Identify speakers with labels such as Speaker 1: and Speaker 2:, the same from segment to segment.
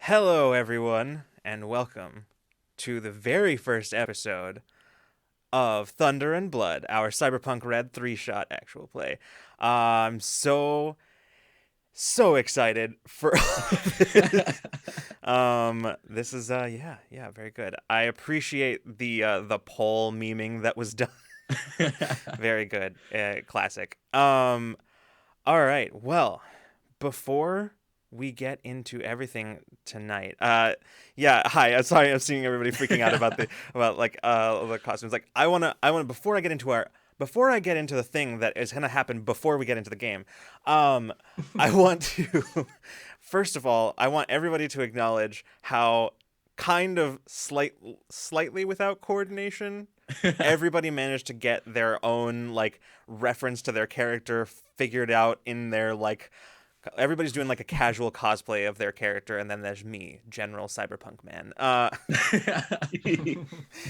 Speaker 1: Hello, everyone, and welcome to the very first episode of Thunder and Blood, our Cyberpunk Red 3-shot actual play. I'm so excited for this. This is yeah, very good. I appreciate the poll memeing that was done. Very good. Classic. All right. Well, before we get into everything tonight, yeah. Hi. Sorry, I'm seeing everybody freaking out about the costumes. Like, I wanna before I get into the thing that is gonna happen before we get into the game. I want to first of all, I want everybody to acknowledge how kind of slightly without coordination everybody managed to get their own like reference to their character figured out in their like everybody's doing like a casual cosplay of their character, and then there's me, general cyberpunk man.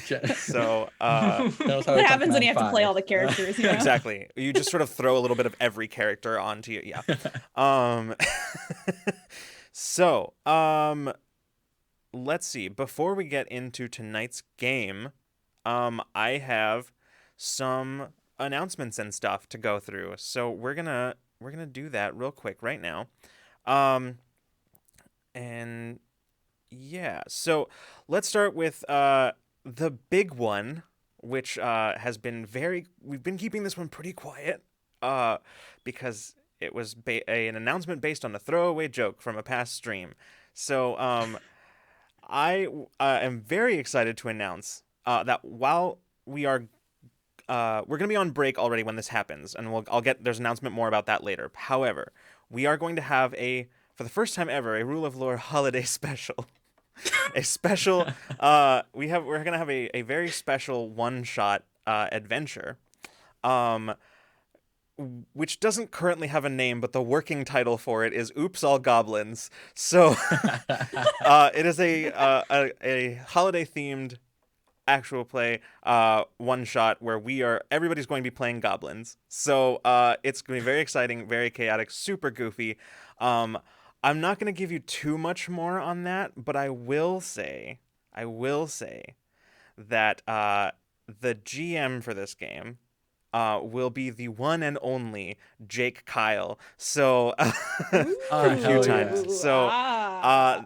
Speaker 1: So
Speaker 2: That was how
Speaker 3: What
Speaker 2: I took
Speaker 3: happens when you
Speaker 2: Man
Speaker 3: have to play all the
Speaker 2: 5.
Speaker 3: characters, you know?
Speaker 1: exactly, you just sort of throw a little bit of every character onto you. Yeah. um so let's see, before we get into tonight's game, I have some announcements and stuff to go through. So we're gonna do that real quick right now. Um, and yeah, so let's start with the big one, which has been we've been keeping this one pretty quiet, because it was an announcement based on a throwaway joke from a past stream. So I am very excited to announce that while we're going to be on break already when this happens, and there's an announcement more about that later. However, we are going to have for the first time ever, a Rule of Lore holiday special. A special, we're going to have a very special one-shot adventure, which doesn't currently have a name, but the working title for it is "Oops, All Goblins." So, it is a holiday themed actual play one shot where everybody's going to be playing goblins. So it's going to be very exciting, very chaotic, super goofy. I'm not going to give you too much more on that, but I will say that the GM for this game will be the one and only Jake Kyle. So from Q
Speaker 2: Hell
Speaker 1: Times.
Speaker 2: yeah.
Speaker 1: So
Speaker 3: Ah.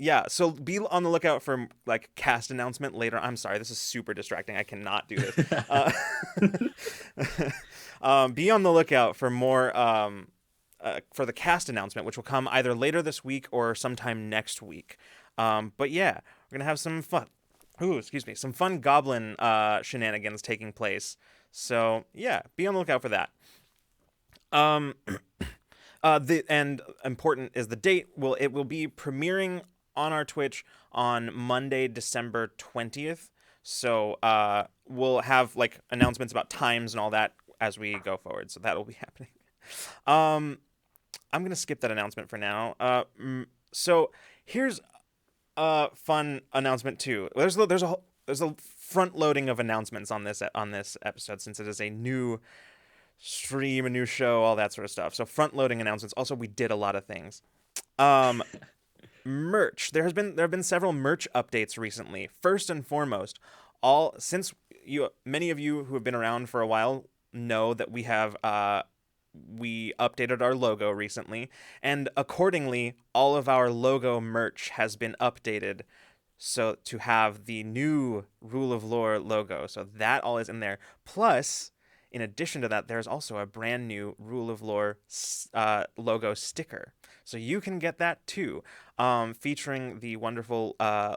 Speaker 1: yeah, so be on the lookout for like cast announcement later. I'm sorry, this is super distracting. I cannot do this. Be on the lookout for more for the cast announcement, which will come either later this week or sometime next week. But yeah, we're gonna have some fun. Ooh, excuse me, some fun goblin shenanigans taking place. So yeah, be on the lookout for that. Um, and important is the date. It will be premiering on our Twitch on Monday, December 20th. So we'll have like announcements about times and all that as we go forward. So that will be happening. I'm gonna skip that announcement for now. So here's a fun announcement too. There's a front loading of announcements on this episode, since it is a new stream, a new show, all that sort of stuff. So front loading announcements. Also, we did a lot of things. Merch. There have been several merch updates recently. First and foremost, many of you who have been around for a while know that we updated our logo recently, and accordingly, all of our logo merch has been updated so to have the new Rule of Lore logo. So that all is in there. Plus, in addition to that, there's also a brand new Rule of Lore logo sticker. So you can get that too, featuring the wonderful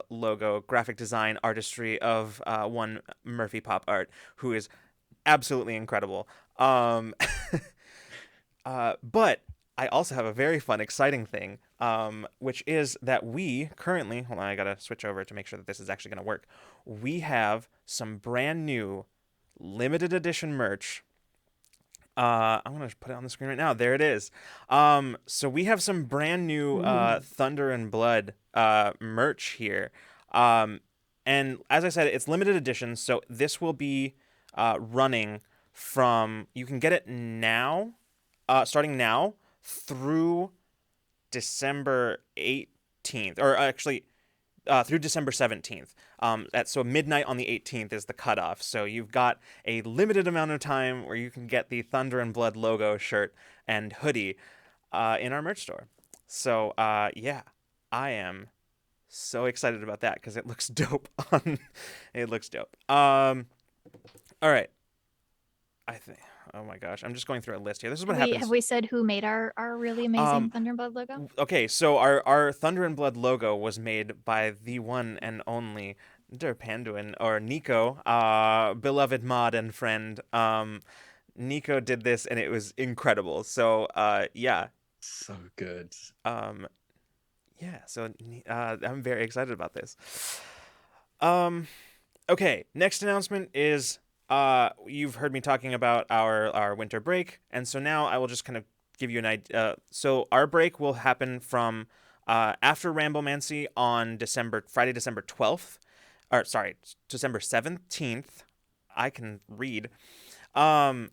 Speaker 1: logo, graphic design, artistry of one Murphy Pop Art, who is absolutely incredible. But I also have a very fun, exciting thing, which is that we currently, hold on, I gotta switch over to make sure that this is actually gonna work. We have some brand new limited edition merch. I'm gonna put it on the screen right now. There it is. So we have some brand new Thunder and Blood merch here. And as I said, it's limited edition, so this will be running from, you can get it now, starting now through December 8th, 18th, or actually through December 17th. So midnight on the 18th is the cutoff. So you've got a limited amount of time where you can get the Thunder and Blood logo shirt and hoodie in our merch store. So yeah, I am so excited about that because it looks dope. It looks dope. All right. I think. Oh my gosh, I'm just going through a list here. This is what happens.
Speaker 2: Have we said who made our really amazing Thunder and Blood logo?
Speaker 1: Okay, so our Thunder and Blood logo was made by the one and only Der Panduin, or Nico, beloved mod and friend. Nico did this and it was incredible. So yeah.
Speaker 3: So good.
Speaker 1: Yeah, so I'm very excited about this. Okay, next announcement is you've heard me talking about our winter break, and so now I will just kind of give you an idea. So our break will happen from after Ramblemancy on Friday, December 12th, or sorry, December 17th. I can read. And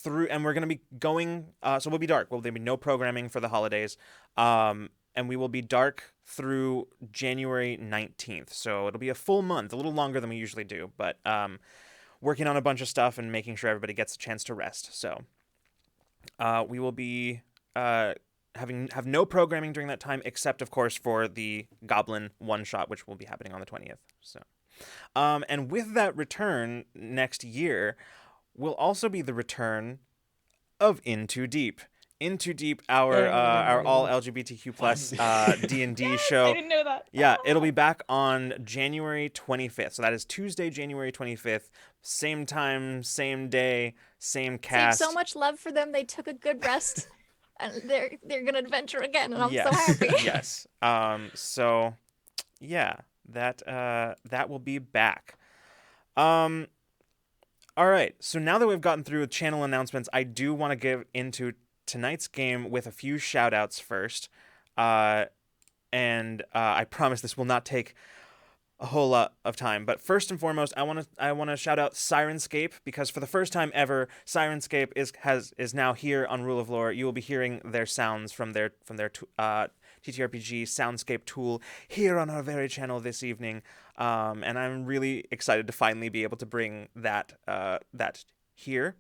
Speaker 1: we're gonna be going. So we'll be dark. There'll be no programming for the holidays. And we will be dark through January 19th. So it'll be a full month, a little longer than we usually do, but working on a bunch of stuff and making sure everybody gets a chance to rest. So we will be have no programming during that time, except of course for the Goblin one shot, which will be happening on the 20th. So, and with that return next year will also be the return of Into Deep. Into Deep, our all LGBTQ plus D&D show.
Speaker 4: I didn't know that.
Speaker 1: Yeah, it'll be back on January 25th. So that is Tuesday, January 25th. Same time, same day, same cast.
Speaker 2: So much love for them. They took a good rest, and they're gonna adventure again, and I'm so happy.
Speaker 1: Yes. So, yeah, that will be back. All right. So now that we've gotten through channel announcements, I do want to get into tonight's game with a few shout outs first. And I promise this will not take a whole lot of time. But first and foremost, I want to shout out Sirenscape, because for the first time ever, Sirenscape is now here on Rule of Lore. You will be hearing their sounds from their TTRPG Soundscape tool here on our very channel this evening. And I'm really excited to finally be able to bring that here.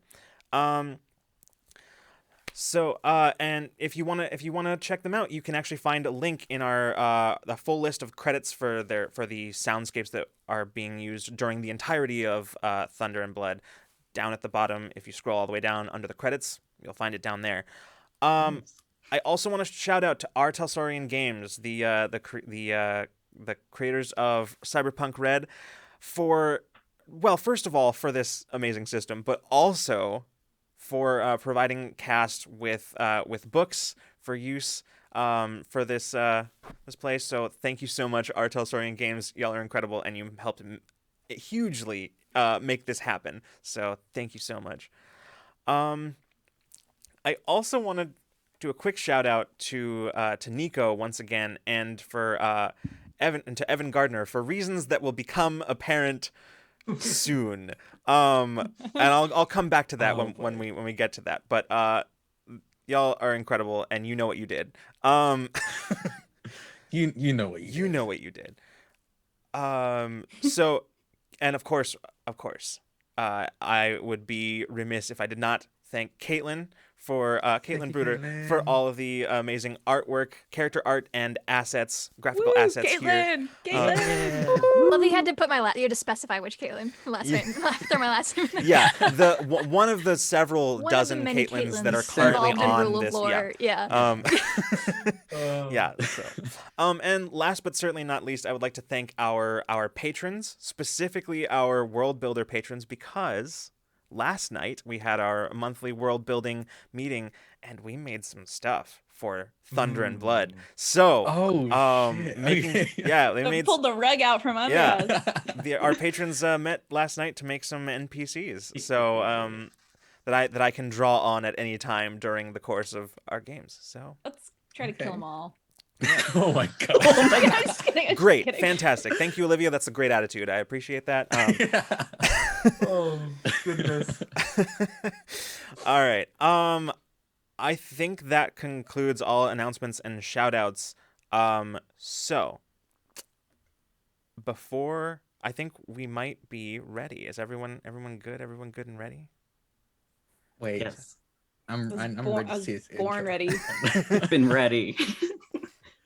Speaker 1: So, and if you wanna check them out, you can actually find a link in our the full list of credits for the soundscapes that are being used during the entirety of Thunder and Blood. Down at the bottom, if you scroll all the way down under the credits, you'll find it down there. I also want to shout out to Telsorian Games, the creators of Cyberpunk Red, first of all, for this amazing system, but also for providing cast with books for use for this place. So thank you so much, Telsorian Games. Y'all are incredible, and you helped hugely make this happen. So thank you so much. I also want to do a quick shout out to Nico once again, and for Evan Gardner, for reasons that will become apparent soon. And I'll come back to that when we get to that. But y'all are incredible, and you know what you did.
Speaker 3: You know what you
Speaker 1: did. So, and of course, I would be remiss if I did not thank Caitlin for Caitlin Bruder for all of the amazing artwork, character art, and graphical assets
Speaker 4: Caitlin!
Speaker 1: here.
Speaker 4: Caitlin!
Speaker 2: Well, you had to put you had to specify which Caitlin. Throw my last name.
Speaker 1: Yeah, one of the several dozen Caitlins that are currently on this.
Speaker 2: Yeah.
Speaker 1: Yeah. So, and last but certainly not least, I would like to thank our patrons, specifically our World Builder patrons, because last night we had our monthly world building meeting, and we made some stuff for Thunder and Blood. So,
Speaker 4: they pulled the rug out from under us.
Speaker 1: Our patrons met last night to make some NPCs. So, that I can draw on at any time during the course of our games. So
Speaker 4: let's try to kill them all.
Speaker 1: Yeah.
Speaker 3: Oh my god!
Speaker 4: Oh my god! I'm just kidding.
Speaker 1: Great, fantastic. Thank you, Olivia. That's a great attitude. I appreciate that.
Speaker 3: Oh goodness!
Speaker 1: All right. I think that concludes all announcements and shout-outs So before I think we might be ready. Is everyone good? Everyone good and ready?
Speaker 3: Wait,
Speaker 5: Yes.
Speaker 3: I'm ready to see his
Speaker 4: Born
Speaker 3: intro.
Speaker 4: ready.
Speaker 5: Been ready.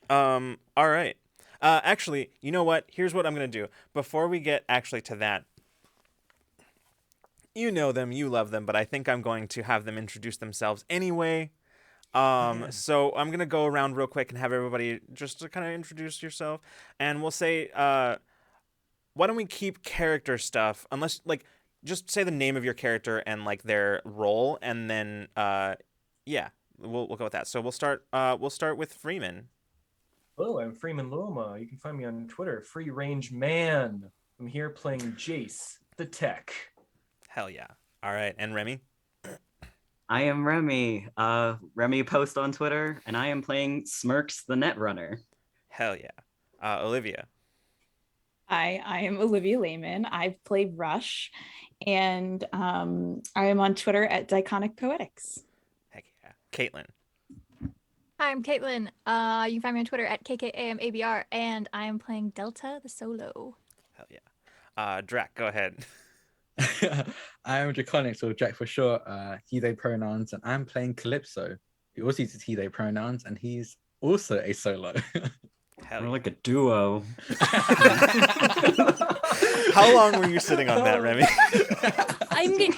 Speaker 1: All right. Actually, you know what? Here's what I'm gonna do. Before we get actually to that, you know them, you love them, but I think I'm going to have them introduce themselves anyway. So I'm gonna go around real quick and have everybody just to kind of introduce yourself, and we'll say, why don't we keep character stuff, unless like just say the name of your character and like their role, and then yeah, we'll go with that. So we'll start with Freeman.
Speaker 6: Hello, I'm Freeman Loma. You can find me on Twitter, Free Range Man. I'm here playing Jace, the tech.
Speaker 1: Hell yeah! All right, and Remy.
Speaker 5: I am Remy. Remy Post on Twitter, and I am playing Smirks, the Netrunner.
Speaker 1: Hell yeah. Olivia.
Speaker 4: I am Olivia Lehman. I play Rush, and I am on Twitter at Diconic Poetics.
Speaker 1: Heck yeah. Caitlin.
Speaker 2: Hi, I'm Caitlin. You can find me on Twitter at KKAMABR, and I am playing Delta the Solo.
Speaker 1: Hell yeah. Drac, go ahead.
Speaker 3: I am Draconics, or Jack for short, he, they pronouns, and I'm playing Calypso. He also uses he, they pronouns, and he's also a solo.
Speaker 1: Hell
Speaker 5: We're
Speaker 1: yeah.
Speaker 5: like a duo.
Speaker 1: How long were you sitting on that, Remy?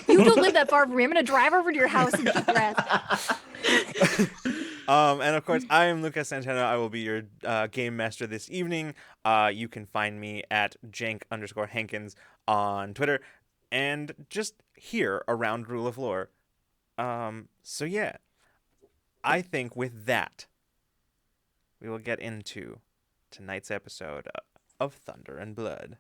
Speaker 2: You don't live that far from me. I'm gonna drive over to your house and keep your ass.
Speaker 1: And of course, I am Lucas Santana. I will be your game master this evening. You can find me at jank_Hankins on Twitter and just here around Rule of Lore. So yeah, I think with that, we will get into tonight's episode of Thunder and Blood.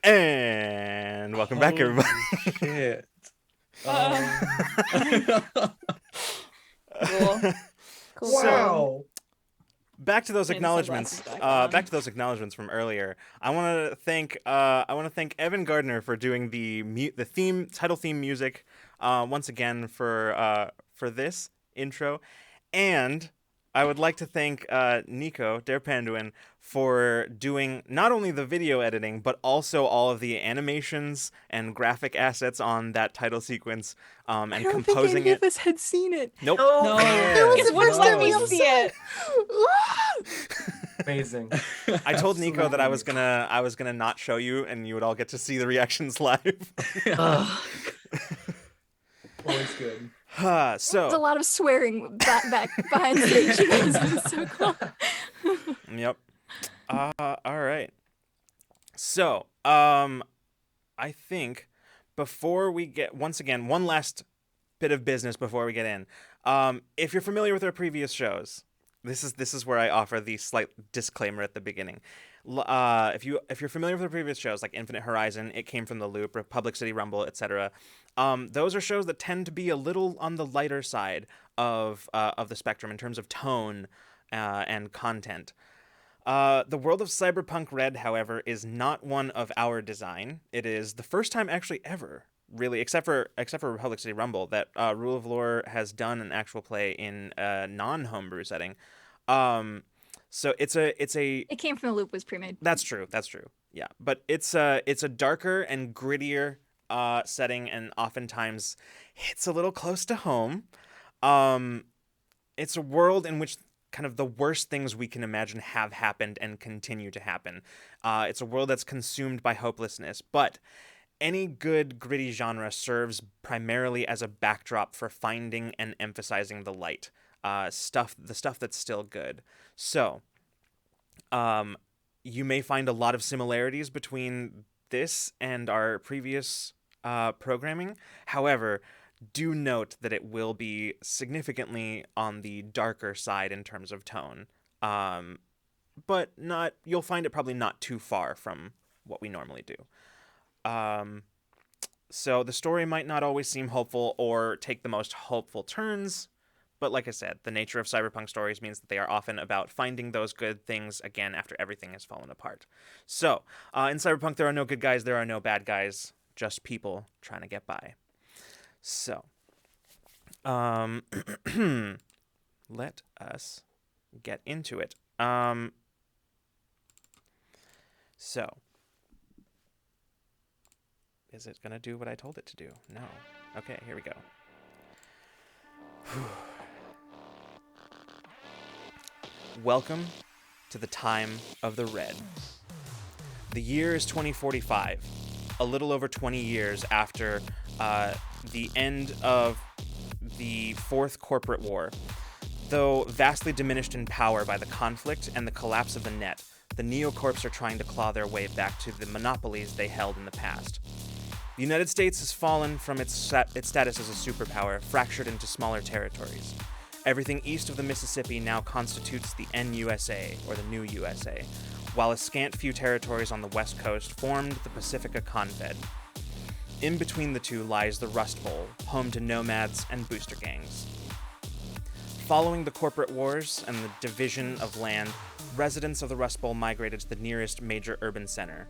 Speaker 1: And welcome back, everybody.
Speaker 3: Shit.
Speaker 4: Cool. Cool.
Speaker 6: Wow.
Speaker 1: Back to those
Speaker 4: Turn the
Speaker 1: acknowledgments.
Speaker 4: sunglasses back on.
Speaker 1: Back to those acknowledgments from earlier. I want to thank Evan Gardner for doing the title theme music once again for this intro, and I would like to thank Nico Der Panduin for doing not only the video editing but also all of the animations and graphic assets on that title sequence and
Speaker 7: I don't
Speaker 1: composing
Speaker 7: think any
Speaker 1: it.
Speaker 7: of us had seen it.
Speaker 1: Nope.
Speaker 4: No,
Speaker 7: That was
Speaker 4: it's
Speaker 7: the
Speaker 4: worth
Speaker 7: first
Speaker 4: letting
Speaker 7: time
Speaker 4: me
Speaker 7: we
Speaker 4: see
Speaker 7: saw
Speaker 4: it.
Speaker 6: Amazing.
Speaker 1: I told Nico that I was
Speaker 6: Absolutely.
Speaker 1: gonna not show you, and you would all get to see the reactions live.
Speaker 6: Always good.
Speaker 2: There's a
Speaker 1: So,
Speaker 2: lot of swearing back behind stage. You guys have been so cool.
Speaker 1: yep. All right. So, I think before we get, once again, one last bit of business before we get in. If you're familiar with our previous shows, this is where I offer the slight disclaimer at the beginning. If you're familiar with the previous shows like Infinite Horizon, It Came from the Loop, Republic City Rumble, etc., those are shows that tend to be a little on the lighter side of the spectrum in terms of tone and content. The world of Cyberpunk Red, however, is not one of our design. It is the first time actually ever, really, except for Republic City Rumble, that Rule of Lore has done an actual play in a non-homebrew setting. So it's a
Speaker 2: It Came from the Loop was pre-made.
Speaker 1: That's true. Yeah, but it's a darker and grittier setting, and oftentimes hits a little close to home. It's a world in which kind of the worst things we can imagine have happened and continue to happen. It's a world that's consumed by hopelessness, but any good gritty genre serves primarily as a backdrop for finding and emphasizing the light, the stuff that's still good. So, you may find a lot of similarities between this and our previous programming. However, do note that it will be significantly on the darker side in terms of tone. But not, you'll find it probably not too far from what we normally do. So the story might not always seem hopeful or take the most hopeful turns, but like I said, the nature of cyberpunk stories means that they are often about finding those good things again after everything has fallen apart. So, in cyberpunk, there are no good guys, there are no bad guys, just people trying to get by. So, let us get into it. So, is it going to do what I told it to do? No. Okay, here we go. Welcome to the time of the Red. The year is 2045, a little over 20 years after the end of the Fourth Corporate War. Though vastly diminished in power by the conflict and the collapse of the net, the Neocorps are trying to claw their way back to the monopolies they held in the past. The United States has fallen from its status as a superpower, fractured into smaller territories. Everything east of the Mississippi now constitutes the NUSA, or the New USA, while a scant few territories on the west coast formed the Pacifica Confed. In between the two lies the Rust Bowl, home to nomads and booster gangs. Following the corporate wars and the division of land, residents of the Rust Bowl migrated to the nearest major urban center,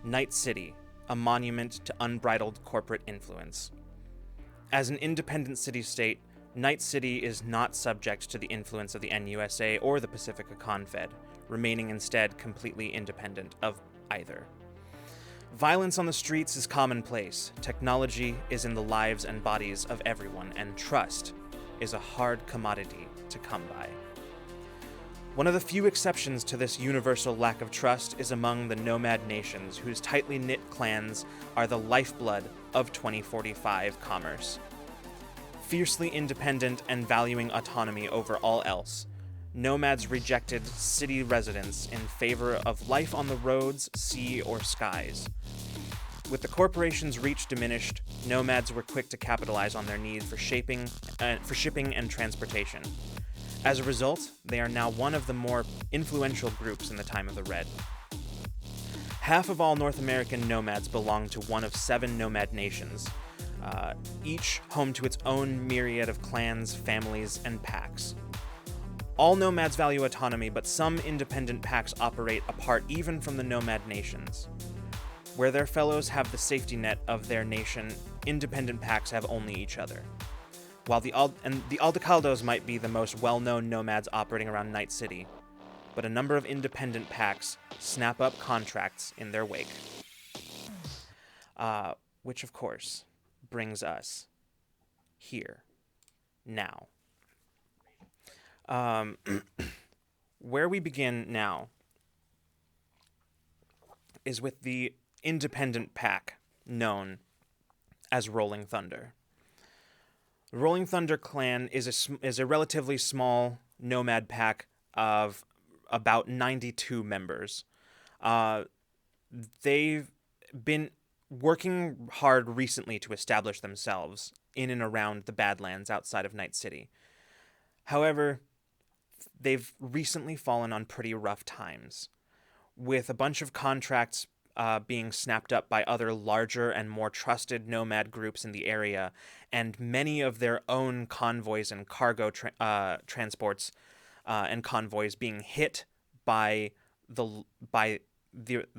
Speaker 1: Night City, a monument to unbridled corporate influence. As an independent city-state, Night City is not subject to the influence of the NUSA or the Pacifica Confed, remaining instead completely independent of either. Violence on the streets is commonplace, technology is in the lives and bodies of everyone, and trust is a hard commodity to come by. One of the few exceptions to this universal lack of trust is among the nomad nations, whose tightly knit clans are the lifeblood of 2045 commerce. Fiercely independent and valuing autonomy over all else, nomads rejected city residents in favor of life on the roads, sea, or skies. With the corporation's reach diminished, nomads were quick to capitalize on their need for shipping and transportation. As a result, they are now one of the more influential groups in the time of the Red. Half of all North American nomads belong to one of 7 nomad nations, each home to its own myriad of clans, families, and packs. All nomads value autonomy, but some independent packs operate apart even from the nomad nations. Where their fellows have the safety net of their nation, independent packs have only each other. While the Aldecaldos might be the most well-known nomads operating around Night City, but a number of independent packs snap up contracts in their wake. Which, of course, brings us here, now. Where we begin now is with the independent pack known as Rolling Thunder. The Rolling Thunder clan is a relatively small nomad pack of about 92 members. They've been working hard recently to establish themselves in and around the Badlands outside of Night City. However, they've recently fallen on pretty rough times, with a bunch of contracts being snapped up by other larger and more trusted nomad groups in the area, and many of their own convoys and cargo transports and convoys being hit by the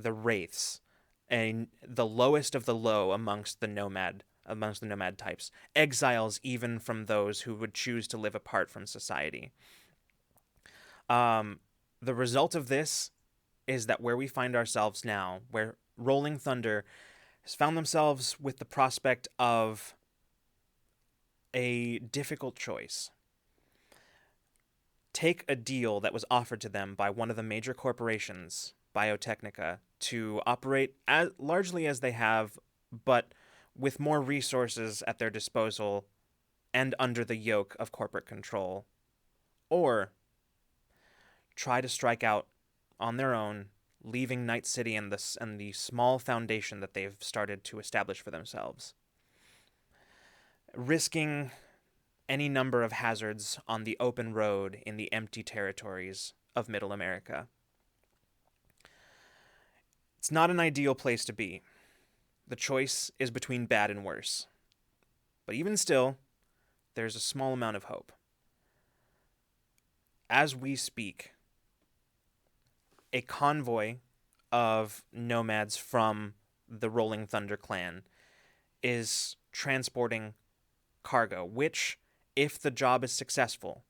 Speaker 1: wraiths, and the lowest of the low amongst the nomad types, exiles even from those who would choose to live apart from society. The result of this is that where we find ourselves now, where Rolling Thunder has found themselves with the prospect of a difficult choice. Take a deal that was offered to them by one of the major corporations, Biotechnica, to operate largely as they have but with more resources at their disposal and under the yoke of corporate control, or try to strike out on their own, leaving Night City and the small foundation that they've started to establish for themselves, risking any number of hazards on the open road in the empty territories of Middle America. It's not an ideal place to be. The choice is between bad and worse. But even still, there's a small amount of hope. As we speak, a convoy of nomads from the Rolling Thunder clan is transporting cargo, which, if the job is successful,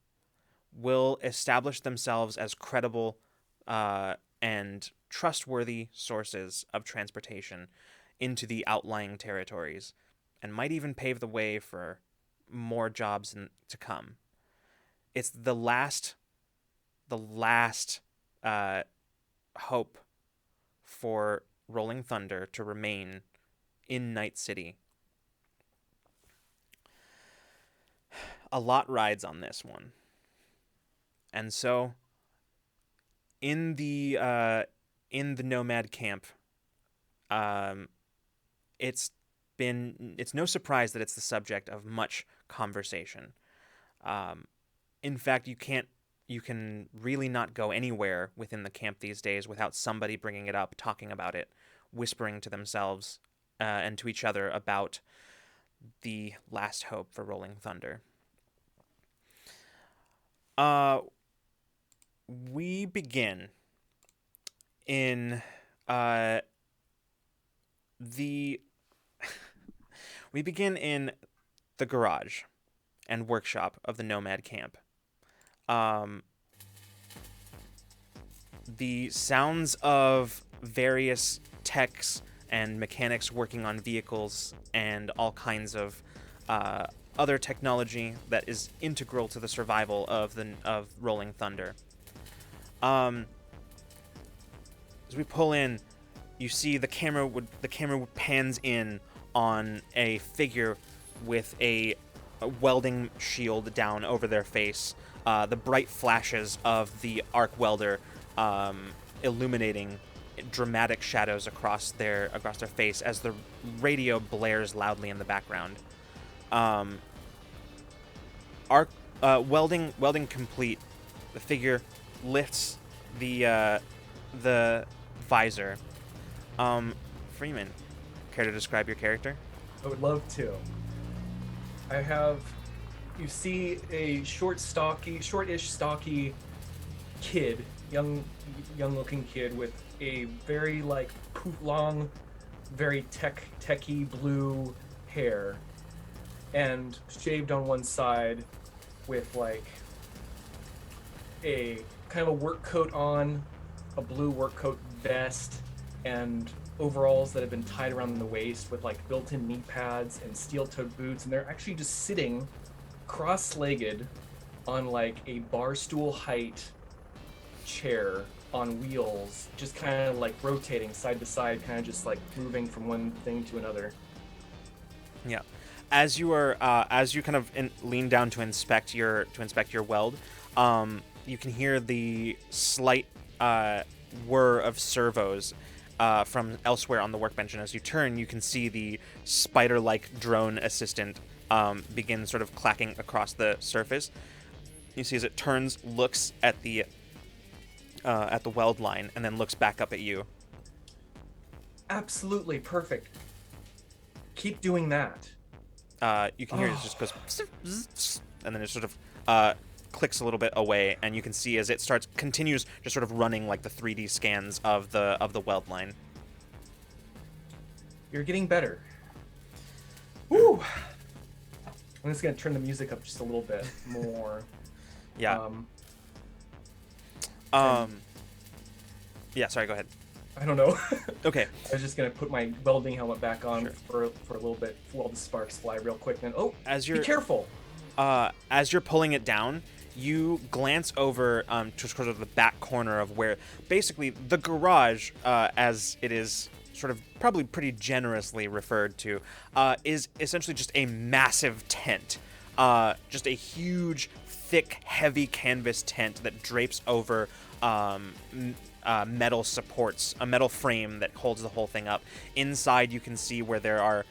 Speaker 1: will establish themselves as credible and trustworthy sources of transportation into the outlying territories, and might even pave the way for more jobs to come. It's the last hope for Rolling Thunder to remain in Night City. A lot rides on this one. And so in the nomad camp, it's no surprise that it's the subject of much conversation. In fact, you can really not go anywhere within the camp these days without somebody bringing it up, talking about it, whispering to themselves and to each other about the last hope for Rolling Thunder. We begin in the garage and workshop of the nomad camp. The sounds of various techs and mechanics working on vehicles and all kinds of other technology that is integral to the survival of Rolling Thunder. As we pull in, you see the camera pans in on a figure with a welding shield down over their face. The bright flashes of the arc welder illuminating dramatic shadows across their face as the radio blares loudly in the background. Welding complete. The figure lifts the visor. Freeman, care to describe your character?
Speaker 6: I would love to. You see a shortish, stocky kid, young-looking kid with a very long, very techy blue hair, and shaved on one side, with a kind of a work coat on, a blue work coat vest, and overalls that have been tied around the waist with built-in knee pads and steel-toed boots, and they're actually just sitting cross-legged on a bar stool height chair on wheels, just kind of rotating side to side, kind of just moving from one thing to another.
Speaker 1: Yeah. As you kind of lean down to inspect your weld, you can hear the slight whir of servos from elsewhere on the workbench, and as you turn, you can see the spider-like drone assistant begin sort of clacking across the surface. You see as it turns, looks at the weld line, and then looks back up at you.
Speaker 6: Absolutely perfect. Keep doing that.
Speaker 1: You can hear it just goes, and then it sort of clicks a little bit away, and you can see as it continues just sort of running the 3D scans of the weld line.
Speaker 6: You're getting better. Woo! I'm just gonna turn the music up just a little bit more.
Speaker 1: Yeah. Yeah. Sorry. Go ahead.
Speaker 6: I don't know.
Speaker 1: Okay.
Speaker 6: I was just gonna put my welding helmet back on
Speaker 1: Sure.
Speaker 6: for a little bit while the sparks fly real quick. Then
Speaker 1: be
Speaker 6: careful.
Speaker 1: As you're pulling it down, you glance over to sort of the back corner of where basically the garage, as it is sort of probably pretty generously referred to, is essentially just a massive tent. Just a huge, thick, heavy canvas tent that drapes over metal supports, a metal frame that holds the whole thing up. Inside, you can see where there are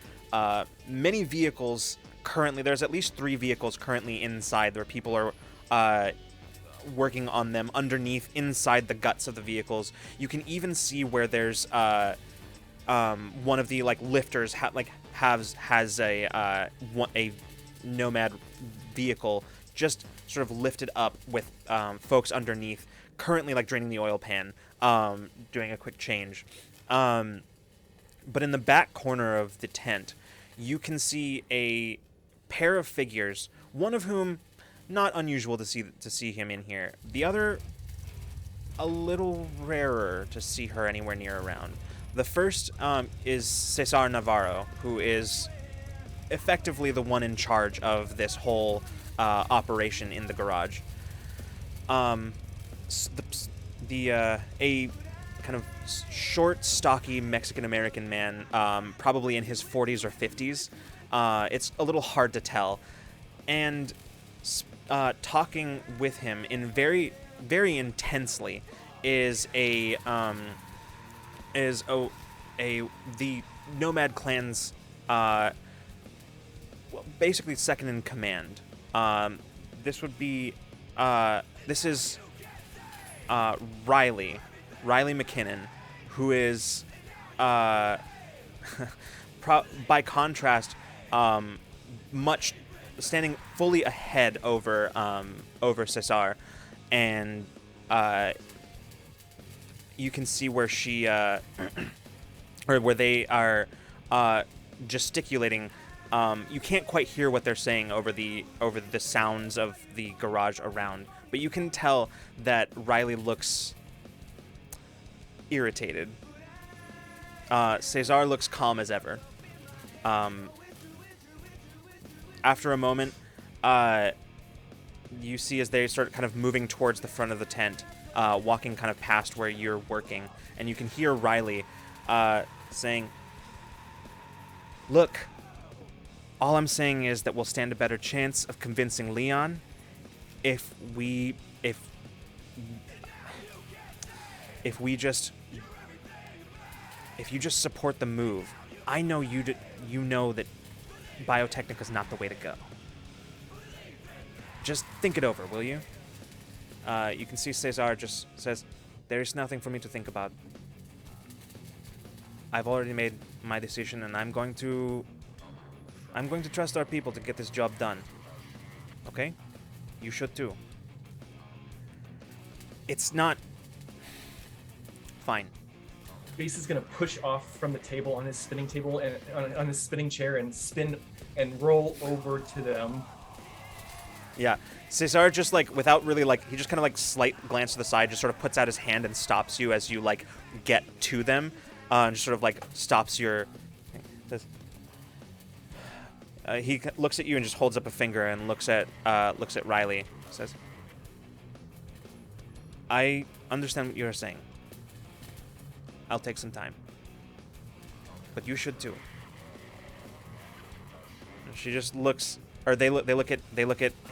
Speaker 1: many vehicles currently. There's at least 3 vehicles currently inside where people are working on them underneath, inside the guts of the vehicles. You can even see where there's one of the like lifters has a nomad vehicle just sort of lifted up with folks underneath, currently like draining the oil pan, doing a quick change. But in the back corner of the tent, you can see a pair of figures, one of whom not unusual to see him in here. The other, a little rarer to see her anywhere near around. The first is Cesar Navarro, who is effectively the one in charge of this whole operation in the garage. A kind of short, stocky Mexican-American man, probably in his 40s or 50s. It's a little hard to tell. And talking with him in very, very intensely is the nomad clan's basically second in command. This is Riley McKinnon, who is by contrast much standing fully ahead over Cesar, and you can see where she or where they are gesticulating. You can't quite hear what they're saying over the sounds of the garage around, but you can tell that Riley looks irritated. Cesar looks calm as ever. After a moment, you see as they start kind of moving towards the front of the tent, walking kind of past where you're working, and you can hear Riley saying, "Look, all I'm saying is that we'll stand a better chance of convincing Leon if you just support the move. I know you know that Biotechnica is not the way to go. Just think it over, will you?" You can see Cesar just says, "There's nothing for me to think about. I've already made my decision, and I'm going to trust our people to get this job done. Okay? You should too. It's not... Fine."
Speaker 6: Base is gonna push off from the table on his spinning table and on his spinning chair and spin and roll over to them.
Speaker 1: Yeah. Cesar just like, without really like, he just kind of like slight glance to the side, just sort of puts out his hand and stops you as you like get to them, and just sort of like stops your... he looks at you and just holds up a finger and looks at Riley. Says, "I understand what you're saying. I'll take some time. But you should too." And she just looks, or they look at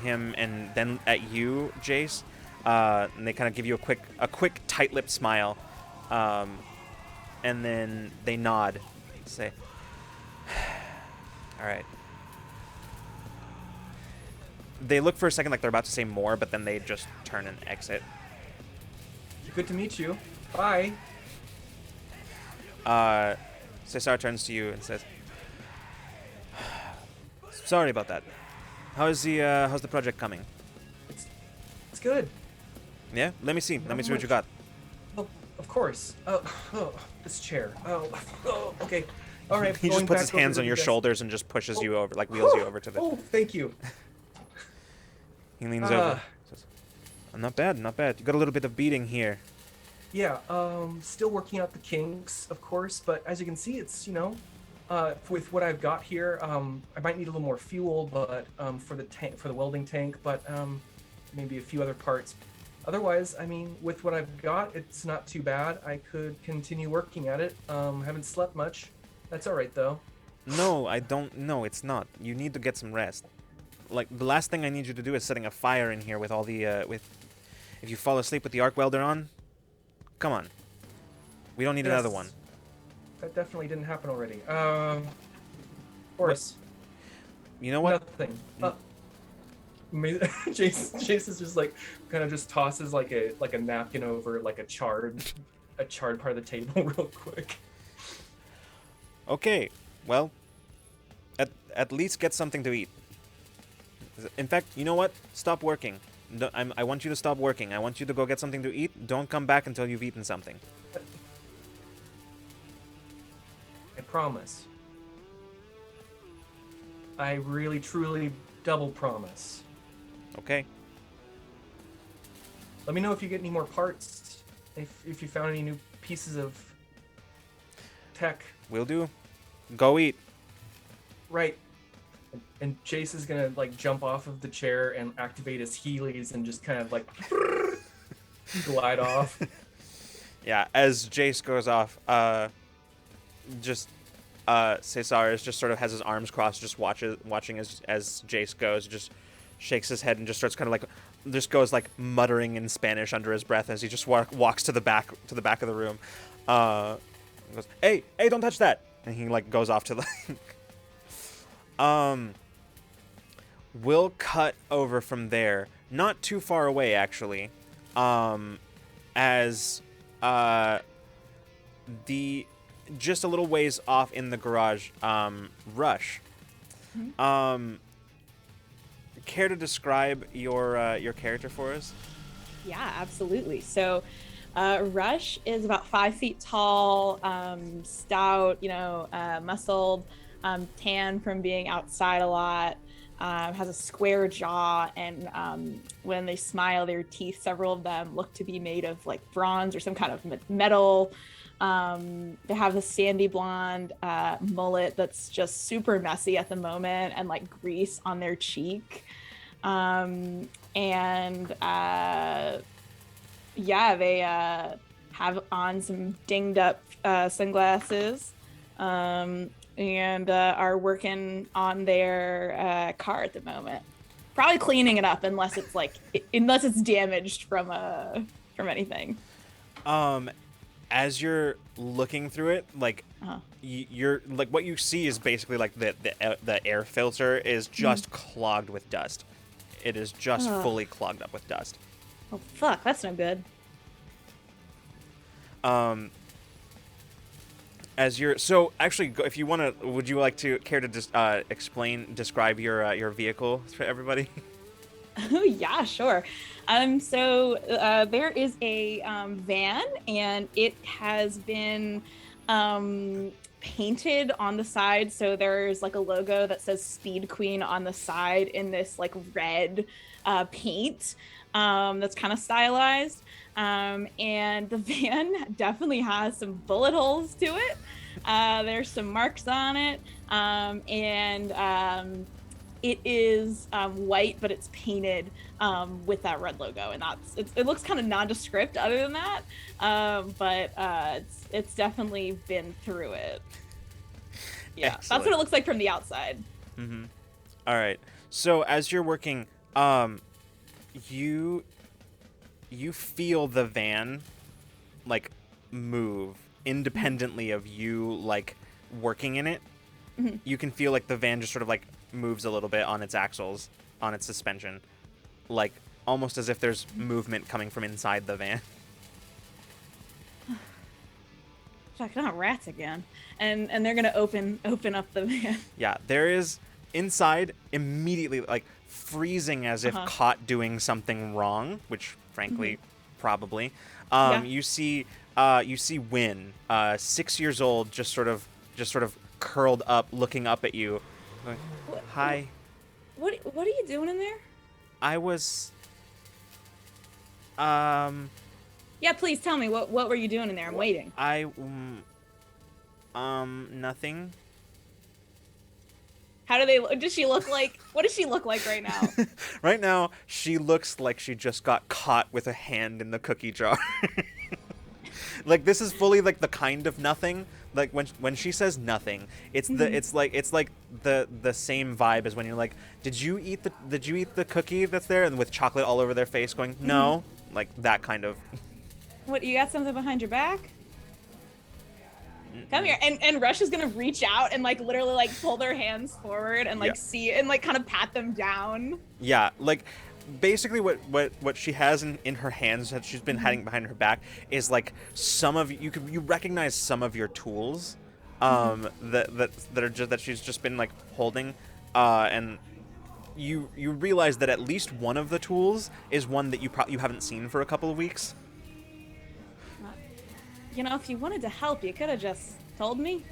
Speaker 1: him and then at you, Jace, and they kind of give you a quick tight-lipped smile, and then they nod, say, "All right." They look for a second like they're about to say more, but then they just turn and exit.
Speaker 6: Good to meet you. Bye.
Speaker 1: Cesar turns to you and says, "Sorry about that. How's the project coming?"
Speaker 6: It's good.
Speaker 1: Yeah? Let me see. Let me see what you got.
Speaker 6: Oh, of course. This chair. Okay. All right.
Speaker 1: He just puts his hands on your shoulders and just pushes you over, like wheels you over to the...
Speaker 6: Oh, thank you.
Speaker 1: He leans over. Says, Not bad, not bad. You got a little bit of beating here.
Speaker 6: Yeah, still working out the kinks, of course, but as you can see, it's, with what I've got here, I might need a little more fuel, but for the welding tank, but maybe a few other parts. Otherwise, I mean, with what I've got, it's not too bad. I could continue working at it. Haven't slept much. That's all right though.
Speaker 1: No, I don't. No, it's not. You need to get some rest. Like, the last thing I need you to do is setting a fire in here with all the, if you fall asleep with the arc welder on, come on. We don't need another
Speaker 6: Yes.
Speaker 1: one.
Speaker 6: That definitely didn't happen already. Of course.
Speaker 1: You know what?
Speaker 6: Nothing. Jason just like kind of just tosses like a napkin over like a charred part of the table real quick.
Speaker 1: Okay, well, at least get something to eat. In fact, you know what? Stop working. No, I want you to stop working. I want you to go get something to eat. Don't come back until you've eaten something.
Speaker 6: I promise. I really, truly double promise.
Speaker 1: Okay?
Speaker 6: Let me know if you get any more parts. If you found any new pieces of tech.
Speaker 1: Will do. Go eat.
Speaker 6: Right. And Jace is gonna like jump off of the chair and activate his Heelys and just kind of like glide off.
Speaker 1: Yeah, as Jace goes off, Cesar just sort of has his arms crossed, just watching as Jace goes, just shakes his head and just starts kind of like, just goes like muttering in Spanish under his breath as he just walks to the back of the room. Goes, hey, don't touch that, and he like goes off to the. We'll cut over from there, not too far away actually, as the just a little ways off in the garage, Rush.
Speaker 4: Mm-hmm.
Speaker 1: Care to describe your character for us?
Speaker 4: Yeah, absolutely. So, Rush is about 5 feet tall, stout, muscled, tan from being outside a lot, has a square jaw, and when they smile, their teeth, several of them, look to be made of like bronze or some kind of metal. They have a sandy blonde mullet that's just super messy at the moment, and like grease on their cheek. They have on some dinged up sunglasses, and are working on their car at the moment. Probably cleaning it up unless it's damaged from anything.
Speaker 1: As you're looking through it, like you're like, what you see is basically like the air filter is just clogged with dust. It is just fully clogged up with dust.
Speaker 4: Oh fuck, that's no good.
Speaker 1: As you're actually, if you want to, would you like to care to describe your vehicle for everybody?
Speaker 4: Oh yeah, sure. There is a van, and it has been painted on the side. So there's like a logo that says Speed Queen on the side in this like red paint that's kind of stylized. And the van definitely has some bullet holes to it. There's some marks on it, and it is white, but it's painted with that red logo, and it looks kind of nondescript other than that, but it's definitely been through it. Yeah,
Speaker 1: Excellent.
Speaker 4: That's what it looks like from the outside.
Speaker 1: Mm-hmm. All right. So as you're working, you feel the van like move independently of you like working in it.
Speaker 4: Mm-hmm.
Speaker 1: You can feel like the van just sort of like moves a little bit on its axles, on its suspension, like almost as if there's movement coming from inside the van.
Speaker 4: Fuck, not rats again. And they're gonna open up the van.
Speaker 1: Yeah, there is inside immediately like freezing as if caught doing something wrong, which frankly probably. You see Win, 6 years old, just sort of curled up, looking up at you. Like, hi.
Speaker 4: What are you doing in there?
Speaker 1: I was.
Speaker 4: Yeah, please tell me what were you doing in there? I'm waiting.
Speaker 1: Nothing.
Speaker 4: How do they? Does she look like? What does she look like right now?
Speaker 1: Right now, she looks like she just got caught with a hand in the cookie jar. Like, this is fully like the kind of nothing. Like when she says nothing, it's like the same vibe as when you're like, did you eat the cookie that's there, and with chocolate all over their face, going no, like that kind of.
Speaker 4: What, you got something behind your back? Come here. And Rush is gonna reach out and like literally like pull their hands forward and like see and like kind of pat them down.
Speaker 1: Yeah, like basically what she has in her hands that she's been hiding behind her back is like some of you recognize some of your tools that she's just been like holding, and you realize that at least one of the tools is one that you haven't seen for a couple of weeks.
Speaker 4: You know, if you wanted to help, you could have just told me.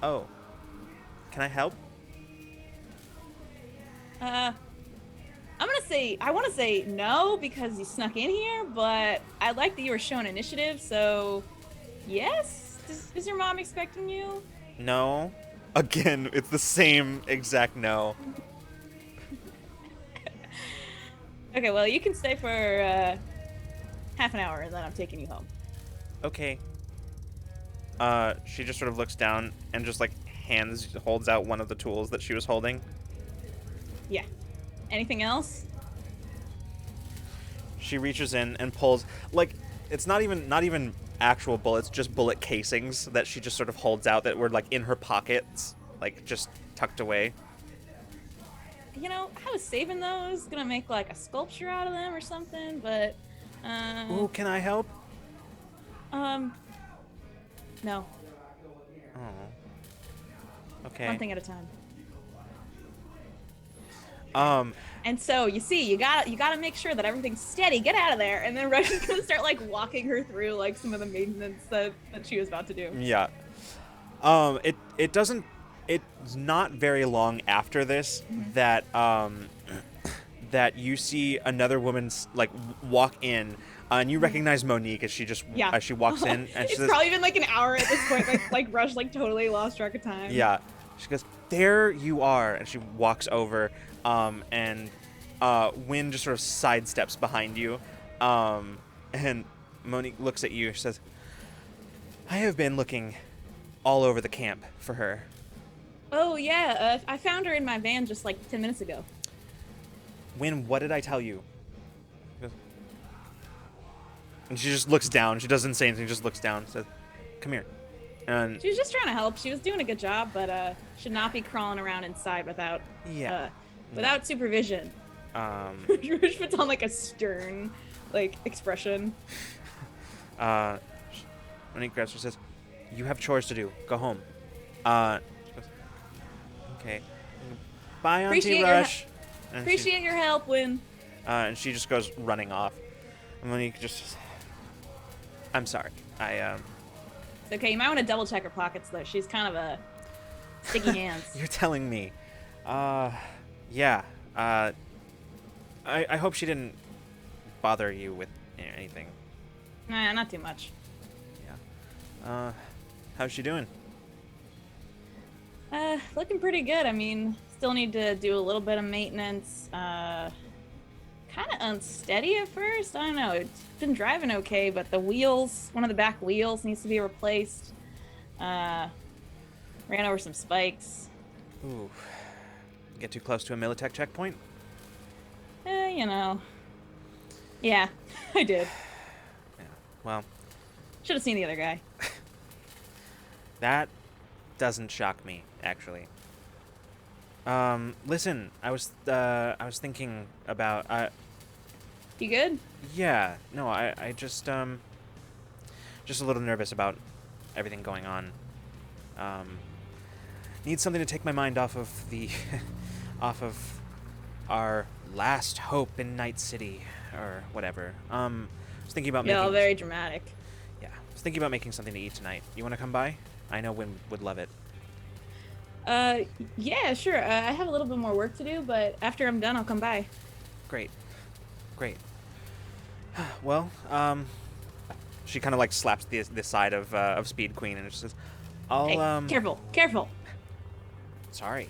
Speaker 1: Oh, can I help?
Speaker 4: I want to say no because you snuck in here, but I like that you were showing initiative, so yes? Is your mom expecting you?
Speaker 1: No. Again, it's the same exact no.
Speaker 4: Okay, well, you can stay for half an hour and then I'm taking you home.
Speaker 1: Okay. She just sort of looks down and just like holds out one of the tools that she was holding.
Speaker 4: Yeah. Anything else?
Speaker 1: She reaches in and pulls, like, it's not even actual bullets, just bullet casings that she just sort of holds out that were like in her pockets, like just tucked away.
Speaker 4: You know, I was saving those, gonna make like a sculpture out of them or something, but
Speaker 1: Ooh, can I help?
Speaker 4: No.
Speaker 1: Oh. Okay.
Speaker 4: One thing at a time.
Speaker 1: Um,
Speaker 4: And so you see, you gotta make sure that everything's steady. Get out of there. And then Rush is gonna start like walking her through like some of the maintenance that she was about to do.
Speaker 1: yeah. It's not very long after this that that you see another woman like walk in, and you recognize Monique as she walks in, and she
Speaker 4: It's
Speaker 1: says,
Speaker 4: probably been like an hour at this point. Like Rush like totally lost track of time.
Speaker 1: yeah. She goes, "There you are," and she walks over, and Wynn just sort of sidesteps behind you, and Monique looks at you. She says, "I have been looking all over the camp for her."
Speaker 4: Oh yeah, I found her in my van just like 10 minutes ago.
Speaker 1: Wynn, what did I tell you? And she just looks down. She doesn't say anything. Just looks down. Says, "Come here." And
Speaker 4: She was just trying to help. She was doing a good job, but should not be crawling around inside without without supervision. Rush puts on like a stern like expression.
Speaker 1: Monique grabs her and says, "You have chores to do. Go home." She goes, "Okay. Bye, Auntie Rush." And
Speaker 4: Appreciate your help, Wynn.
Speaker 1: and she just goes running off. And Monique just says, "I'm sorry.
Speaker 4: It's okay. You might want to double check her pockets though. She's kind of a sticky hands.
Speaker 1: You're telling me. Yeah. I hope she didn't bother you with anything."
Speaker 4: Nah, not too much.
Speaker 1: Yeah. How's she doing?
Speaker 4: Looking pretty good. I mean, still need to do a little bit of maintenance. Kind of unsteady at first. I don't know. It's been driving okay, but one of the back wheels needs to be replaced. Ran over some spikes.
Speaker 1: Ooh. Get too close to a Militech checkpoint?
Speaker 4: You know. Yeah, I did.
Speaker 1: Yeah. Well,
Speaker 4: Should have seen the other guy.
Speaker 1: that doesn't shock me, actually. Listen, I was thinking about
Speaker 4: You good?
Speaker 1: yeah, no, I just a little nervous about everything going on. Need something to take my mind off of off of our last hope in Night City or whatever. I was thinking about
Speaker 4: Yeah,
Speaker 1: making
Speaker 4: very dramatic.
Speaker 1: yeah, I was thinking about making something to eat tonight. You want to come by? I know Wynn would love it.
Speaker 4: Yeah, sure. I have a little bit more work to do, but after I'm done, I'll come by.
Speaker 1: Great. Well, she kind of like slaps the side of Speed Queen and just says, "I'll
Speaker 4: Hey, careful.
Speaker 1: Sorry.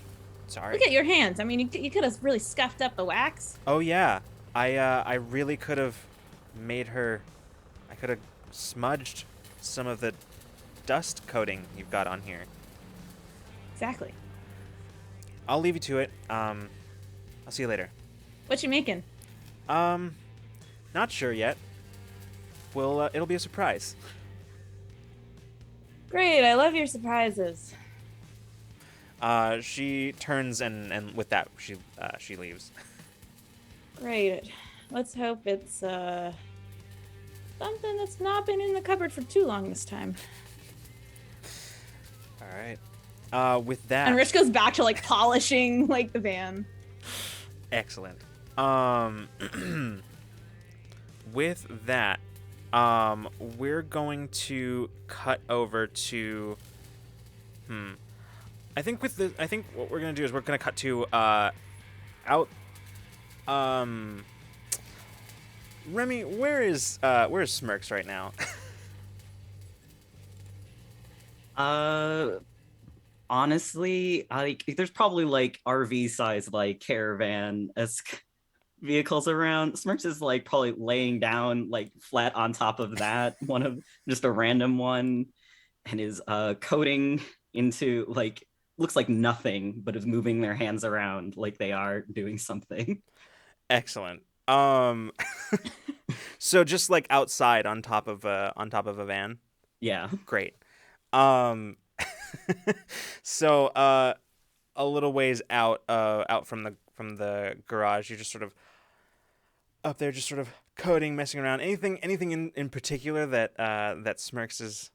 Speaker 4: Look at your hands. I mean, you could have really scuffed up the wax.
Speaker 1: Oh yeah, I really could have made her. I could have smudged some of the dust coating you've got on here.
Speaker 4: Exactly.
Speaker 1: I'll leave you to it. I'll see you later.
Speaker 4: What you making?
Speaker 1: Not sure yet. It'll be a surprise.
Speaker 4: Great. I love your surprises.
Speaker 1: She turns and with that she leaves.
Speaker 4: Great. Let's hope it's something that's not been in the cupboard for too long this time.
Speaker 1: All right. With that.
Speaker 4: And Rich goes back to like polishing like the van.
Speaker 1: Excellent. With that, we're going to cut over to. I think what we're gonna do is we're gonna cut to out. Remy, where's Smirks right now?
Speaker 5: Honestly, like there's probably like RV size like caravan-esque vehicles around. Smirks is like probably laying down like flat on top of that one of just a random one, and is coding into like looks like nothing, but is moving their hands around like they are doing something.
Speaker 1: Excellent. So just like outside on top of a van.
Speaker 5: Yeah.
Speaker 1: Great. So a little ways out from the garage, you're just sort of up there, just sort of coding, messing around. Anything in particular that Smirks is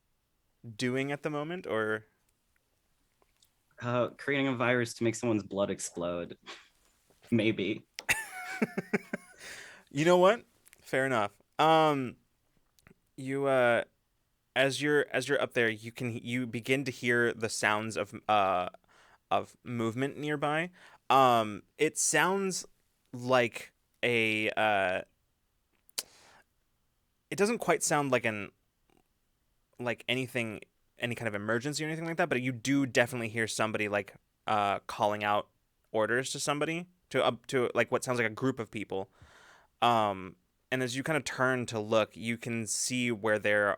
Speaker 1: doing at the moment, or
Speaker 5: creating a virus to make someone's blood explode. Maybe.
Speaker 1: You know what? Fair enough. You as you're up there, you begin to hear the sounds of movement nearby. It sounds like a it doesn't quite sound like any kind of emergency or anything like that, but you do definitely hear somebody like calling out orders to somebody to like what sounds like a group of people. And as you kind of turn to look, you can see where there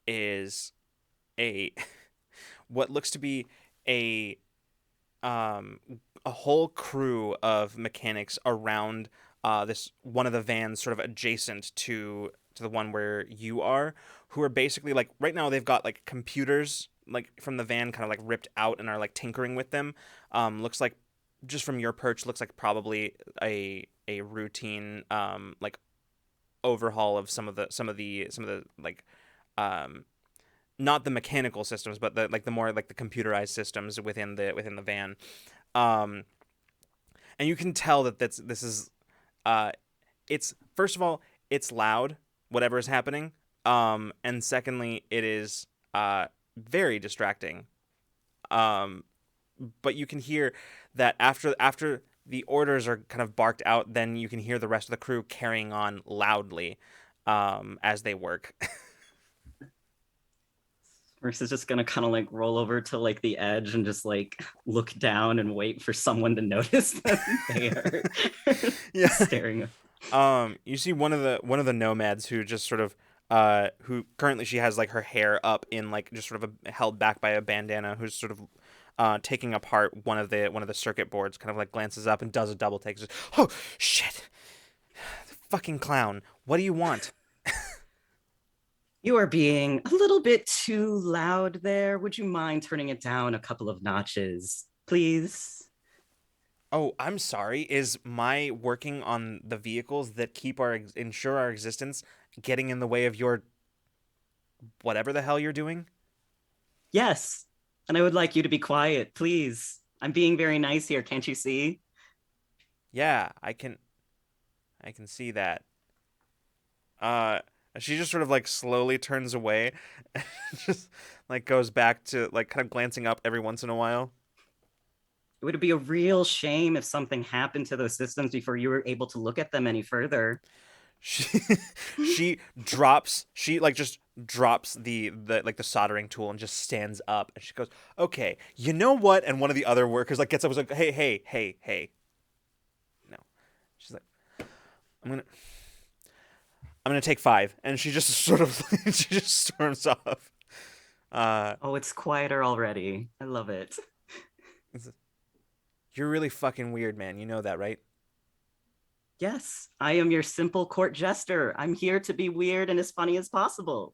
Speaker 1: is what looks to be a whole crew of mechanics around this one of the vans, sort of adjacent to the one where you are, who are basically like right now they've got like computers like from the van kind of like ripped out and are like tinkering with them. Looks like just from your perch, looks like probably a routine like overhaul of some of the like not the mechanical systems, but the more like the computerized systems within the van. And you can tell that this is it's, first of all, it's loud, whatever is happening, and secondly, it is very distracting. But you can hear that after the orders are kind of barked out, then you can hear the rest of the crew carrying on loudly as they work.
Speaker 5: Smirks is just gonna kind of like roll over to like the edge and just like look down and wait for someone to notice that they are staring.
Speaker 1: You see one of the nomads who just sort of who currently she has like her hair up in like just sort of held back by a bandana, who's sort of taking apart one of the circuit boards, kind of like glances up and does a double take. Just, oh shit! Fucking clown! What do you want?
Speaker 5: You are being a little bit too loud there. Would you mind turning it down a couple of notches, please?
Speaker 1: Oh, I'm sorry. Is my working on the vehicles that keep ensure our existence getting in the way of your whatever the hell you're doing?
Speaker 5: Yes. And I would like you to be quiet, please. I'm being very nice here, can't you see?
Speaker 1: Yeah, I can see that. She just sort of like slowly turns away and just like goes back to like kind of glancing up every once in a while.
Speaker 5: It would be a real shame if something happened to those systems before you were able to look at them any further.
Speaker 1: She drops, she like just drops the like the soldering tool and just stands up, and she goes, "Okay, you know what?" And one of the other workers like gets up and is like, "Hey. No." She's like, "I'm gonna take 5," and she just sort of she just storms off.
Speaker 5: Oh, it's quieter already. I love it.
Speaker 1: You're really fucking weird, man. You know that, right?
Speaker 5: Yes, I am your simple court jester. I'm here to be weird and as funny as possible.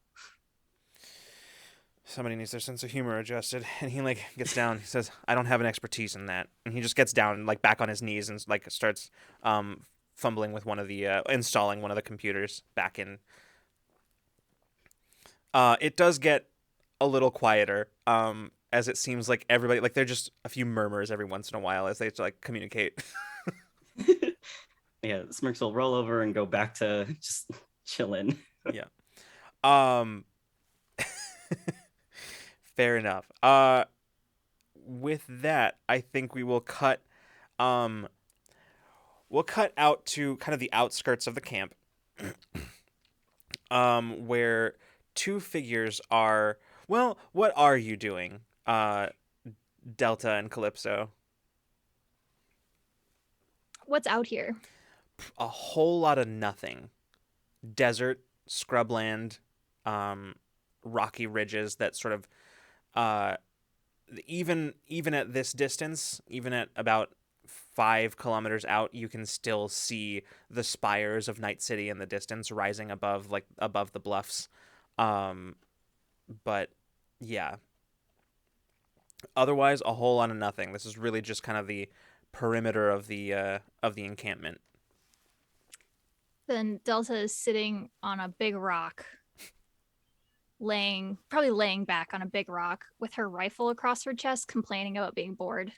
Speaker 1: Somebody needs their sense of humor adjusted. And he like gets down. He says, "I don't have an expertise in that." And he just gets down, like back on his knees, and like starts fumbling with one of the installing one of the computers back in. It does get a little quieter. As it seems like everybody, like, there are just a few murmurs every once in a while as they like communicate.
Speaker 5: Yeah, Smirks will roll over and go back to just chilling.
Speaker 1: Yeah. Fair enough. With that, I think we will cut. We'll cut out to kind of the outskirts of the camp, where two figures are. Well, what are you doing, Delta and Calypso?
Speaker 2: What's out here?
Speaker 1: A whole lot of nothing. Desert, scrubland, rocky ridges that sort of, even at this distance, even at about 5 kilometers out, you can still see the spires of Night City in the distance rising above the bluffs. But yeah. Otherwise, a whole lot of nothing. This is really just kind of the perimeter of the encampment.
Speaker 2: Then Delta is sitting on a big rock, probably laying back on a big rock with her rifle across her chest, complaining about being bored.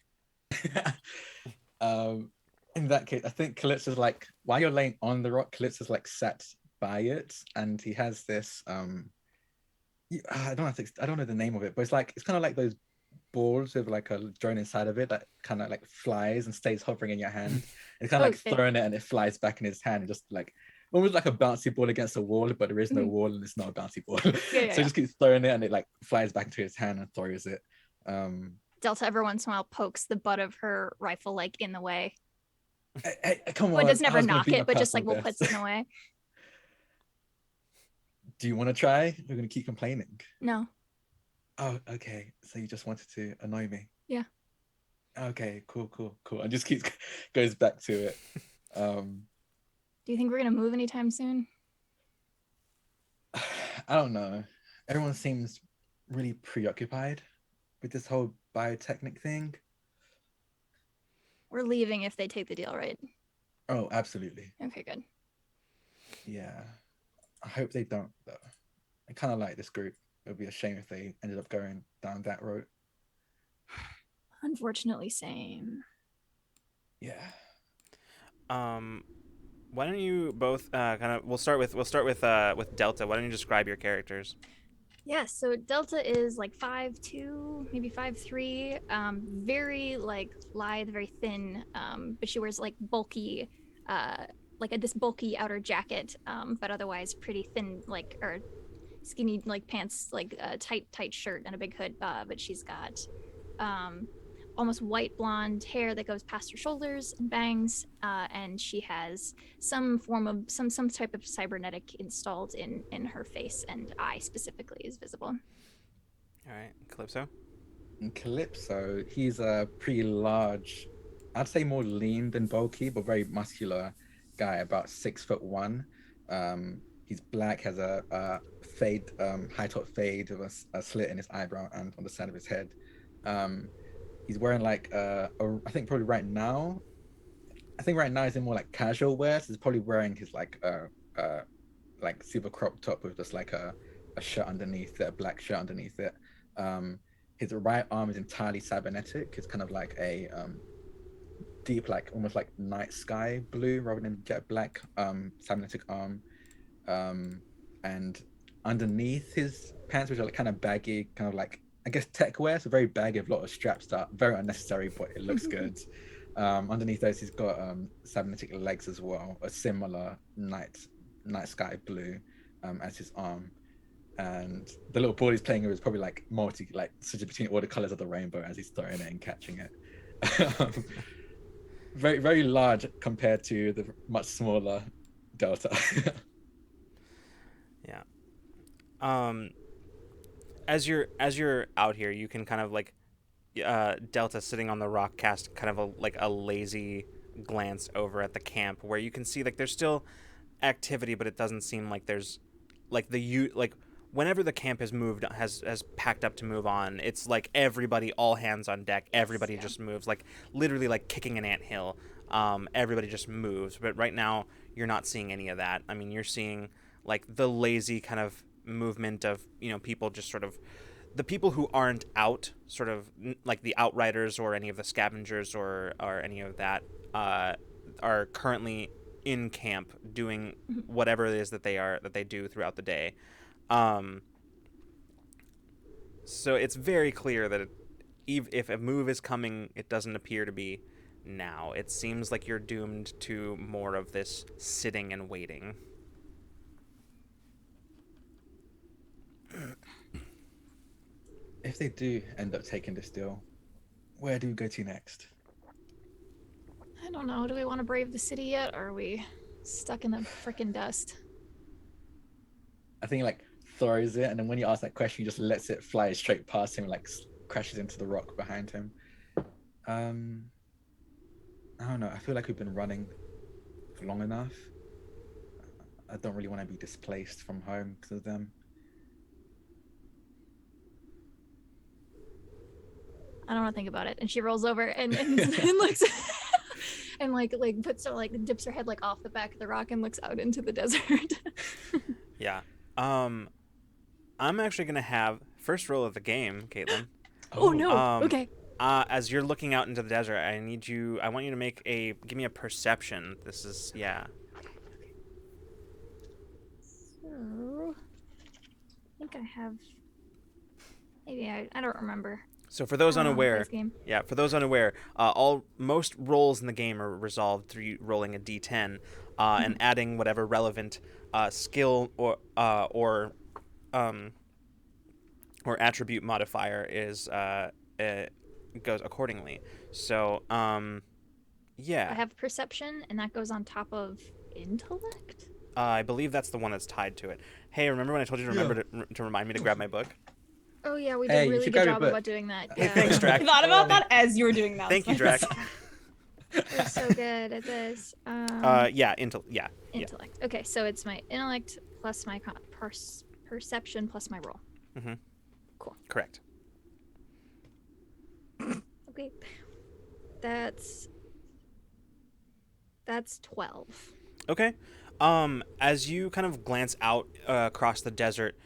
Speaker 3: In that case, I think Calypso's like, while you're laying on the rock, Calypso's like sat by it, and he has this I don't know the name of it, but it's kind of like those balls with like a drone inside of it that kind of like flies and stays hovering in your hand. It's kind of like throwing it and it flies back in his hand, and just like almost like a bouncy ball against a wall, but there is no wall and it's not a bouncy ball. So he just keeps throwing it and it like flies back into his hand and throws it.
Speaker 2: Delta every once in a while pokes the butt of her rifle like in the way.
Speaker 3: Hey, come on.
Speaker 2: Well, it doesn't ever knock it, but just like will puts it in the way.
Speaker 3: Do you want to try? We're going to keep complaining.
Speaker 2: No.
Speaker 3: Oh, okay. So you just wanted to annoy me?
Speaker 2: Yeah.
Speaker 3: Okay, cool. And just goes back to it.
Speaker 2: Do you think we're going to move anytime soon?
Speaker 3: I don't know. Everyone seems really preoccupied with this whole biotechnic thing.
Speaker 2: We're leaving if they take the deal, right?
Speaker 3: Oh, absolutely.
Speaker 2: Okay, good.
Speaker 3: Yeah. I hope they don't, though. I kind of like this group. It would be a shame if they ended up going down that road.
Speaker 2: Unfortunately, same.
Speaker 3: Yeah.
Speaker 1: Why don't you both we'll start with Delta. Why don't you describe your characters?
Speaker 2: Yeah, so Delta is like 5'2", maybe 5'3", very like lithe, very thin, but she wears like bulky, this bulky outer jacket, but otherwise pretty thin, like, or skinny like pants, like a tight shirt and a big hood, but she's got almost white blonde hair that goes past her shoulders and bangs, and she has some type of cybernetic installed in her face, and eye specifically is visible.
Speaker 1: All right, Calypso.
Speaker 3: And Calypso, he's a pretty large, I'd say more lean than bulky, but very muscular guy, about 6'1". He's black, has a fade, high top fade with a slit in his eyebrow and on the side of his head. He's wearing like I think probably right now he's in more like casual wear, so he's probably wearing his like super crop top with just like a shirt underneath it, a black shirt underneath it. His right arm is entirely cybernetic. It's kind of like a deep, like almost like night sky blue rather than jet black cybernetic arm. And underneath his pants, which are like kind of baggy, kind of like, I guess, tech wear, so very baggy with a lot of straps that are very unnecessary, but it looks good. Underneath those, he's got cybernetic legs as well, a similar night sky blue as his arm. and the little ball he's playing with is probably like switching between all the colors of the rainbow as he's throwing it and catching it. Very, very large compared to the much smaller Delta.
Speaker 1: Yeah. As you're out here, you can kind of like Delta sitting on the rock cast kind of a lazy glance over at the camp where you can see like there's still activity, but it doesn't seem like there's like whenever the camp has packed up to move on, it's like everybody, all hands on deck, everybody just moves, like literally like kicking an anthill. Everybody just moves, but right now you're not seeing any of that. I mean, you're seeing like the lazy kind of movement of, you know, people just sort of the people who aren't out, sort of like the outriders or any of the scavengers or any of that, are currently in camp doing whatever it is that they do throughout the day. So it's very clear that if a move is coming, it doesn't appear to be now. It seems like you're doomed to more of this sitting and waiting.
Speaker 3: If they do end up taking this deal, where do we go to next?
Speaker 2: I don't know. Do we want to brave the city yet, or are we stuck in the frickin' dust?
Speaker 3: I think he like throws it, and then when you ask that question, he just lets it fly straight past him, like crashes into the rock behind him. I don't know. I feel like we've been running for long enough. I don't really want to be displaced from home because of them.
Speaker 2: I don't want to think about it. And she rolls over and looks and like puts her, like dips her head like off the back of the rock and looks out into the desert.
Speaker 1: Yeah. I'm actually gonna have first roll of the game, Caitlin.
Speaker 2: Oh no. Okay.
Speaker 1: As you're looking out into the desert, I want you to give me a perception. This is, yeah.
Speaker 2: So I think I have, maybe I don't remember.
Speaker 1: So for those unaware,
Speaker 2: game.
Speaker 1: most rolls in the game are resolved through you rolling a D10 and adding whatever relevant skill or attribute modifier is goes accordingly. So yeah.
Speaker 2: I have perception, and that goes on top of intellect.
Speaker 1: I believe that's the one that's tied to it. Hey, remember when I told you to remind me to grab my book?
Speaker 2: Oh yeah, we did
Speaker 3: Hey, you
Speaker 2: really
Speaker 3: should
Speaker 2: good
Speaker 3: grab your
Speaker 2: job
Speaker 3: book.
Speaker 2: about doing that.
Speaker 1: Hey,
Speaker 2: Yeah.
Speaker 1: thanks, Drac.
Speaker 4: I thought about that as you were doing that.
Speaker 1: Thank you, Drac.
Speaker 2: We're so good at this.
Speaker 1: Yeah.
Speaker 2: Intellect. Okay, so it's my intellect plus my perception plus my roll.
Speaker 1: Mm-hmm.
Speaker 2: Cool.
Speaker 1: Correct.
Speaker 2: Okay. That's 12.
Speaker 1: Okay. As you kind of glance out across the desert,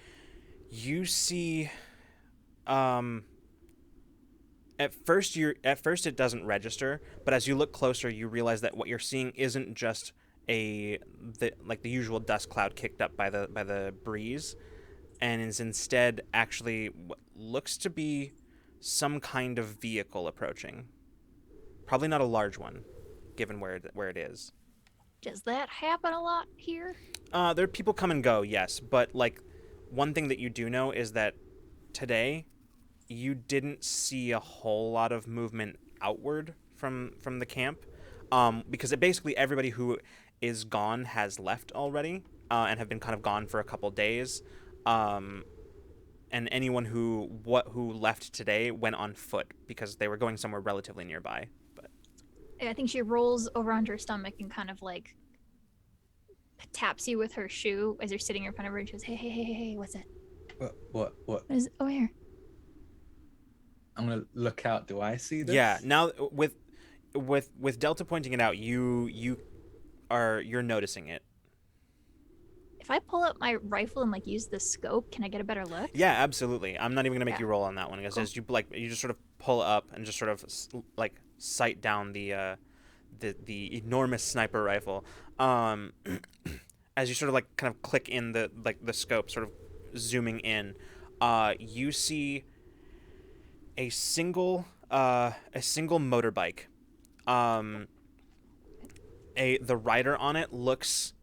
Speaker 1: you see at first it doesn't register, but as you look closer, you realize that what you're seeing isn't just the usual dust cloud kicked up by the breeze, and is instead actually what looks to be some kind of vehicle approaching. Probably not a large one, given where it is.
Speaker 2: Does that happen a lot here?
Speaker 1: There are people come and go, yes, but like one thing that you do know is that today you didn't see a whole lot of movement outward from the camp, because basically everybody who is gone has left already, and have been kind of gone for a couple days, and anyone who left today went on foot because they were going somewhere relatively nearby. But
Speaker 2: I think she rolls over onto her stomach and kind of like taps you with her shoe as you're sitting in front of her and she goes, hey, what's it?
Speaker 3: What?
Speaker 2: What is over here?
Speaker 3: I'm gonna look out. Do I see this?
Speaker 1: yeah, now with Delta pointing it out, you're noticing it.
Speaker 2: If I pull up my rifle and like use the scope, can I get a better look?
Speaker 1: Yeah, absolutely. I'm not even gonna make
Speaker 2: Yeah.
Speaker 1: you roll on that one because
Speaker 2: Cool.
Speaker 1: as you just sort of pull up and just sort of like sight down the enormous sniper rifle. As you sort of like kind of click in the scope, sort of zooming in, you see a single motorbike. The rider on it looks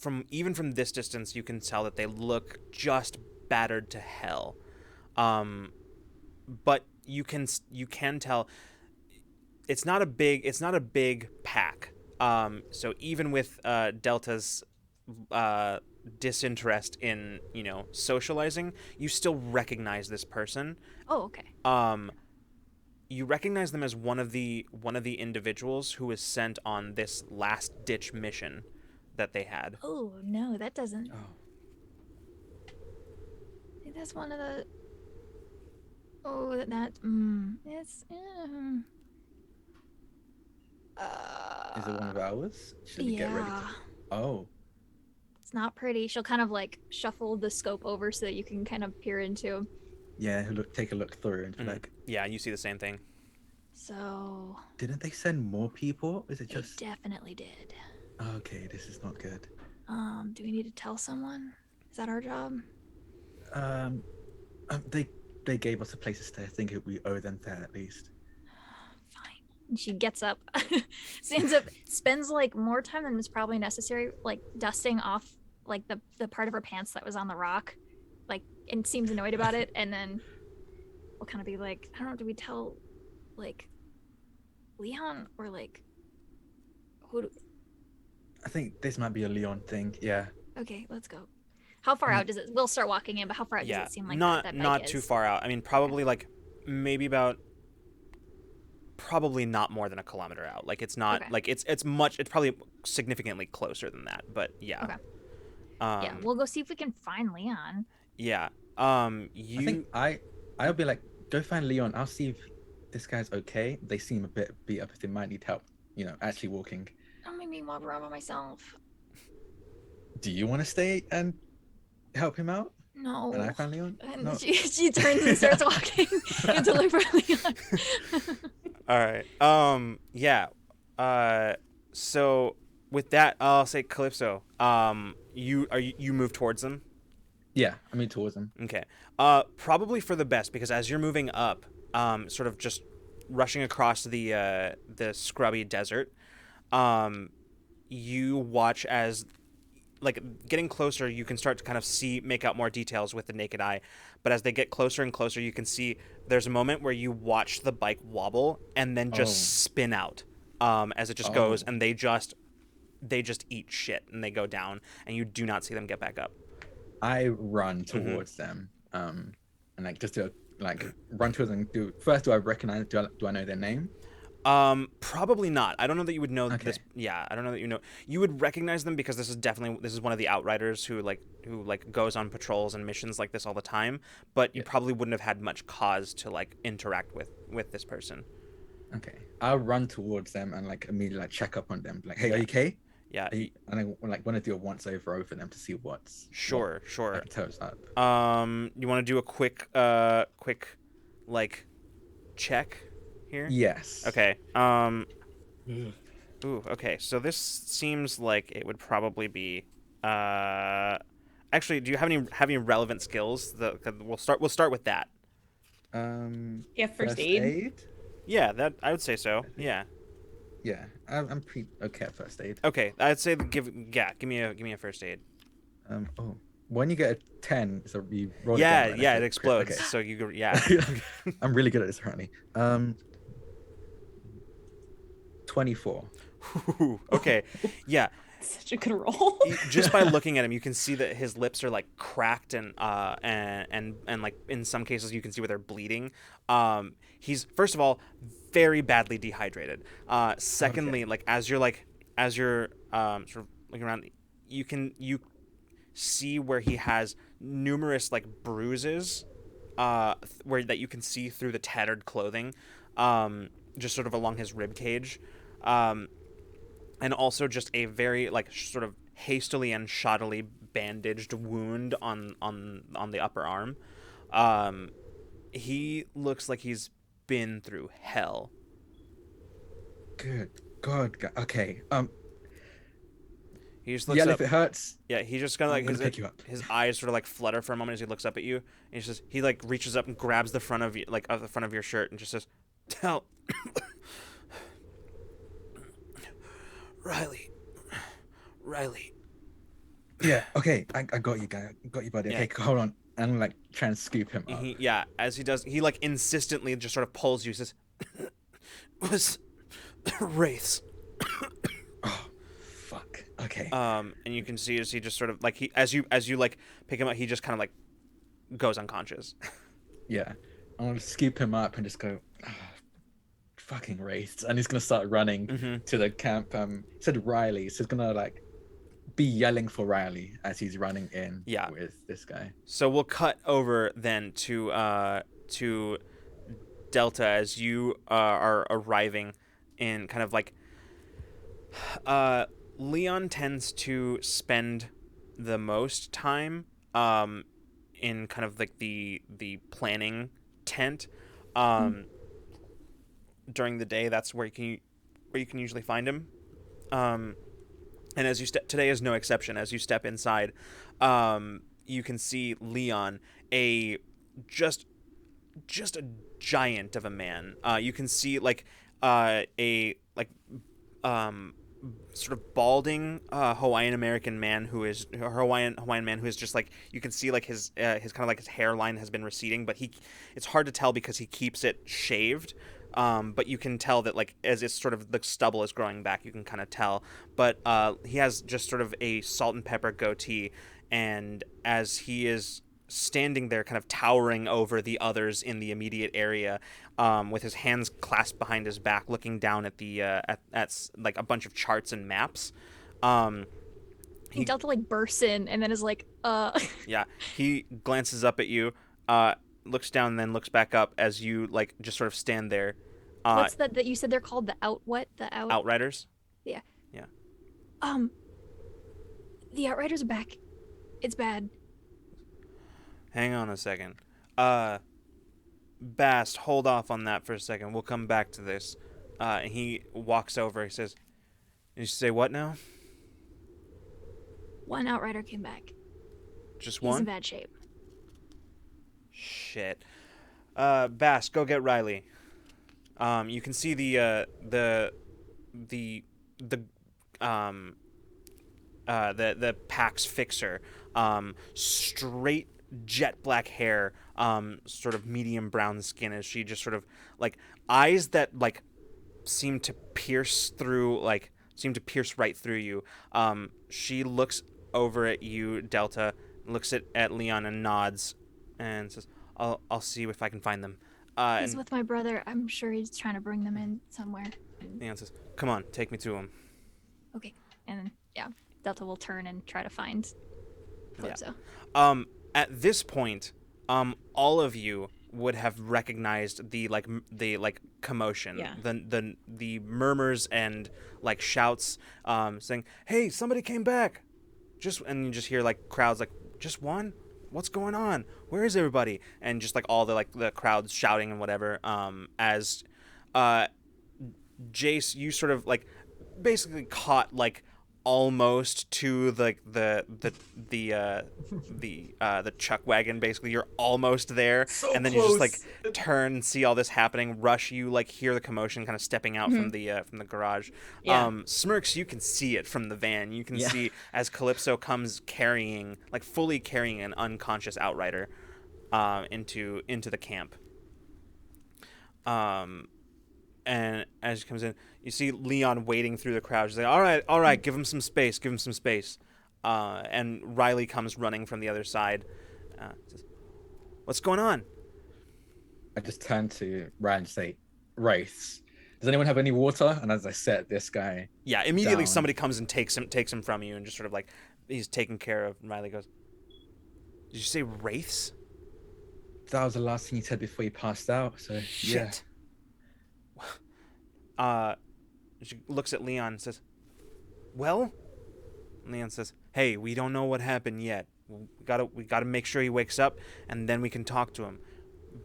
Speaker 1: from this distance, you can tell that they look just battered to hell. But you can tell it's not a big pack. So even with Delta's disinterest in socializing, you still recognize this person.
Speaker 2: Oh, okay.
Speaker 1: You recognize them as one of the individuals who was sent on this last ditch mission that they had.
Speaker 2: Oh no, that doesn't.
Speaker 3: Oh.
Speaker 2: I think that's one of the. Oh, it's.
Speaker 3: Is it one of ours? Should we
Speaker 2: yeah.
Speaker 3: get ready to... Oh.
Speaker 2: It's not pretty. She'll kind of like shuffle the scope over so that you can kind of peer into.
Speaker 3: Yeah, take a look through and be like,
Speaker 1: Yeah, you see the same thing.
Speaker 2: So.
Speaker 3: didn't they send more people? Is it
Speaker 2: They
Speaker 3: just...
Speaker 2: definitely did.
Speaker 3: Okay, this is not good.
Speaker 2: Do we need to tell someone? Is that our job?
Speaker 3: They gave us a place to stay. I think we owe them that at least.
Speaker 2: Fine. And she gets up, spends like more time than was probably necessary, like dusting off like the part of her pants that was on the rock, like, and seems annoyed about it. And then we'll kind of be like, I don't know, do we tell like Leon or like who?
Speaker 3: I think this might be a Leon thing. Yeah.
Speaker 2: Okay, let's go. How far out does it? We'll start walking in, but how far out does it seem like
Speaker 1: not
Speaker 2: that
Speaker 1: not too far out. I mean, probably like maybe about. Probably not more than a kilometer out. Like it's not like it's probably significantly closer than that. But yeah.
Speaker 2: Okay. Yeah, we'll go see if we can find Leon.
Speaker 1: Yeah.
Speaker 3: I think I'll be like, go find Leon. I'll see if this guy's okay. They seem a bit beat up. If they might need help, actually walking.
Speaker 2: Don't make me walk around by myself.
Speaker 3: Do you want to stay and help him out?
Speaker 2: No.
Speaker 3: And I find Leon?
Speaker 2: And
Speaker 3: No.
Speaker 2: she turns and starts walking. You have to look for Leon.
Speaker 1: All right. Yeah. So with that, I'll say Calypso. You move towards them.
Speaker 3: Yeah, I mean towards him.
Speaker 1: Okay. Probably for the best, because as you're moving up, sort of just rushing across the scrubby desert, you watch as, like, getting closer, you can start to kind of make out more details with the naked eye. But as they get closer and closer, you can see there's a moment where you watch the bike wobble and then just spin out, as it just goes, and they just eat shit and they go down, and you do not see them get back up.
Speaker 3: I run towards them, and like just to like run towards them. Do I recognize? Do I know their name?
Speaker 1: Probably not. I don't know that you would know
Speaker 3: Okay.
Speaker 1: this. Yeah, I don't know that you know. You would recognize them because this is one of the outriders who goes on patrols and missions like this all the time. But you probably wouldn't have had much cause to like interact with this person.
Speaker 3: Okay, I'll run towards them and like immediately like check up on them. Like, hey, are you okay?
Speaker 1: Yeah.
Speaker 3: And I want to do a once over for them to see what's.
Speaker 1: Sure.
Speaker 3: I can tell it's up.
Speaker 1: You want to do a quick like check here?
Speaker 3: Yes.
Speaker 1: Okay. Ooh. Okay. So this seems like it would probably be. Actually, do you have any relevant skills? We'll start with that.
Speaker 4: Yeah, first aid.
Speaker 1: Yeah, that I would say so. Yeah.
Speaker 3: Yeah, I'm pretty okay at first aid.
Speaker 1: Okay, I'd say give me a first aid.
Speaker 3: When you get a 10, so you roll
Speaker 1: Yeah,
Speaker 3: it down, right?
Speaker 1: it explodes.
Speaker 3: Okay.
Speaker 1: So you go, yeah.
Speaker 3: I'm really good at this apparently. 24.
Speaker 1: Okay, yeah.
Speaker 4: Such a good roll.
Speaker 1: Just by looking at him, you can see that his lips are like cracked and like in some cases you can see where they're bleeding. He's first of all very badly dehydrated. Secondly, like as you're sort of looking around, you see where he has numerous like bruises, where that you can see through the tattered clothing, just sort of along his rib cage. And also just a very like sort of hastily and shoddily bandaged wound on the upper arm. He looks like he's been through hell.
Speaker 3: Good God. Okay.
Speaker 1: He just looks
Speaker 3: Yell
Speaker 1: up.
Speaker 3: if it hurts.
Speaker 1: Yeah, he just kind of like
Speaker 3: pick you up.
Speaker 1: his eyes sort of like flutter for a moment as he looks up at you. And he like reaches up and grabs the front of you, like of the front of your shirt, and just says, "Tell Riley,
Speaker 3: Yeah. Okay. I got you, guy. I got you, buddy.
Speaker 1: Yeah.
Speaker 3: Okay. Hold on. I'm gonna like try and scoop him up.
Speaker 1: As he does, he like insistently just sort of pulls you. Says, "Was wraiths."
Speaker 3: Oh, fuck. Okay.
Speaker 1: And you can see as he just sort of like as you like pick him up, he just kind of like goes unconscious.
Speaker 3: Yeah. I'm gonna scoop him up and just go. "Ah, fucking wraiths!" And he's gonna start running to the camp. He said Riley, so he's gonna like be yelling for Riley as he's running in.
Speaker 1: Yeah.
Speaker 3: With this guy.
Speaker 1: So we'll cut over then to Delta as you are arriving in kind of like Leon tends to spend the most time in kind of like the planning tent during the day. That's where you can usually find him. And as you today is no exception. As you step inside, you can see Leon, just a giant of a man. You can see like a sort of balding Hawaiian American man who is Hawaiian man who is just like, you can see like his kind of like his hairline has been receding, but it's hard to tell because he keeps it shaved. But you can tell that like as it's sort of the stubble is growing back, you can kind of tell. But he has just sort of a salt and pepper goatee, and as he is standing there kind of towering over the others in the immediate area, with his hands clasped behind his back, looking down at the at like a bunch of charts and maps.
Speaker 2: Delta like bursts in and then is like,
Speaker 1: Yeah, he glances up at you, looks down, and then looks back up as you like just sort of stand there.
Speaker 2: What's that you said they're called? The
Speaker 1: Outriders?
Speaker 2: Yeah.
Speaker 1: Yeah.
Speaker 2: The Outriders are back. It's bad.
Speaker 1: Hang on a second. Bast, hold off on that for a second. We'll come back to this. And he walks over. He says, "Did you say what now?"
Speaker 2: One Outrider came back.
Speaker 1: Just
Speaker 2: He's
Speaker 1: one?
Speaker 2: in bad shape.
Speaker 1: Shit. Bast, go get Riley. You can see the PAX fixer, straight jet black hair, sort of medium brown skin, as she just sort of like eyes that like seem to pierce right through you. She looks over at you, Delta, looks at Leon and nods and says, I'll see if I can find them.
Speaker 2: He's with my brother. I'm sure he's trying to bring them in somewhere.
Speaker 1: Leon says, "Come on, take me to him."
Speaker 2: Okay. And then, yeah, Delta will turn and try to find Calypso.
Speaker 1: Yeah. At this point, all of you would have recognized the commotion,
Speaker 4: Yeah.
Speaker 1: the murmurs and like shouts, saying, "Hey, somebody came back!" And you just hear like crowds like, "Just one? What's going on? Where is everybody?" And just like all the crowds shouting and whatever. As Jace, you sort of like basically caught like almost to the chuck wagon. Basically, you're almost there,
Speaker 6: So
Speaker 1: and then
Speaker 6: close.
Speaker 1: you just like turn, see all this happening, rush. You like hear the commotion, kind of stepping out from the garage.
Speaker 4: Yeah.
Speaker 1: Smirks, you can see it from the van. You can
Speaker 5: Yeah.
Speaker 1: see as Calypso comes fully carrying an unconscious Outrider into the camp. And as he comes in, you see Leon wading through the crowd. She's like, all right, give him some space. And Riley comes running from the other side. Says, "What's going on?"
Speaker 3: I just turn to Ryan and say, "Wraiths. Does anyone have any water?" And as I set this guy,
Speaker 1: Yeah, immediately
Speaker 3: down.
Speaker 1: somebody comes and takes him from you, and just sort of like he's taken care of. And Riley goes, "Did you say wraiths?"
Speaker 3: that was the last thing he said before he passed out. So yeah.
Speaker 1: Shit. She looks at Leon and says, "Well?" Leon says, "Hey, we don't know what happened yet. We gotta make sure he wakes up, and then we can talk to him.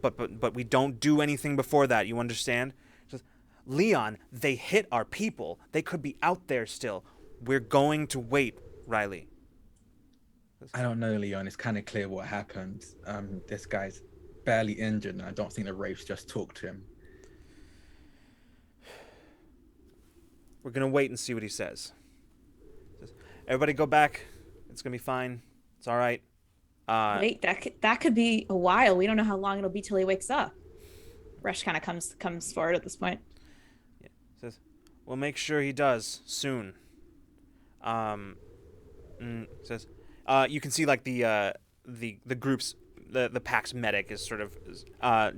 Speaker 1: But we don't do anything before that. You understand?" She says, "Leon, they hit our people. They could be out there still. We're going to wait, Riley."
Speaker 3: I don't know, Leon. It's kind of clear what happened. This guy's barely injured, and I don't think the wraiths just talked to him.
Speaker 1: We're gonna wait and see what he says. Everybody go back It's gonna be fine. It's all right.
Speaker 4: Wait, that could be a while. We don't know how long it'll be till he wakes up. Rush kind of comes forward at this point.
Speaker 1: Yeah. Says, we'll make sure he does soon. Says, you can see like the group's the pack's medic is sort of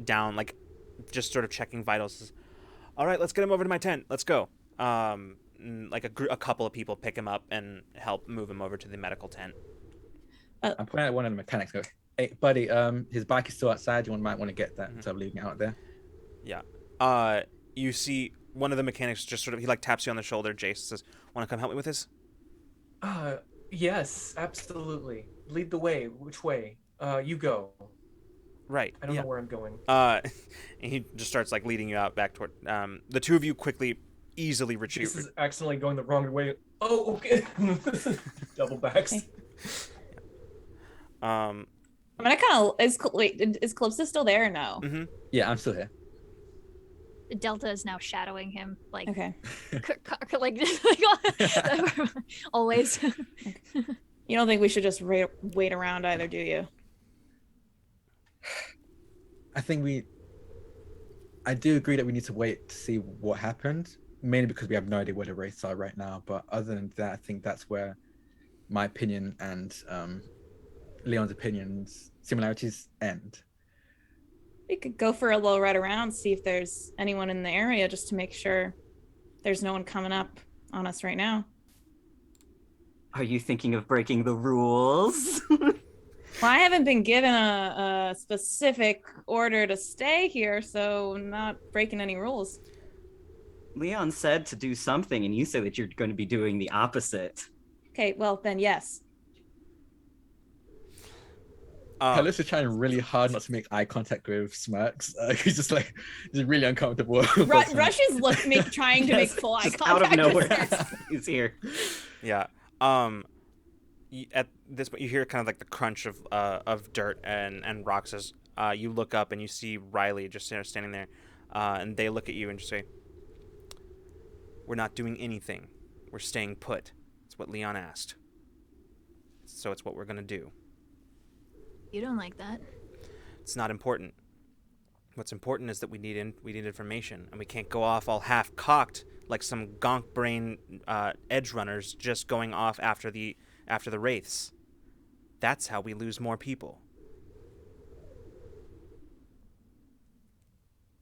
Speaker 1: down, like just sort of checking vitals. Says, all right, let's get him over to my tent. Let's go. Like a couple of people pick him up and help move him over to the medical tent.
Speaker 3: I'm pointing at one of the mechanics. Go, hey, buddy, his bike is still outside. You might want to get that instead of leaving it out there.
Speaker 1: Yeah. You see one of the mechanics just sort of, he like taps you on the shoulder. Jace says, "Want to come help me with this?"
Speaker 6: Yes, absolutely. Lead the way. Which way? You go.
Speaker 1: Right.
Speaker 6: I don't know where I'm going.
Speaker 1: And he just starts like leading you out back toward. The two of you quickly, easally retreat.
Speaker 6: This is accidentally going the wrong way. Oh, okay. Double backs.
Speaker 4: I mean, I kind of is Calypso still there or no?
Speaker 1: Mm-hmm.
Speaker 3: Yeah, I'm still here.
Speaker 2: Delta is now shadowing him, like
Speaker 4: Okay.
Speaker 2: like always.
Speaker 4: You don't think we should just wait around either, do you?
Speaker 3: I think I do agree that we need to wait to see what happened, mainly because we have no idea where the wraiths are right now. But other than that, I think that's where my opinion and Leon's opinions similarities end.
Speaker 4: We could go for a little ride around, see if there's anyone in the area, just to make sure there's no one coming up on us right now.
Speaker 5: Are you thinking of breaking the rules?
Speaker 4: Well, I haven't been given a specific order to stay here, so I'm not breaking any rules.
Speaker 5: Leon said to do something, and you say that you're going to be doing the opposite.
Speaker 4: Okay, well, then yes.
Speaker 3: Carlos is trying really hard not to make eye contact with Smirks. He's just like, he's really uncomfortable.
Speaker 4: Rush is trying to make full eye contact.
Speaker 5: Out of nowhere,
Speaker 4: with
Speaker 5: he's here.
Speaker 1: Yeah. At this point, you hear kind of like the crunch of dirt and rocks as you look up and you see Riley just standing there, and they look at you and just say, "We're not doing anything. We're staying put. It's what Leon asked. So it's what we're gonna do."
Speaker 2: You don't like that.
Speaker 1: It's not important. What's important is that we need information, and we can't go off all half-cocked like some gonk brain edge runners just going off after the wraiths. That's how we lose more people.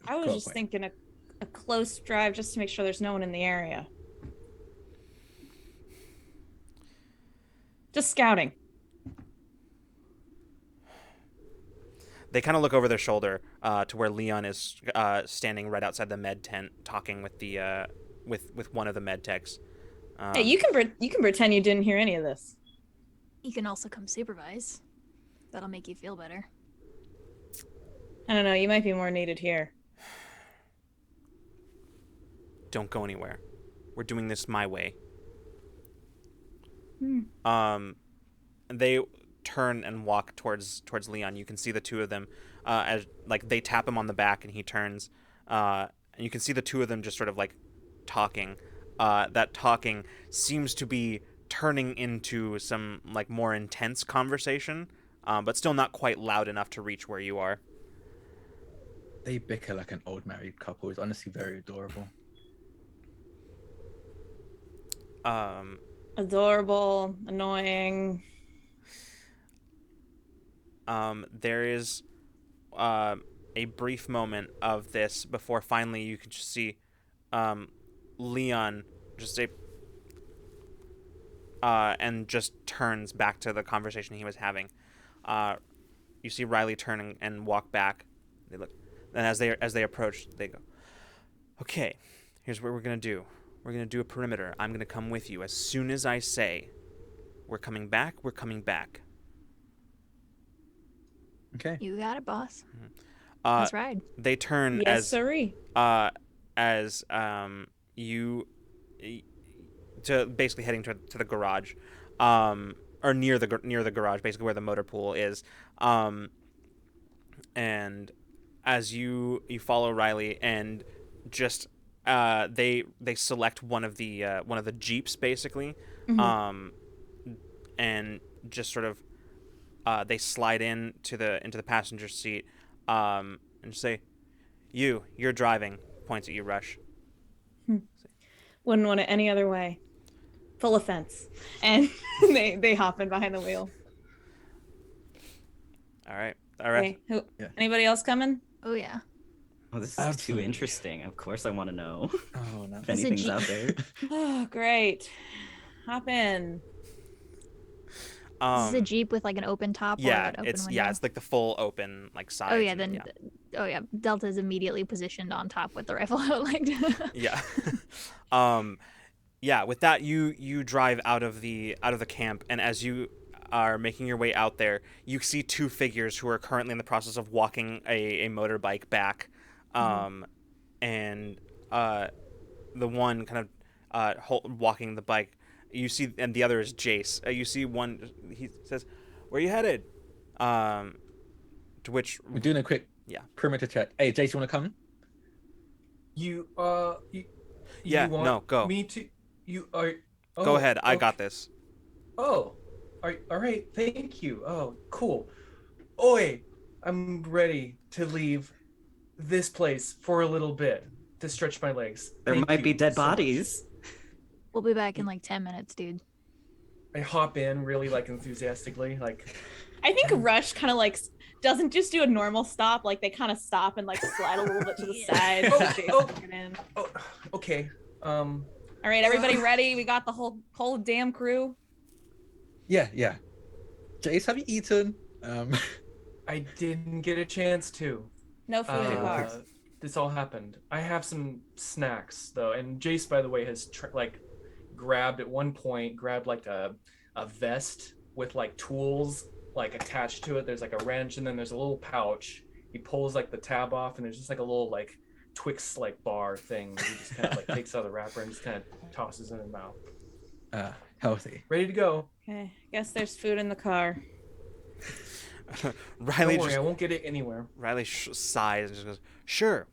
Speaker 4: I was just thinking a close drive just to make sure there's no one in the area. Just scouting.
Speaker 1: They kind of look over their shoulder to where Leon is standing right outside the med tent, talking with the with one of the med techs.
Speaker 4: Hey, you can pretend you didn't hear any of this.
Speaker 2: You can also come supervise. That'll make you feel better.
Speaker 4: I don't know. You might be more needed here.
Speaker 1: Don't go anywhere. We're doing this my way. They turn and walk towards Leon. You can see the two of them as like they tap him on the back and he turns. And you can see the two of them just sort of like talking. That talking seems to be turning into some like more intense conversation, but still not quite loud enough to reach where you are.
Speaker 3: They bicker like an old married couple. It's honestly very adorable.
Speaker 4: Adorable, annoying.
Speaker 1: There is a brief moment of this before finally you can just see Leon just say and just turns back to the conversation he was having. You see Riley turn and walk back. They look, and as they approach, they go, "Okay, here's what we're gonna do. We're gonna do a perimeter. I'm gonna come with you as soon as I say we're coming back. We're coming back."
Speaker 3: Okay.
Speaker 2: You got it, boss.
Speaker 1: Let's
Speaker 2: ride.
Speaker 1: They turn
Speaker 4: Yes, sirree.
Speaker 1: as you to basically heading to the garage, or near the garage, basically where the motor pool is, and as you follow Riley and just they select one of the Jeeps basically,
Speaker 4: Mm-hmm.
Speaker 1: and just sort of they slide into the passenger seat, and just say, "You're driving." Points at you, Rush.
Speaker 4: Wouldn't want it any other way. Full offense. And they hop in behind the wheel.
Speaker 1: All right.
Speaker 4: Okay,
Speaker 3: Yeah.
Speaker 4: anybody else coming?
Speaker 2: Oh yeah.
Speaker 5: Oh, this is
Speaker 3: Absolutely.
Speaker 5: too interesting. Of course, I want to know
Speaker 3: Oh no.
Speaker 5: if anything's
Speaker 2: Jeep.
Speaker 5: out there.
Speaker 4: Oh, great. Hop in.
Speaker 2: This is a Jeep with like an open top or
Speaker 1: Yeah,
Speaker 2: an open
Speaker 1: it's
Speaker 2: window.
Speaker 1: it's like the full open like sides.
Speaker 2: Oh yeah,
Speaker 1: and-
Speaker 2: then Delta is immediately positioned on top with the rifle out like
Speaker 1: yeah. Yeah, with that you drive out of the camp, and as you are making your way out there, you see two figures who are currently in the process of walking a motorbike back. And the one kind of walking the bike, you see, and the other is Jace. You see one, he says, "Where are you headed?" To which
Speaker 3: We're doing a quick perimeter check. Hey, Jace, you want to come?
Speaker 6: You
Speaker 1: Yeah,
Speaker 6: want
Speaker 1: no, go.
Speaker 6: me to you are
Speaker 1: Go ahead, I
Speaker 6: okay.
Speaker 1: got this.
Speaker 6: Oh, all right. Thank you. Oh, cool. Oi, I'm ready to leave this place for a little bit to stretch my legs.
Speaker 5: There
Speaker 6: Thank
Speaker 5: might be
Speaker 6: you
Speaker 5: dead
Speaker 6: so much.
Speaker 5: bodies.
Speaker 2: We'll be back in like 10 minutes, dude.
Speaker 6: I hop in really like enthusiastically, like
Speaker 4: I think Rush kind of like doesn't just do a normal stop. Like they kind of stop and like slide a little bit to the side. so Jason can get in.
Speaker 6: oh, okay.
Speaker 4: All right, everybody ready? We got the whole damn crew.
Speaker 3: Yeah. Jace, have you eaten?
Speaker 6: I didn't get a chance to.
Speaker 4: No food in the car.
Speaker 6: This all happened. I have some snacks though, and Jace, by the way, has grabbed like a vest with like tools like attached to it. There's like a wrench, and then there's a little pouch. He pulls like the tab off, and there's just like a little like Twix like bar thing that he just kind of like takes out of the wrapper and just kind of tosses in his mouth.
Speaker 3: Healthy.
Speaker 6: Ready to go.
Speaker 4: Okay, guess there's food in the car.
Speaker 1: Riley
Speaker 6: Don't worry, I won't get it anywhere.
Speaker 1: Riley sighs and just goes, "Sure,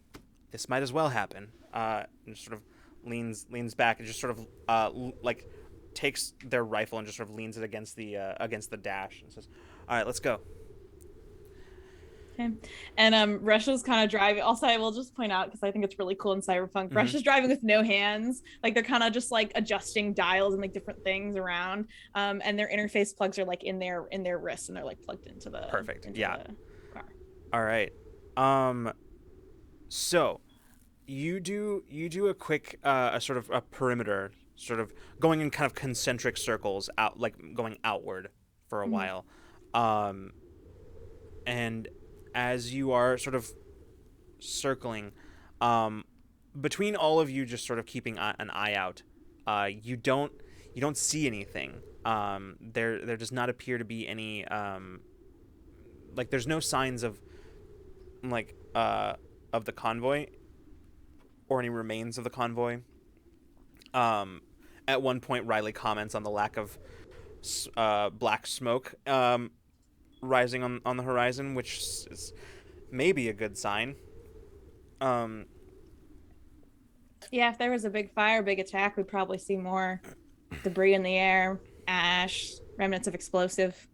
Speaker 1: this might as well happen." And just sort of leans back and just sort of like takes their rifle and just sort of leans it against the dash and says, "All right, let's go."
Speaker 4: Okay. And Rush is kind of driving. Also, I will just point out, because I think it's really cool in Cyberpunk, Rush is driving with no hands. Like they're kind of just like adjusting dials and like different things around. And their interface plugs are like in their wrists, and they're like plugged into the
Speaker 1: Perfect.
Speaker 4: into
Speaker 1: Yeah.
Speaker 4: the car.
Speaker 1: All right. So you do a quick a sort of a perimeter, sort of going in kind of concentric circles out, like going outward for a while. And as you are sort of circling, between all of you just sort of keeping an eye out, you don't see anything. There does not appear to be any like there's no signs of like of the convoy or any remains of the convoy. At one point, Riley comments on the lack of black smoke rising on the horizon, which is maybe a good sign.
Speaker 4: Yeah, if there was a big fire, big attack, we'd probably see more debris in the air, ash, remnants of explosive.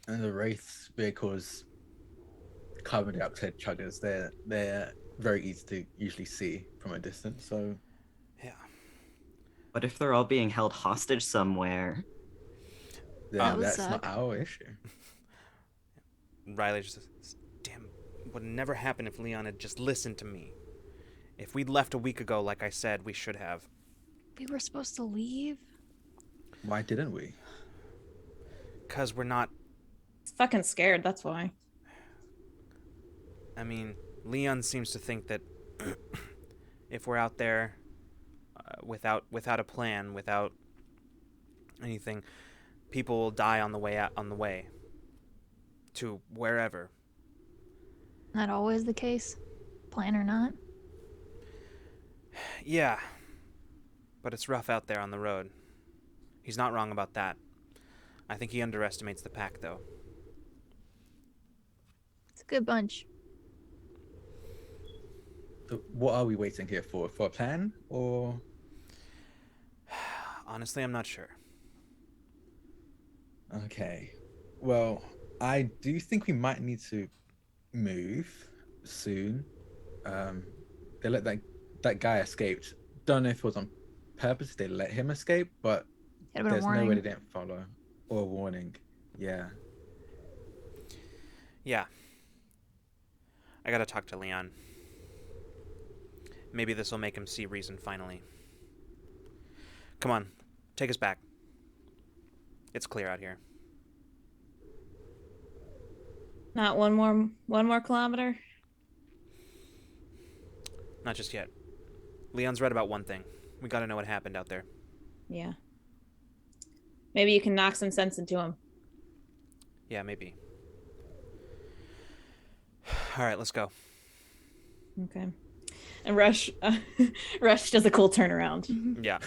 Speaker 3: And the Wraith's vehicles, carbon dioxide chuggers, they're very easy to usually see from a distance. So
Speaker 1: Yeah.
Speaker 5: What if they're all being held hostage somewhere?
Speaker 3: then
Speaker 2: would
Speaker 3: that's
Speaker 2: suck.
Speaker 3: not our issue.
Speaker 1: Riley just says, "Damn, would never happen if Leon had just listened to me. If we'd left a week ago, like I said, we should have."
Speaker 2: We were supposed to leave.
Speaker 3: Why didn't we?
Speaker 1: 'Cause we're not.
Speaker 4: It's fucking scared, that's why.
Speaker 1: I mean, Leon seems to think that if we're out there without a plan, without anything, people will die on the way to wherever.
Speaker 2: Not always the case, plan or not.
Speaker 1: Yeah, but it's rough out there on the road. He's not wrong about that. I think he underestimates the pack, though.
Speaker 2: It's a good bunch.
Speaker 3: So what are we waiting here for? For a plan or?
Speaker 1: Honestly, I'm not sure.
Speaker 3: Okay. Well, I do think we might need to move soon. Um, they let that guy escaped. Don't know if it was on purpose. They let him escape, but
Speaker 2: Had a bit of
Speaker 3: there's no way
Speaker 2: warning.
Speaker 3: they didn't follow or a warning. Yeah.
Speaker 1: Yeah. I gotta talk to Leon. Maybe this will make him see reason finally. Come on, take us back. It's clear out here.
Speaker 4: Not one more kilometer.
Speaker 1: Not just yet. Leon's right about one thing. We gotta know what happened out there.
Speaker 4: Yeah. Maybe you can knock some sense into him.
Speaker 1: Yeah, maybe. All right, let's go.
Speaker 4: Okay. And Rush does a cool turnaround.
Speaker 1: Yeah.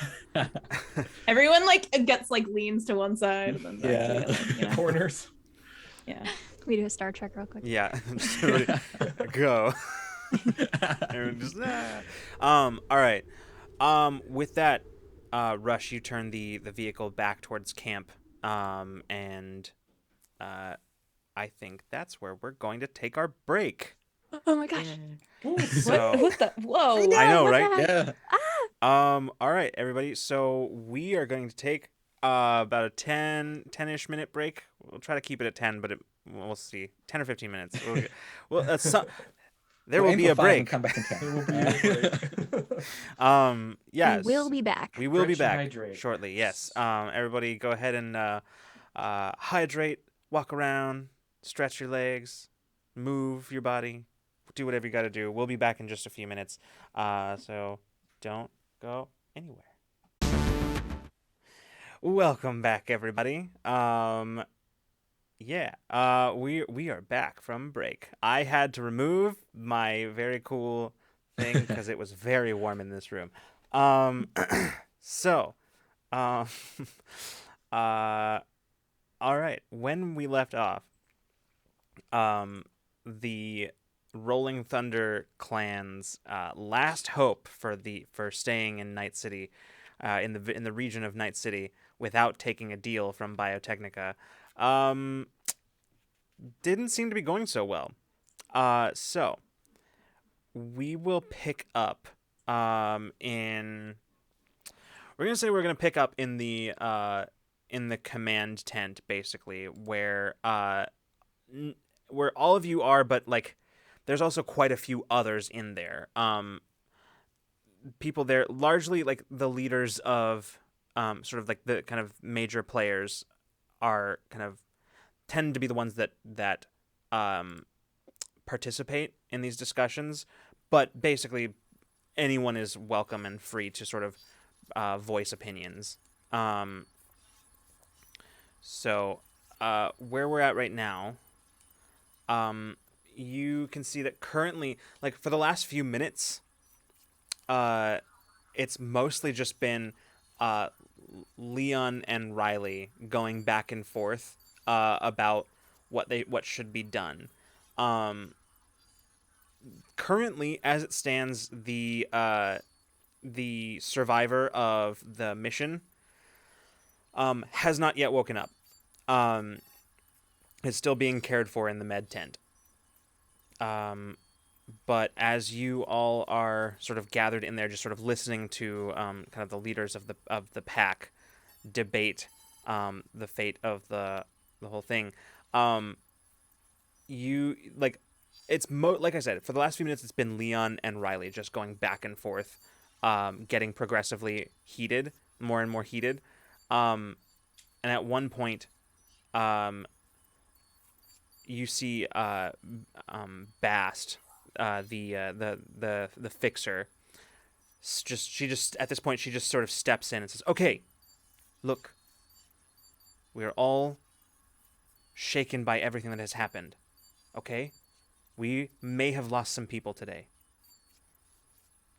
Speaker 4: Everyone like gets like leans to one side and then back
Speaker 3: Yeah.
Speaker 4: to the other, you know?
Speaker 6: Corners.
Speaker 4: Yeah.
Speaker 2: Can we do a Star Trek real quick?
Speaker 1: Yeah. Go. Everyone just, all right. With that, Rush, you turn the vehicle back towards camp. And I think that's where we're going to take our break.
Speaker 2: Oh my gosh.
Speaker 1: So
Speaker 4: What the? Whoa.
Speaker 1: I know,
Speaker 2: What the
Speaker 1: right?
Speaker 2: heck?
Speaker 3: Yeah.
Speaker 1: All right, everybody. So we are going to take about a 10-ish minute break. We'll try to keep it at 10, but we'll see. 10 or 15 minutes. Well, that's there
Speaker 3: We'll
Speaker 1: will
Speaker 3: aim
Speaker 1: be
Speaker 3: for
Speaker 1: a
Speaker 3: 5
Speaker 1: break.
Speaker 3: and come back in 10.
Speaker 6: There will be a break.
Speaker 1: Yes.
Speaker 2: We will be back.
Speaker 1: We will be
Speaker 6: Stretch and
Speaker 1: back
Speaker 6: hydrate.
Speaker 1: shortly. Yes. Everybody, go ahead and hydrate, walk around, stretch your legs, move your body, do whatever you got to do. We'll be back in just a few minutes. So don't go anywhere. Welcome back, everybody. Yeah. We are back from break. I had to remove my very cool thing because it was very warm in this room. So, all right. When we left off, the Rolling Thunder clan's last hope for staying in Night City, in the region of Night City without taking a deal from Biotechnica, didn't seem to be going so well. So we will pick up in. We're gonna pick up in the command tent, basically, where all of you are, but like there's also quite a few others in there. People there, largely like the leaders of sort of like the kind of major players, are kind of tend to be the ones that participate in these discussions, but basically anyone is welcome and free to sort of voice opinions. So where we're at right now, you can see that currently, like for the last few minutes, it's mostly just been Leon and Riley going back and forth about what should be done. Currently, as it stands, the survivor of the mission has not yet woken up. Is still being cared for in the med tent. But as you all are sort of gathered in there, just sort of listening to kind of the leaders of the pack debate the fate of the whole thing, you like it's like I said, for the last few minutes it's been Leon and Riley just going back and forth, getting progressively heated, more and more heated, and at one point, you see Bast, the fixer. She just at this point she just sort of steps in and says, "Okay, look, we are all shaken by everything that has happened. Okay, we may have lost some people today.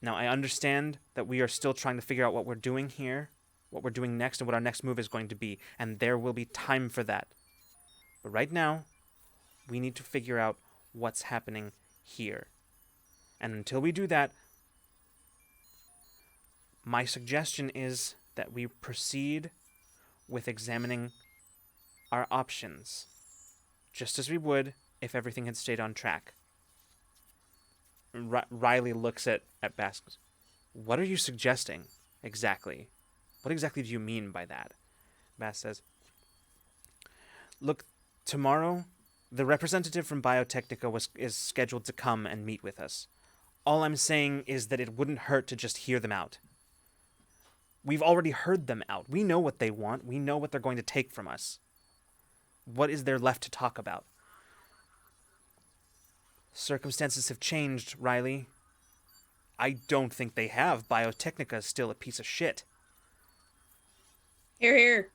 Speaker 1: Now I understand that we are still trying to figure out what we're doing here, what we're doing next, and what our next move is going to be, and there will be time for that. But right now, we need to figure out what's happening here. And until we do that, my suggestion is that we proceed with examining our options, just as we would if everything had stayed on track. Riley looks at Basque. What are you suggesting exactly? What exactly do you mean by that? Bass says, look, tomorrow, the representative from Biotechnica is scheduled to come and meet with us. All I'm saying is that it wouldn't hurt to just hear them out. We've already heard them out. We know what they want. We know what they're going to take from us. What is there left to talk about? Circumstances have changed, Riley. I don't think they have. Biotechnica is still a piece of shit.
Speaker 4: Here, here.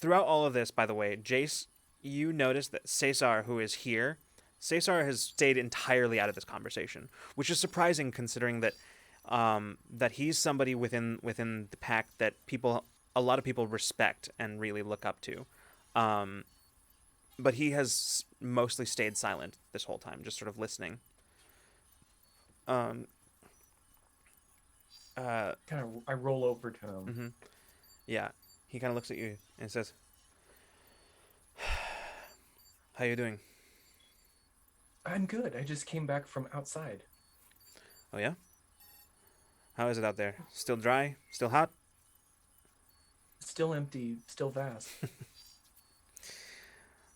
Speaker 1: Throughout all of this, by the way, Jace, you notice that Cesar, who is here, Cesar has stayed entirely out of this conversation, which is surprising considering that that he's somebody within the pack that a lot of people respect and really look up to. But he has mostly stayed silent this whole time, just sort of listening.
Speaker 6: Kind of, I roll over to him.
Speaker 1: Mm-hmm. Yeah, he kind of looks at you and says, "How you doing?"
Speaker 6: I'm good. I just came back from outside.
Speaker 1: Oh yeah? How is it out there? Still dry? Still hot?
Speaker 6: Still empty, still vast.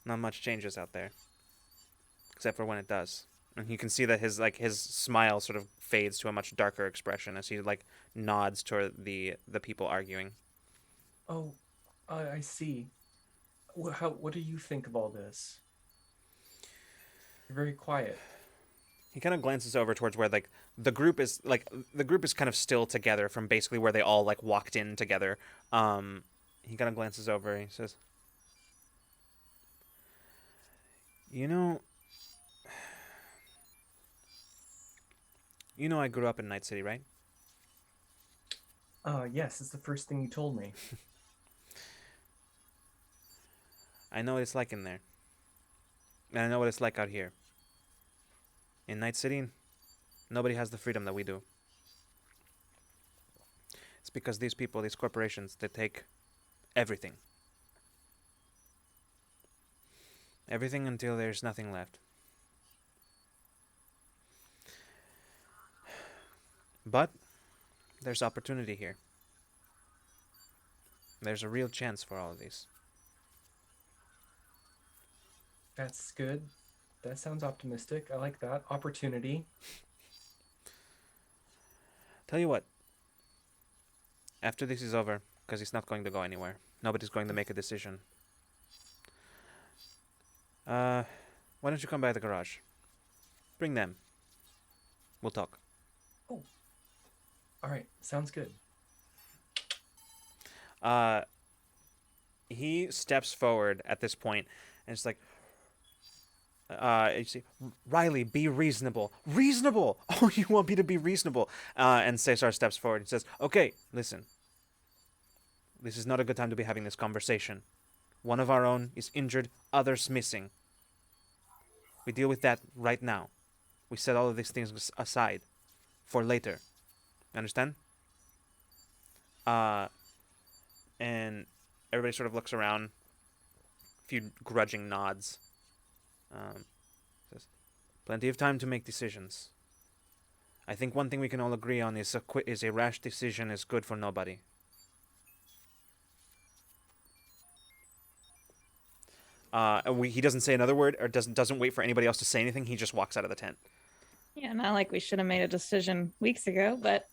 Speaker 1: Not much changes out there, except for when it does. And you can see that his smile sort of fades to a much darker expression as he nods toward the people arguing.
Speaker 6: Oh, I see. What do you think of all this? You're very quiet.
Speaker 1: He kind of glances over towards where the group is kind of still together from basically where they all walked in together. He kind of glances over and he says, You know, I grew up in Night City, right?
Speaker 6: Yes, it's the first thing you told me.
Speaker 1: I know what it's like in there. And I know what it's like out here. In Night City, nobody has the freedom that we do. It's because these people, these corporations, they take everything. Everything until there's nothing left. But there's opportunity here. There's a real chance for all of these.
Speaker 6: That's good. That sounds optimistic. I like that. Opportunity.
Speaker 1: Tell you what. After this is over, because it's not going to go anywhere. Nobody's going to make a decision. Why don't you come by the garage? Bring them. We'll talk.
Speaker 6: Oh. All right. Sounds good.
Speaker 1: He steps forward at this point, and it's like, you see, Riley, be reasonable. Reasonable! Oh, you want me to be reasonable? And Cesar steps forward and says, okay, listen. This is not a good time to be having this conversation. One of our own is injured, others missing. We deal with that right now. We set all of these things aside for later. Understand? And everybody sort of looks around. A few grudging nods. Says, plenty of time to make decisions. I think one thing we can all agree on is a rash decision is good for nobody. He doesn't say another word or doesn't wait for anybody else to say anything. He just walks out of the tent.
Speaker 4: Yeah, not like we should have made a decision weeks ago, but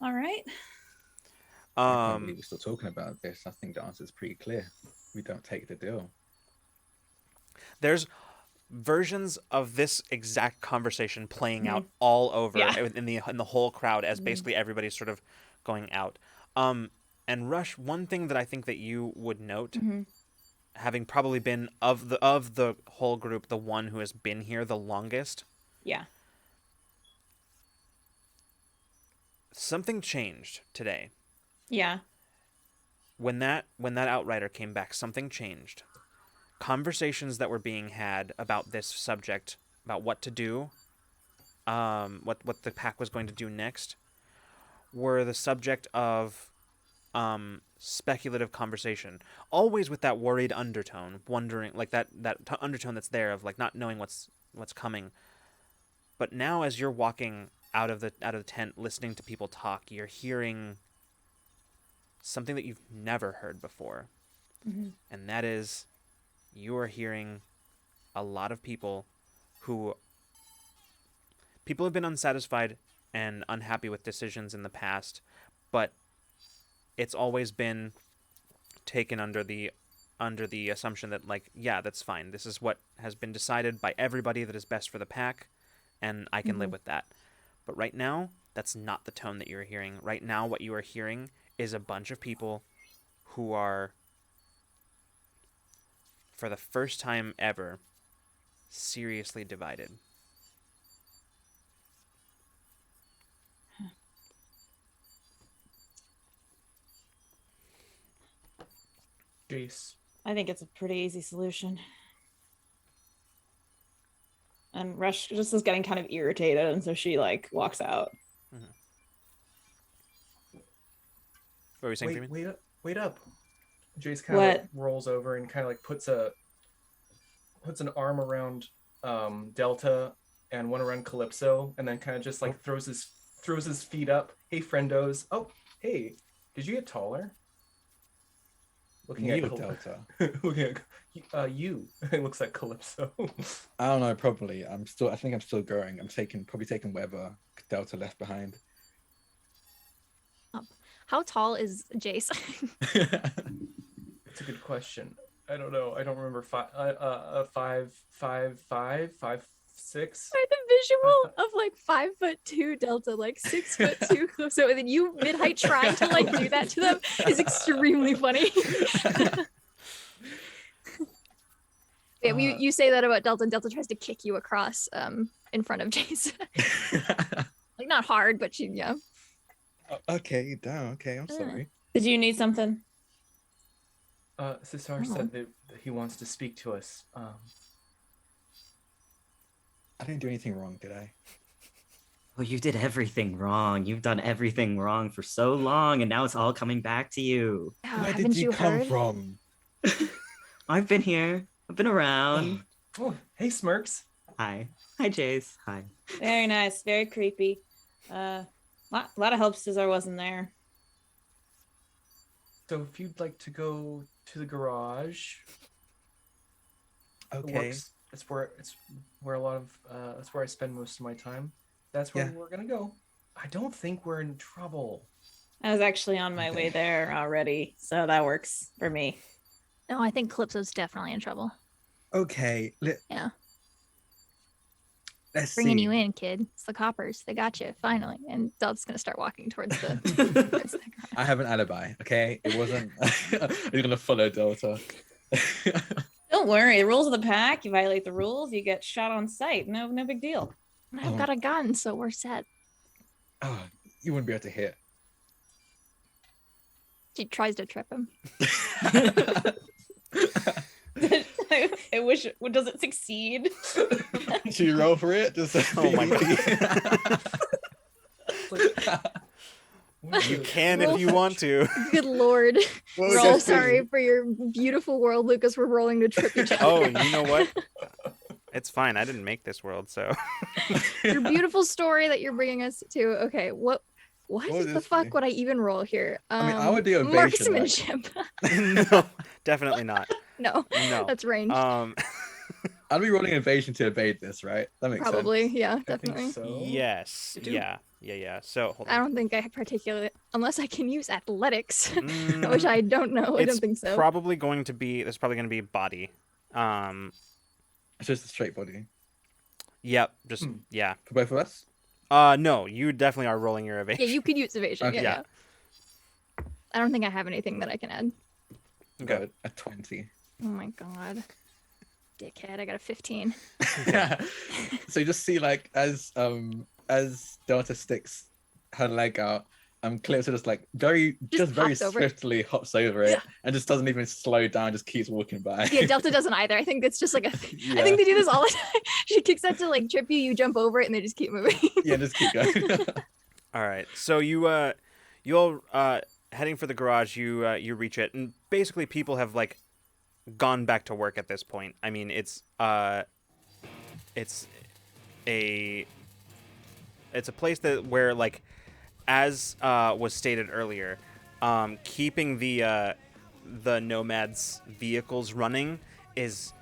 Speaker 4: all right.
Speaker 3: I can't believe we're still talking about this. I think the answer is pretty clear. We don't take the deal.
Speaker 1: There's versions of this exact conversation playing out all over in the whole crowd as basically everybody's sort of going out. And Rush, one thing that I think that you would note, having probably been of the whole group the one who has been here the longest.
Speaker 4: Yeah.
Speaker 1: Something changed today.
Speaker 4: Yeah.
Speaker 1: When that outrider came back, something changed. Conversations that were being had about this subject, about what to do, what the pack was going to do next, were the subject of speculative conversation, always with that worried undertone, wondering, like that undertone that's there of like not knowing what's coming. But now, as you're walking out of the tent, listening to people talk, you're hearing something that you've never heard before, and that is, you are hearing a lot of people have been unsatisfied and unhappy with decisions in the past, but it's always been taken under the assumption that, like, yeah, that's fine. This is what has been decided by everybody that is best for the pack, and I can live with that. But right now, that's not the tone that you're hearing. Right now, what you are hearing is a bunch of people who are, for the first time ever, seriously divided.
Speaker 6: Jace.
Speaker 4: I think it's a pretty easy solution. And Rush just is getting kind of irritated, and so she like walks out.
Speaker 1: What were you saying, Freeman?
Speaker 6: Wait up. Jace kind of like rolls over and kind of like puts an arm around Delta and one around Calypso, and then kind of just like throws his feet up. Hey, friendos. Oh, hey, did you get taller? Looking at
Speaker 3: Delta.
Speaker 6: Looking at you. It looks like Calypso.
Speaker 3: I don't know. Probably. I think I'm still growing. I'm probably taking whatever Delta left behind.
Speaker 2: How tall is Jace?
Speaker 6: It's a good question. I don't know. I don't remember. 5'5", 5'6".
Speaker 2: The visual of like 5'2" Delta, like 6'2" Calypso, and then you mid-height trying to like do that to them is extremely funny. Yeah, you say that about Delta, and Delta tries to kick you across in front of Jace. Like not hard, but yeah.
Speaker 3: Okay, down. Okay, I'm sorry.
Speaker 4: Did you need something?
Speaker 6: Cesar said that he wants to speak to us.
Speaker 3: I didn't do anything wrong, did I?
Speaker 5: Well, you did everything wrong. You've done everything wrong for so long, and now it's all coming back to you.
Speaker 3: Where did you come from?
Speaker 5: I've been here. I've been around.
Speaker 6: Oh, hey, Smirks.
Speaker 5: Hi. Hi, Jace. Hi.
Speaker 4: Very nice. Very creepy. A lot of help Cesar wasn't there.
Speaker 6: So if you'd like to go to the garage,
Speaker 3: Okay.
Speaker 6: It's where a lot of that's where I spend most of my time. That's where we're gonna go. I don't think we're in trouble.
Speaker 4: I was actually on my way there already, so that works for me.
Speaker 2: No, I think Calypso's definitely in trouble.
Speaker 3: Okay.
Speaker 2: Yeah.
Speaker 3: Let's
Speaker 2: Bringing
Speaker 3: see.
Speaker 2: you in, kid. It's the coppers. They got you, finally. And Delta's going to start walking towards the... towards the
Speaker 3: I have an alibi, okay? It wasn't... You're going to follow Delta.
Speaker 4: Don't worry. The rules of the pack, you violate the rules, you get shot on sight. No big deal.
Speaker 2: I've got a gun, so we're set.
Speaker 3: Oh, you wouldn't be able to hit.
Speaker 2: She tries to trip him.
Speaker 4: I wish. Does it succeed?
Speaker 3: Should you roll for it? Just
Speaker 1: Oh my god. You can if you want to.
Speaker 2: Good lord.
Speaker 3: Well,
Speaker 2: We're all
Speaker 3: that's
Speaker 2: sorry for your beautiful world, Lucas. We're rolling to trip each other.
Speaker 1: Oh, you know what? It's fine. I didn't make this world, so.
Speaker 2: Your beautiful story that you're bringing us to. Okay, what
Speaker 3: would
Speaker 2: the
Speaker 3: this
Speaker 2: fuck
Speaker 3: be?
Speaker 2: would I even roll here?
Speaker 3: I mean, I would do evasion, like-
Speaker 2: marksmanship.
Speaker 1: No, definitely not.
Speaker 2: No,
Speaker 1: No.
Speaker 2: that's range.
Speaker 3: I'd be rolling invasion to evade this, right? That makes
Speaker 2: Probably,
Speaker 3: sense.
Speaker 2: yeah,
Speaker 6: I
Speaker 2: definitely.
Speaker 6: think so.
Speaker 1: Yes. Yeah. So hold
Speaker 2: I
Speaker 1: on.
Speaker 2: don't think I particularly, unless I can use athletics,
Speaker 1: Mm,
Speaker 2: which I don't know. I
Speaker 1: it's
Speaker 2: don't think so.
Speaker 1: probably going to be. There's probably going to be body.
Speaker 3: It's just a straight body.
Speaker 1: Yep. Just yeah.
Speaker 3: For both of us?
Speaker 1: No, you definitely are rolling your
Speaker 2: Yeah,
Speaker 1: evasion.
Speaker 2: you could use evasion.
Speaker 3: Okay.
Speaker 2: Yeah. I don't think I have anything that I can add.
Speaker 1: Okay.
Speaker 3: Got a 20.
Speaker 2: Oh my god. Dickhead, I got a 15.
Speaker 3: So you just see like as Delta sticks her leg out, Calypso just like very
Speaker 2: Just hops over it.
Speaker 3: swiftly hops over it and just doesn't even slow down, just keeps walking by.
Speaker 2: Yeah, Delta doesn't either. I think it's just like a
Speaker 3: Yeah.
Speaker 2: I think they do this all the time. She kicks out to like trip you, you jump over it, and they just keep moving.
Speaker 3: Yeah, just keep going.
Speaker 1: All right. So you all heading for the garage, you reach it, and basically people have like gone back to work at this point. I mean, it's a place where like, as was stated earlier, keeping the nomads' vehicles running is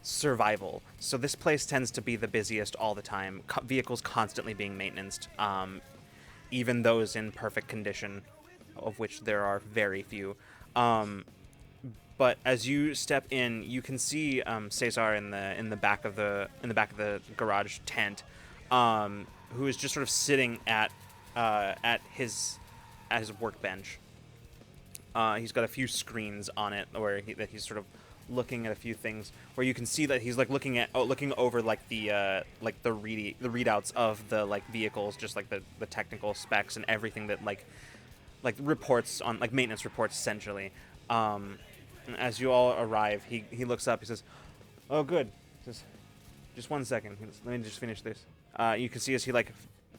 Speaker 1: survival. So this place tends to be the busiest all the time. Vehicles constantly being maintained, even those in perfect condition, of which there are very few. But as you step in, you can see Cesar in the back of the garage tent, who is just sort of sitting at his workbench. He's got a few screens on it where he's sort of looking at a few things. Where you can see that he's like looking over like the readouts of the like vehicles, just like the technical specs and everything that like reports on, like maintenance reports essentially. And as you all arrive, he looks up. He says, "Oh, good. He says, just 1 second. Let me just finish this." You can see as he like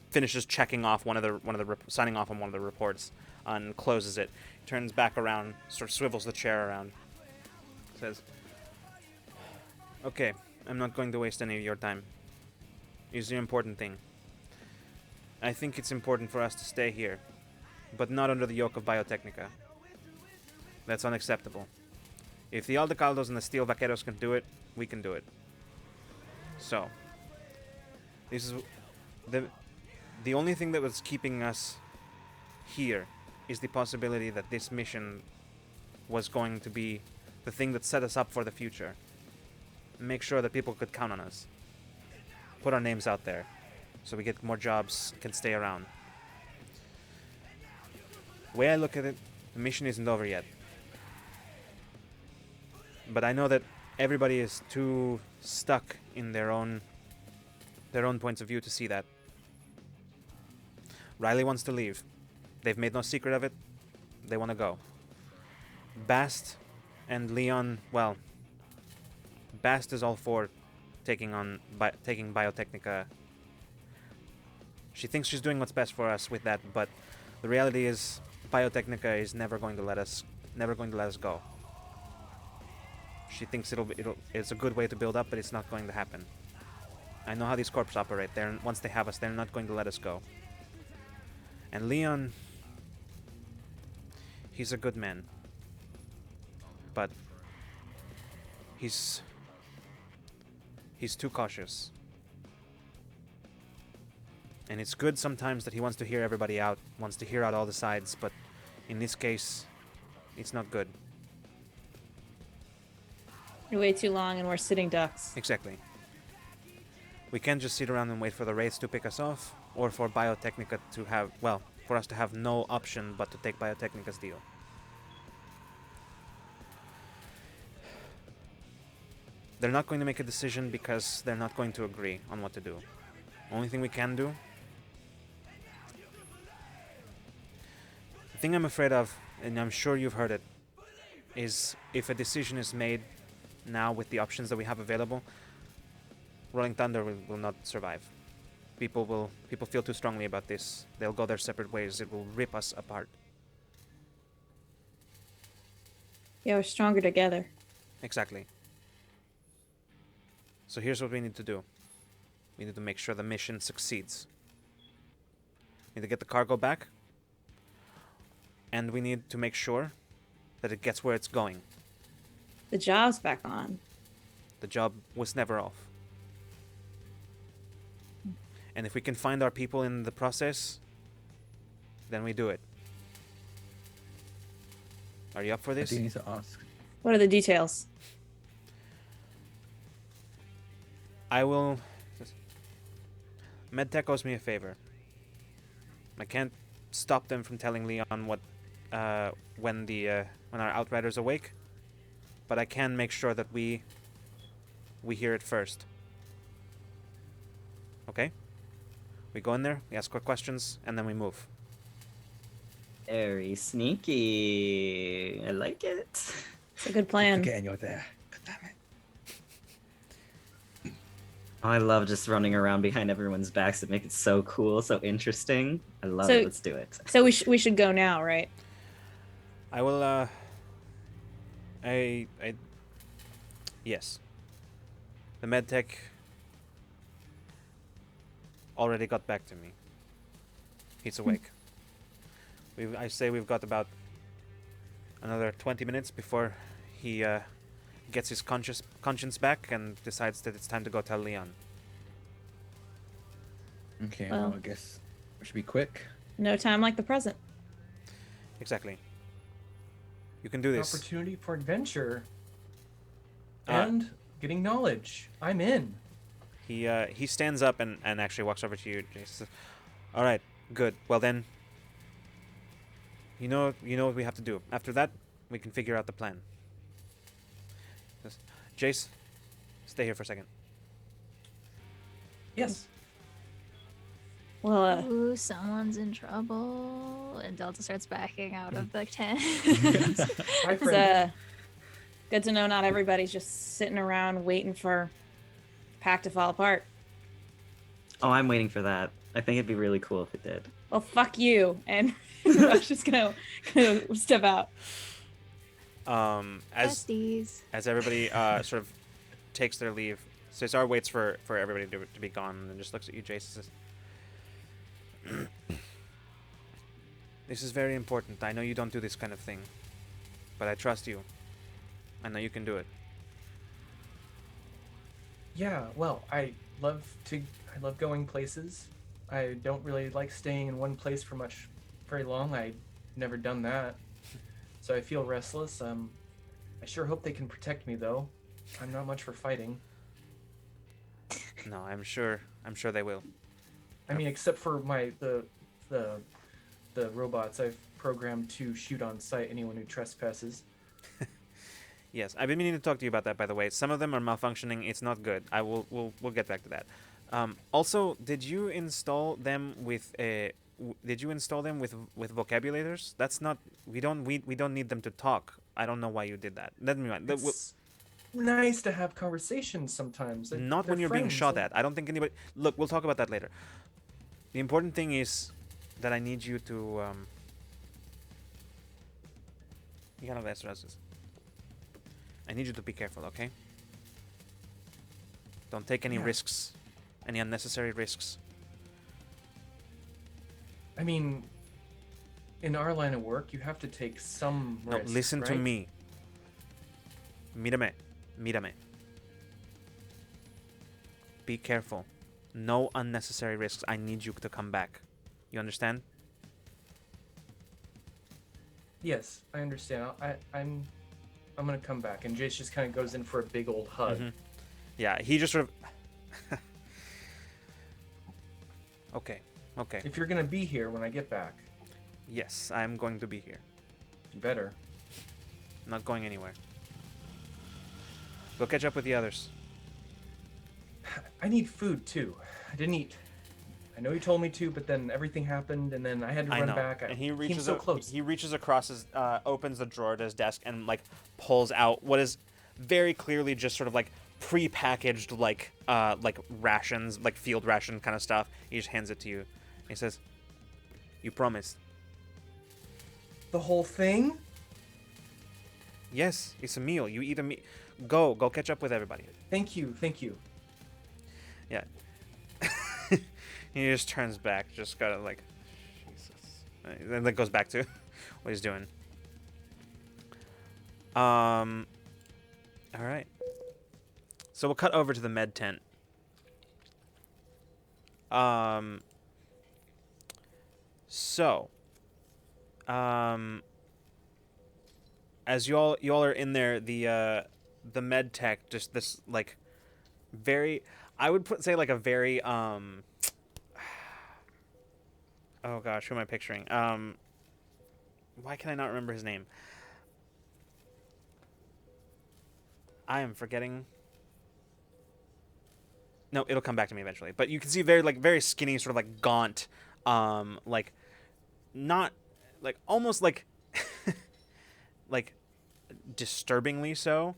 Speaker 1: finishes checking off signing off on one of the reports, and closes it. Turns back around, sort of swivels the chair around. Says, "Okay, I'm not going to waste any of your time. Here's the important thing. I think it's important for us to stay here, but not under the yoke of Biotechnica. That's unacceptable. If the Aldecaldos and the Steel Vaqueros can do it, we can do it. So, this is the only thing that was keeping us here is the possibility that this mission was going to be the thing that set us up for the future. Make sure that people could count on us. Put our names out there so we get more jobs, can stay around. The way I look at it, the mission isn't over yet. But I know that everybody is too stuck in their own points of view to see that. Riley wants to leave. They've made no secret of it. They want to go. Bast and Leon, well, Bast is all for taking Biotechnica. She thinks she's doing what's best for us with that, but the reality is Biotechnica is never going to let us go. She thinks it's a good way to build up, but it's not going to happen. I know how these corps operate. Once they have us, they're not going to let us go. And Leon, he's a good man. But he's too cautious. And it's good sometimes that he wants to hear everybody out, wants to hear out all the sides, but in this case, it's not good.
Speaker 4: You're way too long and we're sitting ducks.
Speaker 1: Exactly. We can't just sit around and wait for the Wraiths to pick us off, or for Biotechnica to have, well, for us to have no option but to take Biotechnica's deal. They're not going to make a decision because they're not going to agree on what to do. Only thing we can do... The thing I'm afraid of, and I'm sure you've heard it, is if a decision is made now with the options that we have available, Rolling Thunder will not survive. People feel too strongly about this. They'll go their separate ways. It will rip us apart.
Speaker 4: Yeah, we're stronger together.
Speaker 1: Exactly. So here's what we need to do. We need to make sure the mission succeeds. We need to get the cargo back. And we need to make sure that it gets where it's going.
Speaker 4: The job's back on.
Speaker 1: The job was never off. And if we can find our people in the process, then we do it. Are you up for
Speaker 3: I
Speaker 1: this?
Speaker 3: do need to ask.
Speaker 4: What are the details?
Speaker 1: I will... MedTech owes me a favor. I can't stop them from telling Leon when our Outriders awake, but I can make sure that we hear it first. Okay? We go in there, we ask quick questions, and then we move.
Speaker 5: Very sneaky. I like it.
Speaker 4: It's a good plan.
Speaker 3: Forgetting you're there. God damn it.
Speaker 5: I love just running around behind everyone's backs. It makes it so cool, so interesting. I love it. Let's do it.
Speaker 4: So we should go now, right?
Speaker 1: I will. I. Yes. The medtech already got back to me. He's awake. I say we've got about another 20 minutes before he gets his conscience back and decides that it's time to go tell Leon.
Speaker 3: Okay,
Speaker 4: Well.
Speaker 3: well, I guess we should be quick.
Speaker 4: No time like the present.
Speaker 1: Exactly. You can do this.
Speaker 6: Opportunity for adventure
Speaker 1: Uh,
Speaker 6: and getting knowledge. I'm in.
Speaker 1: He stands up and actually walks over to you. Jace says, "All right, good. Well then, you know what we have to do. After that, we can figure out the plan." Says, Jace, stay here for a second.
Speaker 6: Yes.
Speaker 4: Well,
Speaker 2: Ooh, someone's in trouble. And Delta starts backing out of the tent.
Speaker 6: Hi,
Speaker 4: it's
Speaker 6: friend.
Speaker 4: good to know not everybody's just sitting around waiting for the pack to fall apart.
Speaker 5: Oh, I'm waiting for that. I think it'd be really cool if it did.
Speaker 4: Well, fuck you. And Rush is gonna step out.
Speaker 1: As
Speaker 2: Besties.
Speaker 1: everybody sort of takes their leave, Cesar waits for everybody to be gone and then just looks at you, Jace, and says, "This is very important. I know you don't do this kind of thing, but I trust you. I know you can do it."
Speaker 6: Yeah, well, I love going places. I don't really like staying in one place for very long. I've never done that. So I feel restless. I sure hope they can protect me though. I'm not much for fighting.
Speaker 1: No, I'm sure they will.
Speaker 6: I mean, except for the robots I've programmed to shoot on sight anyone who trespasses.
Speaker 1: Yes, I've been meaning to talk to you about that, by the way. Some of them are malfunctioning. It's not good. We'll get back to that. Also, did you install them with vocabulators? That's not. We don't need them to talk. I don't know why you did that. Let me mind.
Speaker 6: It's nice to have conversations sometimes.
Speaker 1: Not when
Speaker 6: They're
Speaker 1: you're being
Speaker 6: friends,
Speaker 1: shot
Speaker 6: and-
Speaker 1: at. I don't think anybody. Look, we'll talk about that later. The important thing is that I need you to. I need you to be careful, okay? Don't take any
Speaker 6: Yeah.
Speaker 1: risks, any unnecessary risks.
Speaker 6: I mean, in our line of work, you have to take some
Speaker 1: No,
Speaker 6: risks,
Speaker 1: listen to
Speaker 6: right?
Speaker 1: me. Mírame. Be careful. No unnecessary risks. I need you to come back. You understand?
Speaker 6: Yes, I understand. I'm gonna come back, and Jace just kind of goes in for a big old hug.
Speaker 1: Mhm. Yeah, he just sort of. Okay.
Speaker 6: If you're gonna be here when I get back,
Speaker 1: Yes, I'm going to be here.
Speaker 6: you better.
Speaker 1: I'm not going anywhere. Go catch up with the others.
Speaker 6: I need food too. I didn't eat. I know you told me to, but then everything happened, and then I had to
Speaker 1: I
Speaker 6: run
Speaker 1: know.
Speaker 6: back.
Speaker 1: And he
Speaker 6: came
Speaker 1: reaches
Speaker 6: so close.
Speaker 1: He reaches across his, opens the drawer to his desk and like pulls out what is very clearly just sort of like pre-packaged like rations, like field ration kind of stuff. He just hands it to you. He says, "You promised."
Speaker 6: The whole thing?
Speaker 1: Yes, it's a meal. You eat a meal. Go catch up with everybody.
Speaker 6: Thank you.
Speaker 1: Yeah. He just turns back, just gotta like, Jesus. And then goes back to what he's doing. All right. So we'll cut over to the med tent. So, as y'all are in there, the med tech, just this like very, I would say like a very oh gosh, who am I picturing? Why can I not remember his name? I am forgetting. No, it'll come back to me eventually. But you can see very skinny, sort of like gaunt, like not like almost like like disturbingly so.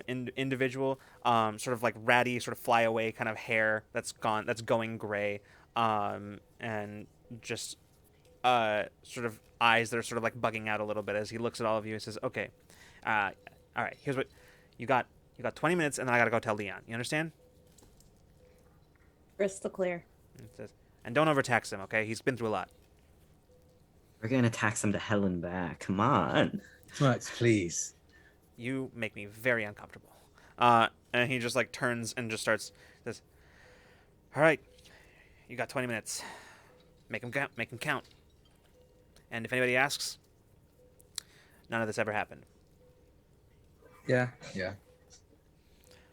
Speaker 1: Individual, sort of like ratty, sort of flyaway kind of hair that's going gray, and just sort of eyes that are sort of like bugging out a little bit as he looks at all of you and says, "Okay, all right. Here's what you got. You got 20 minutes, and then I gotta go tell Leon. You understand?"
Speaker 4: Crystal clear.
Speaker 1: And it says, "And don't overtax him. Okay, he's been through a lot."
Speaker 5: We're gonna tax him to hell and back. Come on.
Speaker 3: Smirks, please.
Speaker 1: You make me very uncomfortable. And he just like turns and just starts says, "All right, you got 20 minutes. Make him count. Make him count. And if anybody asks, none of this ever happened."
Speaker 3: Yeah.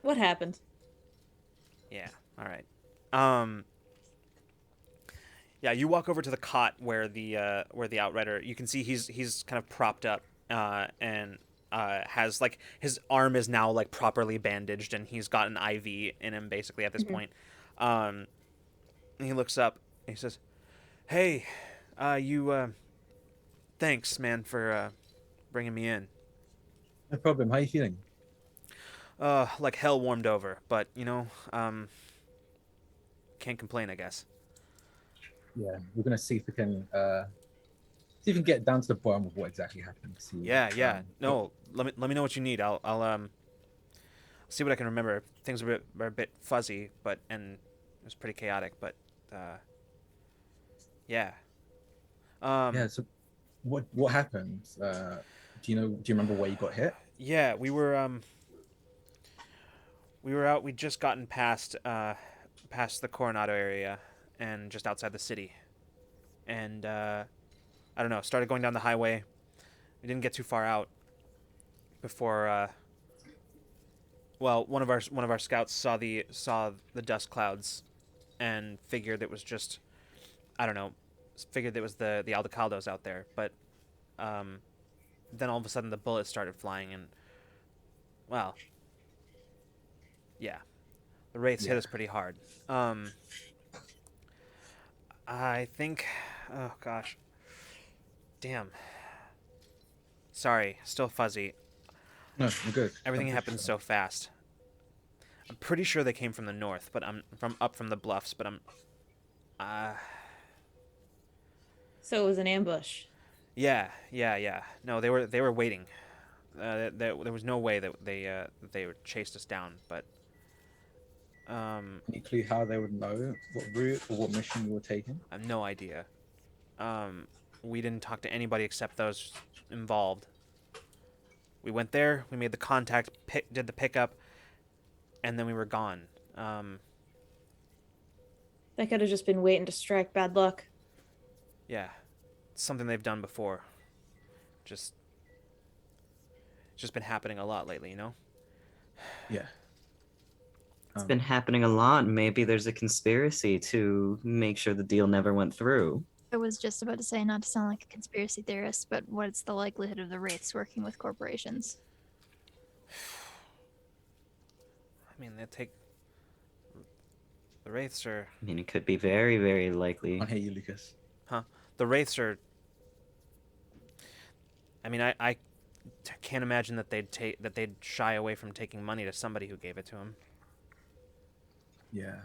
Speaker 4: What happened?
Speaker 1: Yeah. All right. Yeah, you walk over to the cot where the outrider. You can see he's kind of propped up, and has like his arm is now like properly bandaged, and he's got an IV in him basically at this point. And he looks up. And he says, "Hey, thanks, man, for bringing me in.
Speaker 3: No problem. How you feeling?
Speaker 1: Like hell warmed over, but can't complain, I guess."
Speaker 3: Yeah, we're gonna see if we can get down to the bottom of what exactly happened. See,
Speaker 1: Yeah. No, let me know what you need. I'll see what I can remember. Things were a bit fuzzy, and it was pretty chaotic, but yeah.
Speaker 3: Yeah. So, what happened? Do you remember where you got hit?
Speaker 1: Yeah, we were out. We'd just gotten past the Coronado area and just outside the city, and I don't know. Started going down the highway. We didn't get too far out before. Well, one of our scouts saw the dust clouds, and figured it was just, I don't know, figured it was the Aldecaldos out there. But then all of a sudden the bullets started flying, and well, yeah, the Wraiths hit us pretty hard. I think, oh gosh, damn. Sorry, still fuzzy.
Speaker 3: No, we're good.
Speaker 1: Everything happened so fast. I'm pretty sure they came from the north, but I'm from the bluffs, but I'm
Speaker 4: So it was an ambush.
Speaker 1: yeah. No, they were waiting. There was no way that they chased us down, but
Speaker 3: Any clue how they would know what route or what mission you were taking?
Speaker 1: I have no idea. We didn't talk to anybody except those involved. We went there, we made the contact, did the pickup, and then we were gone.
Speaker 4: They could have just been waiting to strike bad luck.
Speaker 1: Yeah, it's something they've done before. It's just been happening a lot lately, you know?
Speaker 3: Yeah.
Speaker 5: It's been happening a lot. Maybe there's a conspiracy to make sure the deal never went through.
Speaker 2: I was just about to say, not to sound like a conspiracy theorist, but what's the likelihood of the Wraiths working with corporations?
Speaker 1: I mean, the Wraiths are...
Speaker 5: I mean, it could be very, very likely.
Speaker 3: I hear you, Lucas.
Speaker 1: Huh? The Wraiths are... I mean, I can't imagine that they'd shy away from taking money to somebody who gave it to them.
Speaker 3: Yeah.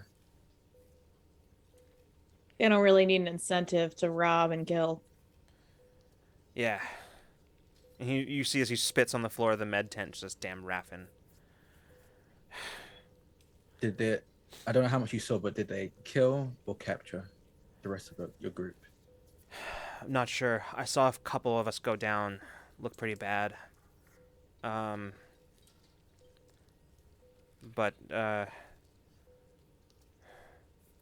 Speaker 4: They don't really need an incentive to rob and kill.
Speaker 1: Yeah. And you see as he spits on the floor of the med tent, just damn Raffin.
Speaker 3: I don't know how much you saw, but did they kill or capture the rest of your group?
Speaker 1: I'm not sure. I saw a couple of us go down. Looked pretty bad.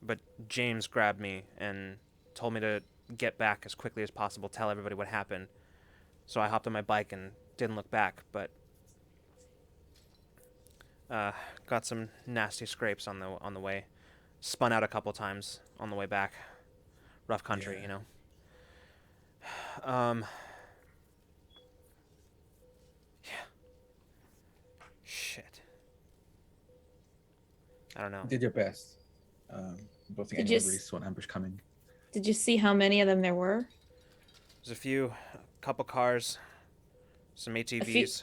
Speaker 1: But James grabbed me and told me to get back as quickly as possible, tell everybody what happened. So I hopped on my bike and didn't look back, but got some nasty scrapes on the way. Spun out a couple times on the way back. Rough country, you know. Yeah. Shit. I don't know.
Speaker 3: You did your best. I don't think anyone really saw an ambush coming.
Speaker 4: Did you see how many of them there were?
Speaker 1: There's a couple cars, some ATVs.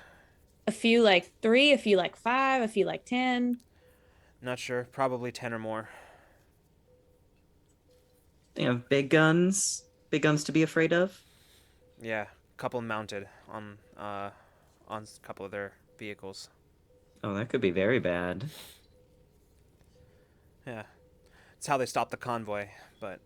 Speaker 4: A few like 3, a few like 5, a few like 10.
Speaker 1: Not sure. Probably 10 or more.
Speaker 5: They have big guns. big guns to be afraid of?
Speaker 1: Yeah, a couple mounted on a couple of their vehicles.
Speaker 5: Oh, that could be very bad.
Speaker 1: Yeah, it's how they stopped the convoy. But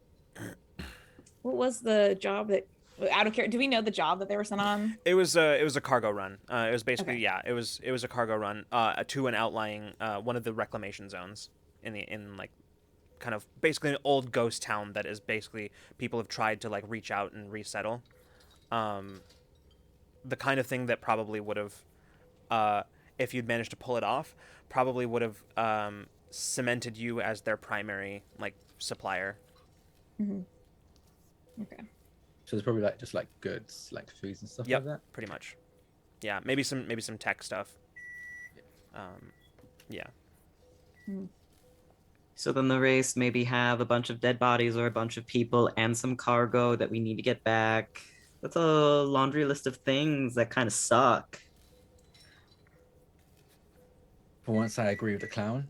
Speaker 4: What was the job that? Out of care, do we know the job that they were sent on?
Speaker 1: it was a cargo run. It was basically
Speaker 4: Okay.
Speaker 1: yeah, it was a cargo run to an outlying one of the reclamation zones in like kind of basically an old ghost town that is basically people have tried to like reach out and resettle. The kind of thing that probably would have, if you'd managed to pull it off, probably would have cemented you as their primary like supplier.
Speaker 4: Mm-hmm. Okay.
Speaker 3: So there's probably like just like goods, like foods and stuff
Speaker 1: Yep,
Speaker 3: like that.
Speaker 1: pretty much. Yeah, maybe some tech stuff. Yeah.
Speaker 5: So then the race maybe have a bunch of dead bodies or a bunch of people and some cargo that we need to get back. That's a laundry list of things that kind of suck.
Speaker 3: For once, I agree with the clown.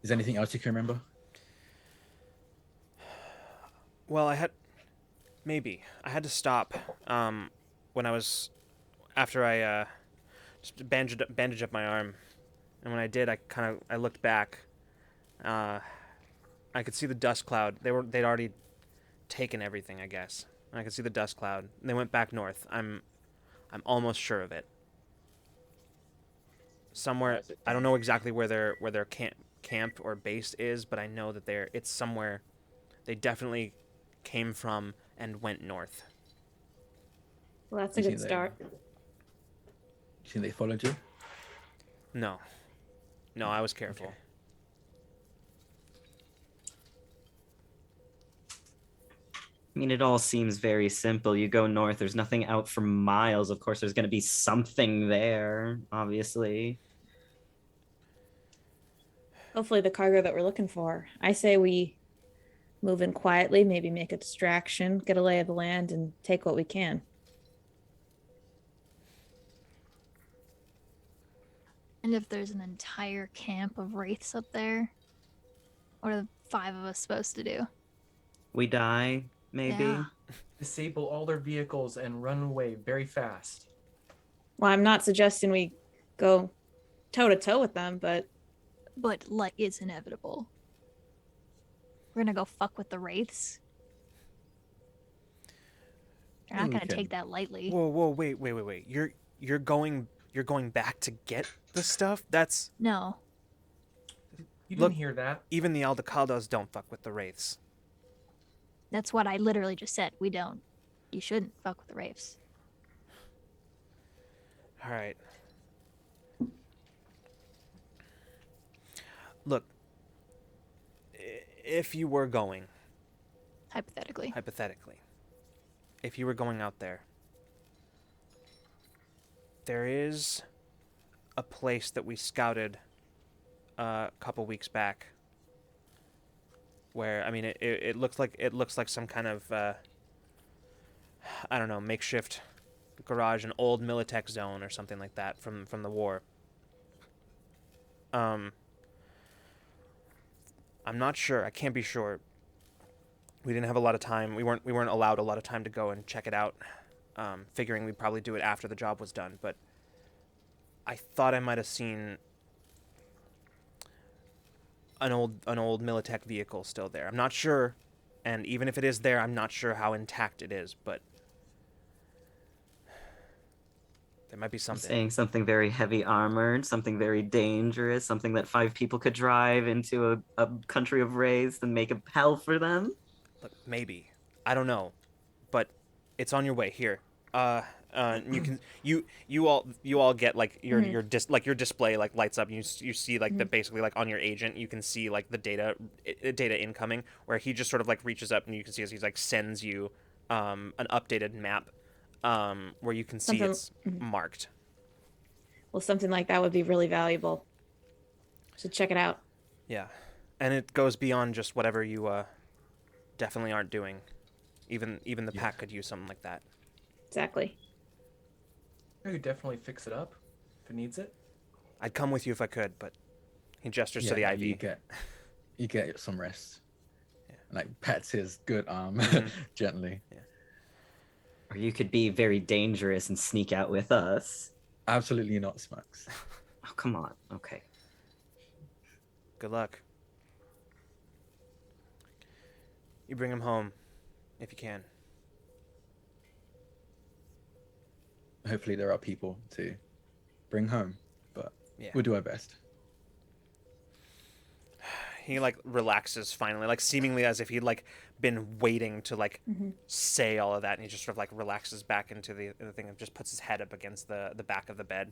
Speaker 3: Is there anything else you can remember?
Speaker 1: Well, I had to stop when I was after I just bandaged up my arm, and when I did, I looked back. I could see the dust cloud. They'd already taken everything, I guess. And I could see the dust cloud. They went back north. I'm almost sure of it. Somewhere, I don't know exactly where their camp or base is, but I know that it's somewhere. They definitely came from and went north.
Speaker 4: Well, that's a
Speaker 3: You
Speaker 4: good
Speaker 3: think
Speaker 4: start.
Speaker 3: You think they followed you?
Speaker 1: No, I was careful.
Speaker 3: Okay.
Speaker 5: I mean, it all seems very simple. You go north, there's nothing out for miles. Of course, there's going to be something there, obviously.
Speaker 4: Hopefully, the cargo that we're looking for. I say we move in quietly, maybe make a distraction, get a lay of the land, and take what we can.
Speaker 2: And if there's an entire camp of wraiths up there, what are the 5 of us supposed to do?
Speaker 5: We die, maybe.
Speaker 2: Yeah.
Speaker 6: Disable all their vehicles and run away very fast.
Speaker 4: Well, I'm not suggesting we go toe to toe with them, but
Speaker 2: But like it's inevitable. We're gonna go fuck with the wraiths. They're not
Speaker 3: think we
Speaker 2: gonna
Speaker 3: can-
Speaker 2: take that lightly.
Speaker 1: Whoa, wait. You're going back to get the stuff? That's
Speaker 2: No.
Speaker 6: You didn't
Speaker 1: Look-
Speaker 6: hear that.
Speaker 1: even the Aldecaldos don't fuck with the wraiths.
Speaker 2: That's what I literally just said. We don't. You shouldn't fuck with the wraiths.
Speaker 1: All right. Look, if you were going,
Speaker 2: Hypothetically.
Speaker 1: hypothetically, if you were going out there, there is a place that we scouted a couple weeks back where, I mean, it looks like some kind of I don't know, makeshift garage, an old Militech zone or something like that from the war. I'm not sure. I can't be sure. We didn't have a lot of time. We weren't allowed a lot of time to go and check it out. Figuring we'd probably do it after the job was done, but I thought I might have seen an old Militech vehicle still there. I'm not sure, and even if it is there, I'm not sure how intact it is, but there might be
Speaker 5: I'm
Speaker 1: something.
Speaker 5: saying something very heavy armored, something very dangerous, something that 5 people could drive into a country of wraiths and make a hell for them.
Speaker 1: Look, maybe. I don't know, but it's on your way here. You can you all get like your display like lights up. And you see like the basically like on your agent you can see like the data incoming where he just sort of like reaches up and you can see as he's like sends you an updated map where you can see
Speaker 4: Something-
Speaker 1: it's marked.
Speaker 4: well, something like that would be really valuable. So check it out.
Speaker 1: Yeah, and it goes beyond just whatever you definitely aren't doing. Even the pack could use something like that.
Speaker 4: Exactly.
Speaker 6: I could definitely fix it up if it needs it.
Speaker 1: I'd come with you if I could, but he gestures to the IV.
Speaker 3: You get some rest. and like pats his good arm gently.
Speaker 5: Or you could be very dangerous and sneak out with us.
Speaker 3: Absolutely not, Smirks.
Speaker 5: Oh, come on. Okay.
Speaker 1: Good luck. You bring him home, if you can.
Speaker 3: Hopefully there are people to bring home, but
Speaker 1: Yeah.
Speaker 3: we'll do our best.
Speaker 1: He like relaxes finally, like seemingly as if he'd like been waiting to like say all of that, and he just sort of like relaxes back into the thing and just puts his head up against the back of the bed.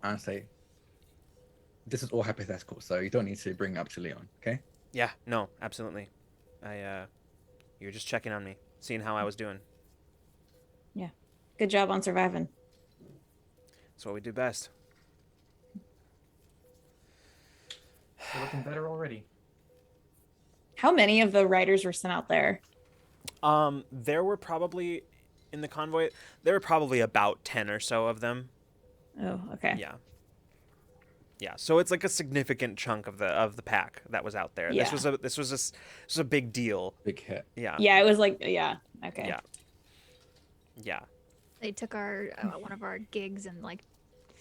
Speaker 3: I say, this is all hypothetical, so you don't need to bring it up to Leon, okay?
Speaker 1: Yeah, no, absolutely. You were just checking on me, seeing how I was doing.
Speaker 4: Yeah. Good job on surviving.
Speaker 1: That's what we do best.
Speaker 6: You're looking better already.
Speaker 4: How many of the riders were sent out there?
Speaker 1: There were probably in the convoy. There were probably about 10 or so of them.
Speaker 4: Oh, okay.
Speaker 1: Yeah. Yeah, so it's like a significant chunk of the pack that was out there.
Speaker 4: Yeah.
Speaker 1: This was a big deal.
Speaker 3: Big hit.
Speaker 1: Yeah.
Speaker 4: Yeah, it was like, yeah. Okay.
Speaker 1: Yeah. Yeah.
Speaker 2: They took our one of our gigs and like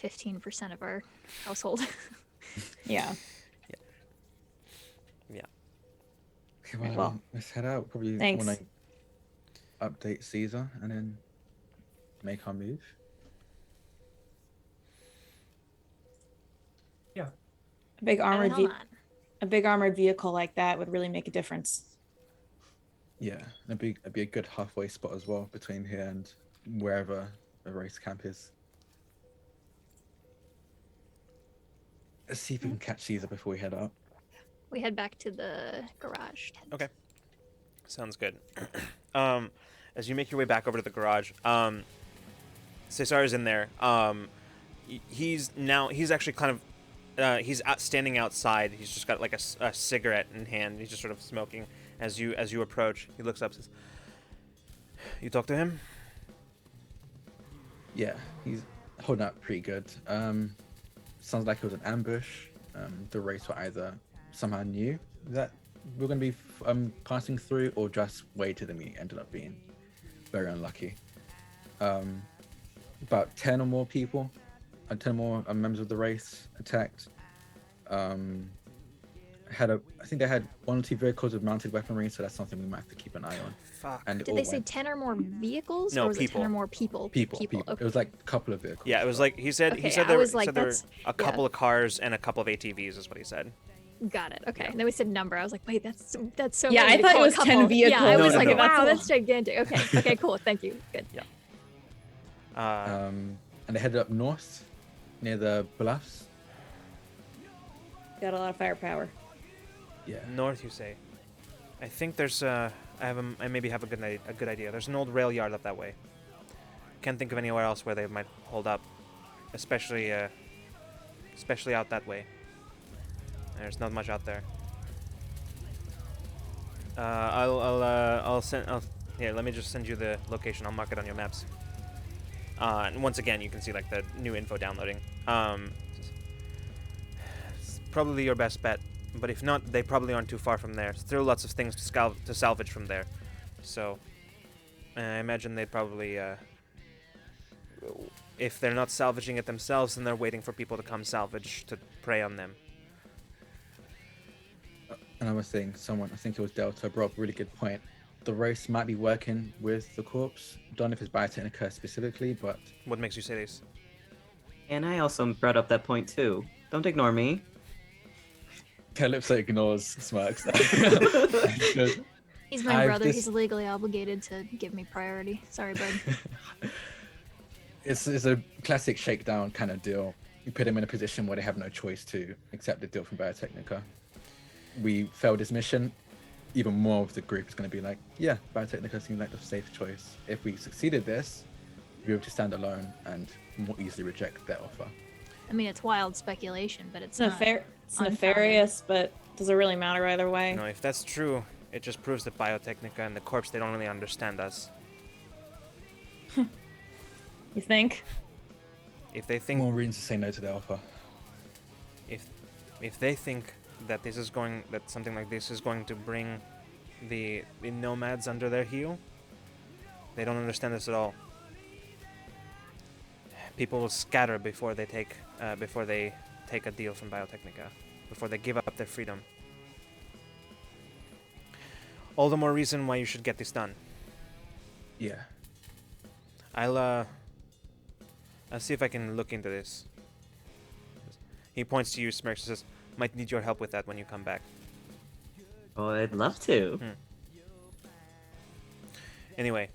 Speaker 2: 15% of our household.
Speaker 4: Yeah.
Speaker 1: Yeah.
Speaker 3: Okay, well,
Speaker 4: Well,
Speaker 3: let's head out. Probably
Speaker 4: thanks.
Speaker 3: want to update Cesar and then make our move.
Speaker 6: Yeah.
Speaker 4: A big armored
Speaker 2: Hold on.
Speaker 4: a big armored vehicle like that would really make a difference.
Speaker 3: Yeah, it'd be a good halfway spot as well between here and wherever the race camp is. Let's see if we can catch Caesar before we head out.
Speaker 2: We head back to the garage tent.
Speaker 1: Okay. Sounds good. As you make your way back over to the garage, Cesar is in there. He's actually kind of he's standing outside. He's just got like a cigarette in hand. He's just sort of smoking. As you approach, he looks up and says, "You talk to him?"
Speaker 3: Yeah, he's holding up pretty good. Sounds like it was an ambush. The race were either somehow knew that we're going to be passing through, or just waited and we ended up being very unlucky. About 10 or more people, 10 more members of the race attacked. I think they had 1 or 2 vehicles with mounted weaponry, so that's something we might have to keep an eye on.
Speaker 1: Fuck.
Speaker 3: And it
Speaker 2: Did
Speaker 3: all
Speaker 2: they say
Speaker 3: went-
Speaker 2: 10 or more vehicles?
Speaker 1: No,
Speaker 2: or was
Speaker 1: people.
Speaker 2: it 10 or more people?
Speaker 3: people?
Speaker 2: Okay.
Speaker 3: It was like a couple of vehicles.
Speaker 1: Yeah, it was like he said.
Speaker 2: Okay,
Speaker 1: He said
Speaker 2: I
Speaker 1: there,
Speaker 2: was
Speaker 1: he
Speaker 2: like,
Speaker 1: said there were
Speaker 2: that's-
Speaker 1: a couple of cars and a couple of ATVs, is what he said.
Speaker 2: Got it. Okay.
Speaker 1: Yeah.
Speaker 2: And then we said number. I was like, wait, that's so
Speaker 4: Yeah,
Speaker 2: many
Speaker 4: I
Speaker 2: to
Speaker 4: thought
Speaker 2: call
Speaker 4: it
Speaker 2: a
Speaker 4: was 10
Speaker 2: couple. Yeah, I
Speaker 4: vehicles.
Speaker 2: was
Speaker 1: No,
Speaker 2: like,
Speaker 1: no, no.
Speaker 2: wow, that's gigantic. Okay. Okay, cool. Thank you. Good.
Speaker 3: And they headed up north near the bluffs.
Speaker 4: Got a lot of firepower.
Speaker 3: Yeah.
Speaker 1: North, you say? I think there's I maybe have a good idea. There's an old rail yard up that way. Can't think of anywhere else where they might hold up, especially out that way. There's not much out there. I'll send. Here, let me just send you the location. I'll mark it on your maps. And once again, you can see like the new info downloading. It's probably your best bet, but if not, they probably aren't too far from there. Still lots of things to salvage from there. So I imagine they probably, if they're not salvaging it themselves, then they're waiting for people to come salvage to prey on them.
Speaker 3: And I was saying, I think it was Delta, brought up a really good point. The race might be working with the corpse. Don't know if it's Biotechnica specifically, but
Speaker 1: What makes you say this?
Speaker 5: And I also brought up that point too. Don't ignore me.
Speaker 3: Calypso ignores Smirks.
Speaker 2: He's my brother. He's legally obligated to give me priority. Sorry, bud.
Speaker 3: It's a classic shakedown kind of deal. You put them in a position where they have no choice to accept the deal from Biotechnica. We failed this mission. Even more of the group is going to be like, yeah, Biotechnica seems like the safe choice. If we succeeded this, we'll be able to stand alone and more easily reject their offer.
Speaker 2: I mean, it's wild speculation, but it's
Speaker 4: It's
Speaker 2: not.
Speaker 4: it's nefarious, but does it really matter either way?
Speaker 1: You know, if that's true, it just proves that Biotechnica and the corpse, they don't really understand us.
Speaker 4: You think?
Speaker 1: If they think
Speaker 3: More reasons to say no to their offer.
Speaker 1: if they think that something like this is going to bring the nomads under their heel. They don't understand this at all. People will scatter before they take a deal from Biotechnica, before they give up their freedom. All the more reason why you should get this done.
Speaker 3: Yeah.
Speaker 1: I'll see if I can look into this. He points to you, Smirks, and says, "Might need your help with that when you come back."
Speaker 5: Oh, I'd love to.
Speaker 1: Anyway,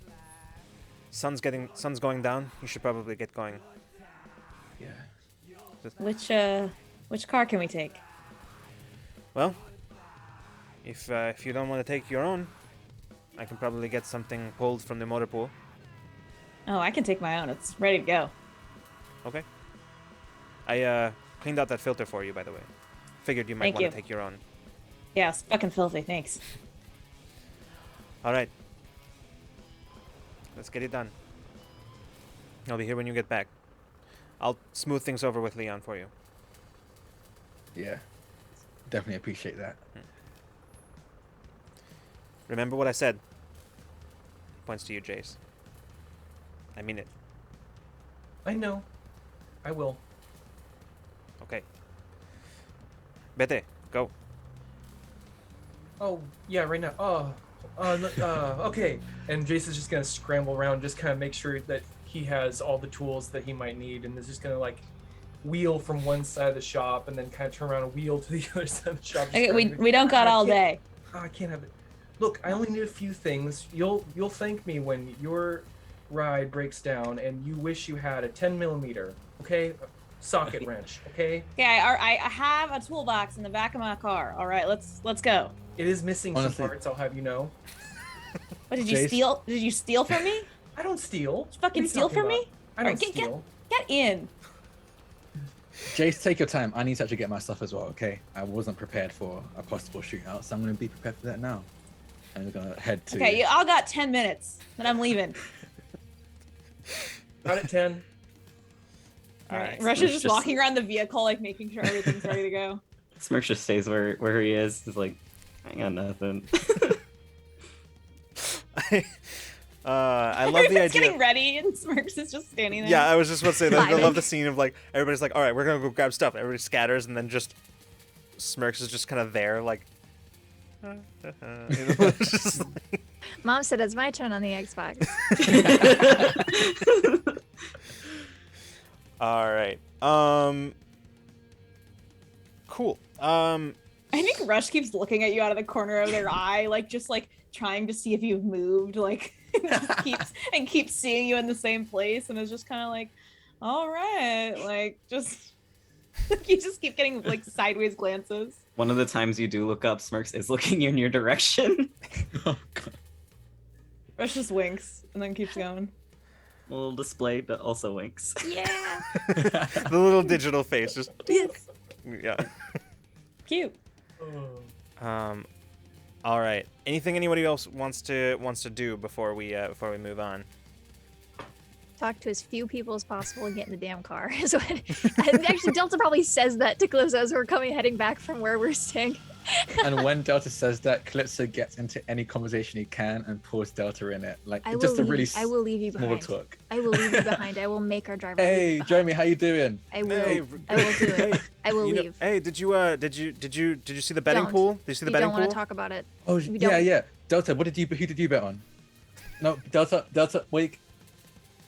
Speaker 1: sun's going down. You should probably get going.
Speaker 3: Yeah.
Speaker 4: Which car can we take?
Speaker 1: Well, if you don't want to take your own, I can probably get something pulled from the motor pool.
Speaker 4: Oh, I can take my own. It's ready to go.
Speaker 1: Okay. I cleaned out that filter for you, by the way. Figured you might
Speaker 4: Thank
Speaker 1: want
Speaker 4: you.
Speaker 1: to take your own.
Speaker 4: Yeah, it's fucking filthy. Thanks.
Speaker 1: All right. Let's get it done. I'll be here when you get back. I'll smooth things over with Leon for you.
Speaker 3: Yeah. Definitely appreciate that.
Speaker 1: Remember what I said. Points to you, Jace. I mean it.
Speaker 6: I know. I will.
Speaker 1: Okay. Bete, go.
Speaker 6: Oh, yeah, right now. Okay. And Jason's just gonna scramble around, just kind of make sure that he has all the tools that he might need, and is just gonna like wheel from one side of the shop and then kind of turn around and wheel to the other side of the shop.
Speaker 4: Okay, we don't got all day.
Speaker 6: I can't have it. Look, I only need a few things. You'll thank me when your ride breaks down and you wish you had a 10mm, okay? Socket wrench, okay?
Speaker 4: Okay, I have a toolbox in the back of my car. All right, let's go.
Speaker 6: It is missing
Speaker 3: Honestly.
Speaker 6: some parts, I'll have you know.
Speaker 4: What did you
Speaker 3: Jace?
Speaker 4: steal? Did you steal from me?
Speaker 6: I don't steal.
Speaker 4: Did you fucking
Speaker 6: What are
Speaker 4: steal
Speaker 6: talking
Speaker 4: from me?
Speaker 6: about? I don't
Speaker 4: Alright,
Speaker 6: steal.
Speaker 4: Get in.
Speaker 3: Jace, take your time. I need to actually get my stuff as well, okay? I wasn't prepared for a possible shootout, so I'm going to be prepared for that now. I'm going to head to...
Speaker 4: Okay, you all got 10 minutes. Then I'm leaving.
Speaker 6: Got it, 10.
Speaker 4: All right.
Speaker 1: Alright,
Speaker 4: Rush is
Speaker 5: Smirks
Speaker 4: just walking around the vehicle, like making sure everything's ready to go.
Speaker 5: Smirks just stays where he is. He's like, I got nothing.
Speaker 1: I love the
Speaker 4: Everyone's
Speaker 1: idea.
Speaker 4: getting ready, and Smirks is just standing there.
Speaker 1: Yeah, I was just about to say that. I
Speaker 2: Vibing.
Speaker 1: love the scene of like everybody's like, "All right, we're gonna go grab stuff." Everybody scatters, and then just Smirks is just kind of there, like. You know, it's just like-
Speaker 2: Mom said it's my turn on the Xbox.
Speaker 1: All right. Cool.
Speaker 4: I think Rush keeps looking at you out of the corner of their eye, like just like trying to see if you've moved, like and keeps seeing you in the same place, and is just kind of like, all right, like just you just keep getting like sideways glances.
Speaker 5: One of the times you do look up, Smirks is looking in your direction.
Speaker 3: Oh, God.
Speaker 4: Rush just winks and then keeps going.
Speaker 5: Little display, but also winks.
Speaker 2: Yeah.
Speaker 1: the little digital face, just
Speaker 2: Yes.
Speaker 1: yeah.
Speaker 4: Cute.
Speaker 1: All right. Anything anybody else wants to do before we move on?
Speaker 2: Talk to as few people as possible and get in the damn car. So actually, Delta probably says that to Calypso as we're heading back from where we're staying.
Speaker 3: And when Delta says that, Calypso gets into any conversation he can and pulls Delta in it. Like,
Speaker 2: I will
Speaker 3: just a
Speaker 2: leave,
Speaker 3: really
Speaker 2: I will leave you
Speaker 3: small
Speaker 2: behind.
Speaker 3: talk.
Speaker 2: I will leave you behind. I will make our driver.
Speaker 3: Hey,
Speaker 2: leave
Speaker 3: Jeremy, how you doing?
Speaker 2: behind. I will.
Speaker 1: Hey,
Speaker 2: I will do it. I will
Speaker 1: You know-
Speaker 2: leave.
Speaker 1: hey, did you see the betting
Speaker 2: Don't.
Speaker 1: pool? Did you see the
Speaker 2: We
Speaker 1: betting
Speaker 2: don't want
Speaker 1: pool?
Speaker 2: to talk about it.
Speaker 3: Oh,
Speaker 2: We
Speaker 3: yeah,
Speaker 2: don't-
Speaker 3: yeah. Delta, who did you bet on? No, Delta, wait.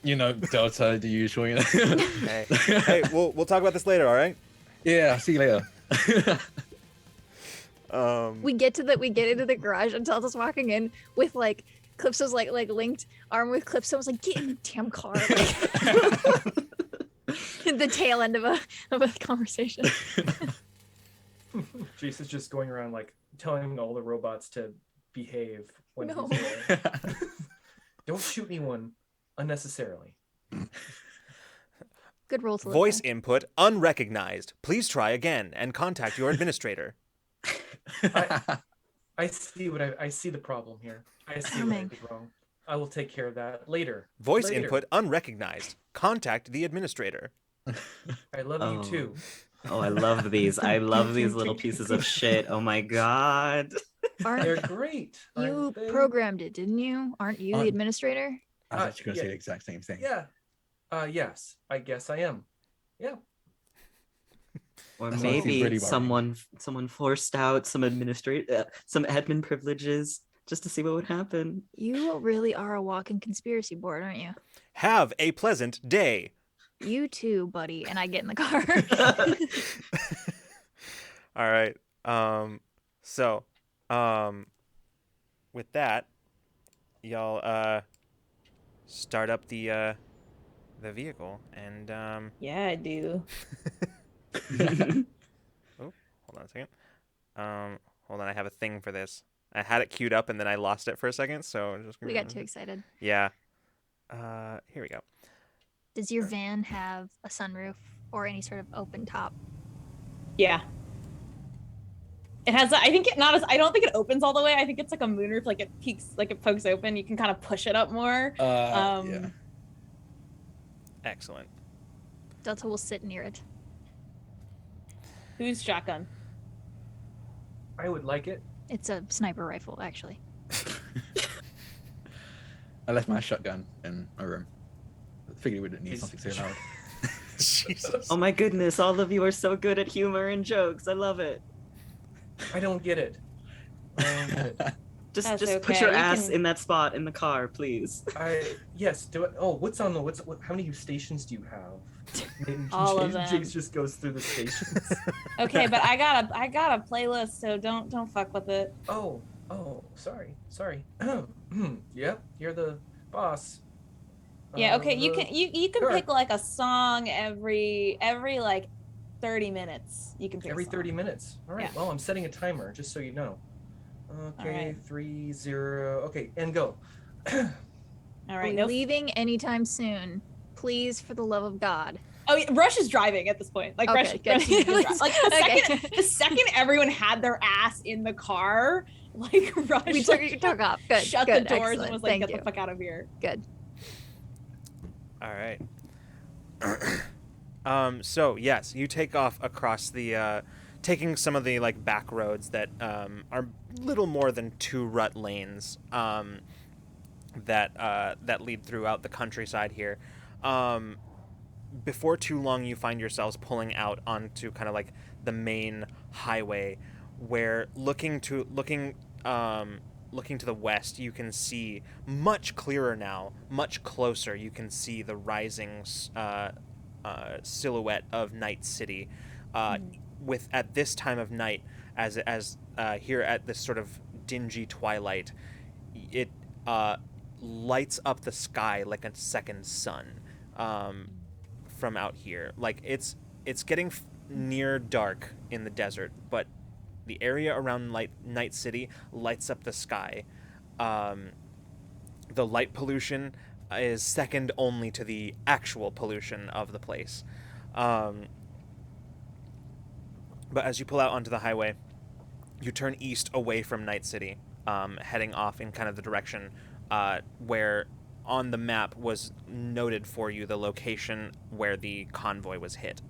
Speaker 3: You know, Delta, the usual. You know?
Speaker 1: hey, we'll talk about this later. All right.
Speaker 3: Yeah, I'll see you later.
Speaker 2: We get into the garage and Delta's walking in with like Calypso's like linked arm with Calypso. I was like, get in the damn car. Like, the tail end of a conversation.
Speaker 6: Jason's just going around like telling all the robots to behave when
Speaker 2: No.
Speaker 6: he's there. Don't shoot anyone unnecessarily.
Speaker 2: Good role to live
Speaker 1: Voice
Speaker 2: by.
Speaker 1: input unrecognized. Please try again and contact your administrator.
Speaker 6: I see I see the problem here. I see what I
Speaker 2: Charming.
Speaker 6: did wrong. I will take care of that later.
Speaker 1: Voice
Speaker 6: Later.
Speaker 1: input unrecognized. Contact the administrator.
Speaker 6: I love
Speaker 5: Oh.
Speaker 6: you too.
Speaker 5: Oh, I love these. I love these little pieces of shit. Oh my god.
Speaker 6: They're great.
Speaker 2: You
Speaker 6: aren't they?
Speaker 2: programmed it, didn't you? Aren't you the
Speaker 3: Aren't-
Speaker 2: administrator?
Speaker 3: I was actually going to
Speaker 6: yeah.
Speaker 3: say the exact same thing.
Speaker 6: Yeah. Yes, I guess I am. Yeah.
Speaker 5: Or
Speaker 3: That's why it seems
Speaker 5: maybe
Speaker 3: really worrying.
Speaker 5: someone forced out some some admin privileges just to see what would happen.
Speaker 2: You really are a walking conspiracy board, aren't you?
Speaker 1: Have a pleasant day.
Speaker 2: You too, buddy. And I get in the car.
Speaker 1: All right. So, with that, y'all start up the vehicle and
Speaker 4: Yeah, I do.
Speaker 1: oh, hold on a second. Hold on, I have a thing for this. I had it queued up and then I lost it for a second, so just
Speaker 2: We got too excited.
Speaker 1: Yeah. Here we go.
Speaker 2: Does your van have a sunroof or any sort of open top?
Speaker 4: Yeah. It has. I think it not as. I don't think it opens all the way. I think it's like a moonroof. Like it peaks. Like it pokes open. You can kind of push it up more.
Speaker 3: Yeah.
Speaker 1: Excellent.
Speaker 2: Delta will sit near it.
Speaker 4: Who's shotgun?
Speaker 6: I would like it.
Speaker 2: It's a sniper rifle, actually.
Speaker 3: I left my shotgun in my room. I figured we didn't need something so loud.
Speaker 1: Jesus.
Speaker 5: Oh my goodness, all of you are so good at humor and jokes. I love it.
Speaker 6: I don't get it. I don't get it.
Speaker 5: Just
Speaker 4: That's
Speaker 5: put
Speaker 4: okay,
Speaker 5: your
Speaker 4: you
Speaker 5: ass
Speaker 4: can-
Speaker 5: in that spot in the car, please.
Speaker 6: Yes. Do it. Oh, what's on the how many stations do you have? Maybe
Speaker 4: All of them.
Speaker 6: Jace just goes through the stations.
Speaker 4: Okay, but I got a playlist, so don't fuck with it.
Speaker 6: Oh, sorry. Yep, you're the boss.
Speaker 4: Yeah. Okay. You
Speaker 6: The-
Speaker 4: can you can
Speaker 6: Sure.
Speaker 4: pick like a song every like 30 minutes. You can pick
Speaker 6: every
Speaker 4: a song.
Speaker 6: 30 minutes. All right.
Speaker 4: Yeah.
Speaker 6: Well, I'm setting a timer just so you know. Okay,
Speaker 4: right.
Speaker 6: 3 0. Okay, and go.
Speaker 4: All
Speaker 2: Are
Speaker 4: right.
Speaker 2: we
Speaker 4: No.
Speaker 2: leaving anytime soon? Please, for the love of God.
Speaker 4: Oh, yeah, Rush is driving at this point. Like
Speaker 2: Okay,
Speaker 4: Rush,
Speaker 2: good.
Speaker 4: Rush is driving. Like
Speaker 2: Okay.
Speaker 4: the second everyone had their ass in the car, like Rush
Speaker 2: We
Speaker 4: like,
Speaker 2: took off. Good.
Speaker 4: shut
Speaker 2: good,
Speaker 4: the doors
Speaker 2: excellent.
Speaker 4: and was like,
Speaker 2: Thank
Speaker 4: "Get
Speaker 2: you.
Speaker 4: the fuck out of here."
Speaker 2: Good.
Speaker 1: All right. So yes, you take off across the, taking some of the like back roads that are little more than 2 rut lanes that lead throughout the countryside here. Before too long, you find yourselves pulling out onto kind of like the main highway, where looking to the west, you can see much clearer now, much closer. You can see the rising silhouette of Night City. With at this time of night, as here at this sort of dingy twilight, it lights up the sky like a second sun from out here. Like it's getting near dark in the desert, but the area around Night City lights up the sky. The light pollution is second only to the actual pollution of the place. But as you pull out onto the highway, you turn east away from Night City, heading off in kind of the direction where on the map was noted for you the location where the convoy was hit.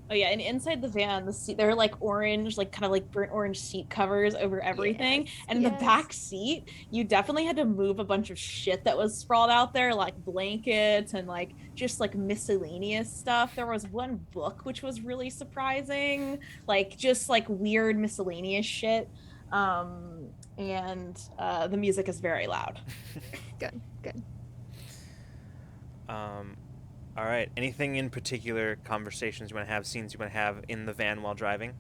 Speaker 4: Oh yeah, and inside the van, the seat there are like orange, like kind of like burnt orange seat covers over everything.
Speaker 2: Yes,
Speaker 4: And in the
Speaker 2: yes.
Speaker 4: back seat, you definitely had to move a bunch of shit that was sprawled out there, like blankets and like just like miscellaneous stuff. There was one book which was really surprising, like just like weird miscellaneous shit. And the music is very loud.
Speaker 2: Good.
Speaker 1: All right. Anything in particular, conversations you want to have, scenes you want to have in the van while driving?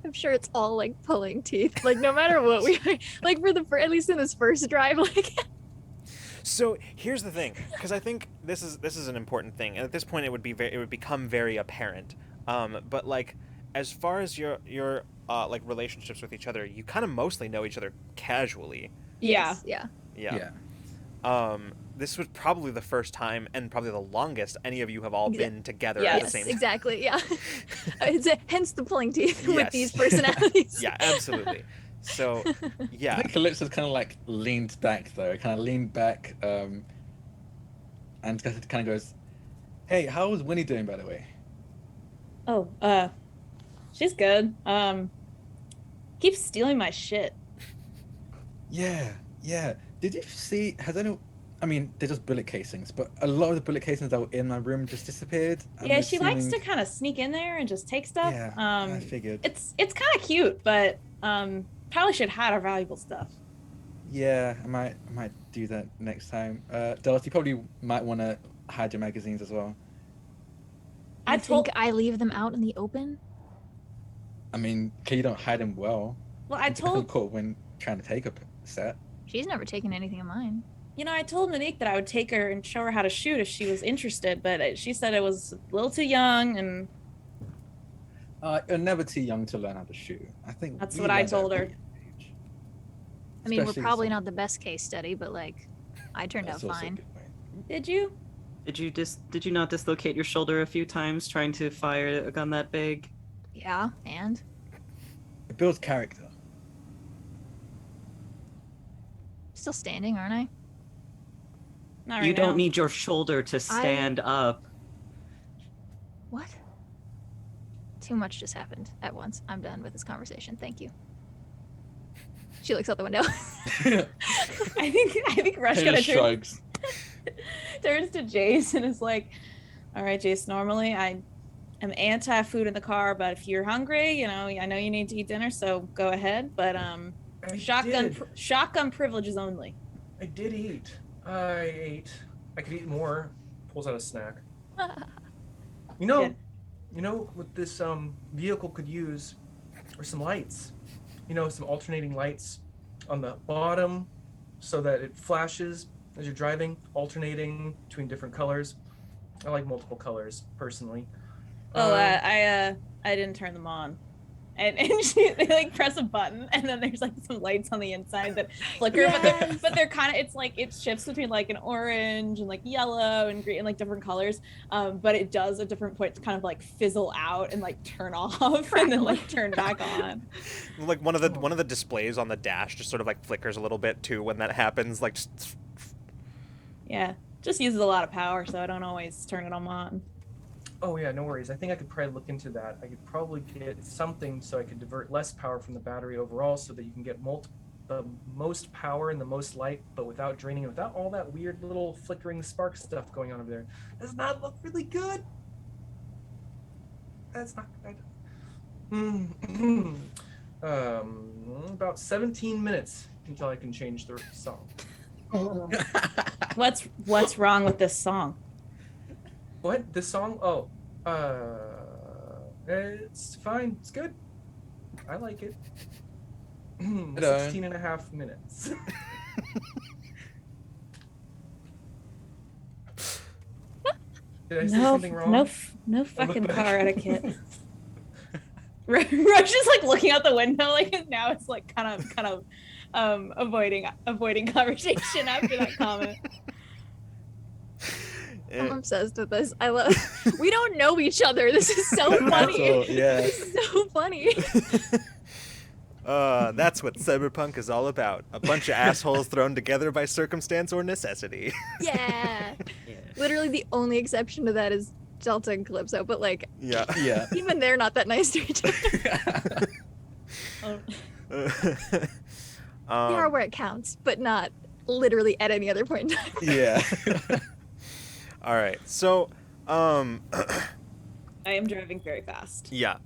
Speaker 2: I'm sure it's all like pulling teeth. Like no matter what we like for the at least in this first drive, like
Speaker 1: So here's the thing, because I think this is an important thing, and at this point it would become very apparent. But like, as far as your like relationships with each other, you kind of mostly know each other casually.
Speaker 4: Yeah.
Speaker 2: yeah.
Speaker 1: Yeah. This was probably the first time and probably the longest any of you have all been together at the
Speaker 2: Yes,
Speaker 1: same time.
Speaker 2: exactly. Yeah. Hence the pulling teeth with
Speaker 1: Yes.
Speaker 2: these personalities.
Speaker 1: Yeah, absolutely. So,
Speaker 3: I
Speaker 1: yeah.
Speaker 3: think Calypso's kind of like leaned back though. Kind of leaned back. and kind of goes, "Hey, how's Winnie doing, by the way?"
Speaker 4: Oh, she's good. Keeps stealing my shit.
Speaker 3: Yeah, yeah. Did you see? Has anyone? I mean, they're just bullet casings, but a lot of the bullet casings that were in my room just disappeared.
Speaker 4: Yeah, she likes to kind of sneak in there and just take stuff.
Speaker 3: Yeah, I figured.
Speaker 4: It's kind of cute, but probably should hide our valuable stuff.
Speaker 3: Yeah, I might do that next time. Dallas, you probably might want to hide your magazines as well.
Speaker 2: I think I leave them out in the open.
Speaker 3: I mean, you don't hide them well.
Speaker 4: Well, I told
Speaker 3: caught when trying to take a set.
Speaker 2: She's never taken anything of mine.
Speaker 4: You know, I told Monique that I would take her and show her how to shoot if she was interested, but she said it was a little too young, and
Speaker 3: you're never too young to learn how to shoot. I think
Speaker 4: that's what I told her.
Speaker 2: I mean, we're probably not the best case study, but like, I turned out fine.
Speaker 4: Did you?
Speaker 5: Did you not dislocate your shoulder a few times trying to fire a gun that big?
Speaker 2: Yeah, and
Speaker 3: it builds character.
Speaker 2: Still standing, aren't I?
Speaker 4: Not right
Speaker 5: you don't
Speaker 4: now.
Speaker 5: need your shoulder to stand up.
Speaker 2: What? Too much just happened at once. I'm done with this conversation. Thank you. She looks out the window.
Speaker 4: I think Rush kind of turns to Jace and is like, "All right, Jace. Normally, I am anti-food in the car, but if you're hungry, you know, I know you need to eat dinner, so go ahead. But shotgun privileges only."
Speaker 6: I did eat. I ate. I could eat more. Pulls out a snack. You know what this vehicle could use are some lights. You know, some alternating lights on the bottom so that it flashes as you're driving, alternating between different colors. I like multiple colors personally.
Speaker 4: I didn't turn them on. And they like press a button and then there's like some lights on the inside that flicker, yes. but they're kind of, it's like it shifts between like an orange and like yellow and green and like different colors, but it does at different points kind of like fizzle out and like turn off and then like turn back on.
Speaker 1: Like one of the displays on the dash just sort of like flickers a little bit too when that happens, like just...
Speaker 4: Yeah, just uses a lot of power, so I don't always turn it on.
Speaker 6: Oh yeah, no worries. I think I could probably look into that. I could probably get something so I could divert less power from the battery overall so that you can get the most power and the most light, but without draining it, without all that weird little flickering spark stuff going on over there. Does not look really good. That's not good. About 17 minutes until I can change the song.
Speaker 4: What's wrong with this song?
Speaker 6: What? This song? Oh, it's fine. It's good. I like it. 16 and a half minutes. Did I say something wrong?
Speaker 4: No fucking car etiquette. Rush is like looking out the window, like now it's like kind of avoiding conversation after that comment.
Speaker 2: I'm obsessed with this. I love. We don't know each other. This is so funny.
Speaker 3: Yeah.
Speaker 2: This is so funny.
Speaker 1: That's what Cyberpunk is all about. A bunch of assholes thrown together by circumstance or necessity.
Speaker 2: Yeah. Literally the only exception to that is Delta and Calypso, but like,
Speaker 3: yeah.
Speaker 2: Even they're not that nice to each other. They are where it counts, but not literally at any other point in time.
Speaker 3: Yeah.
Speaker 1: All right. So,
Speaker 4: I am driving very fast.
Speaker 1: Yeah.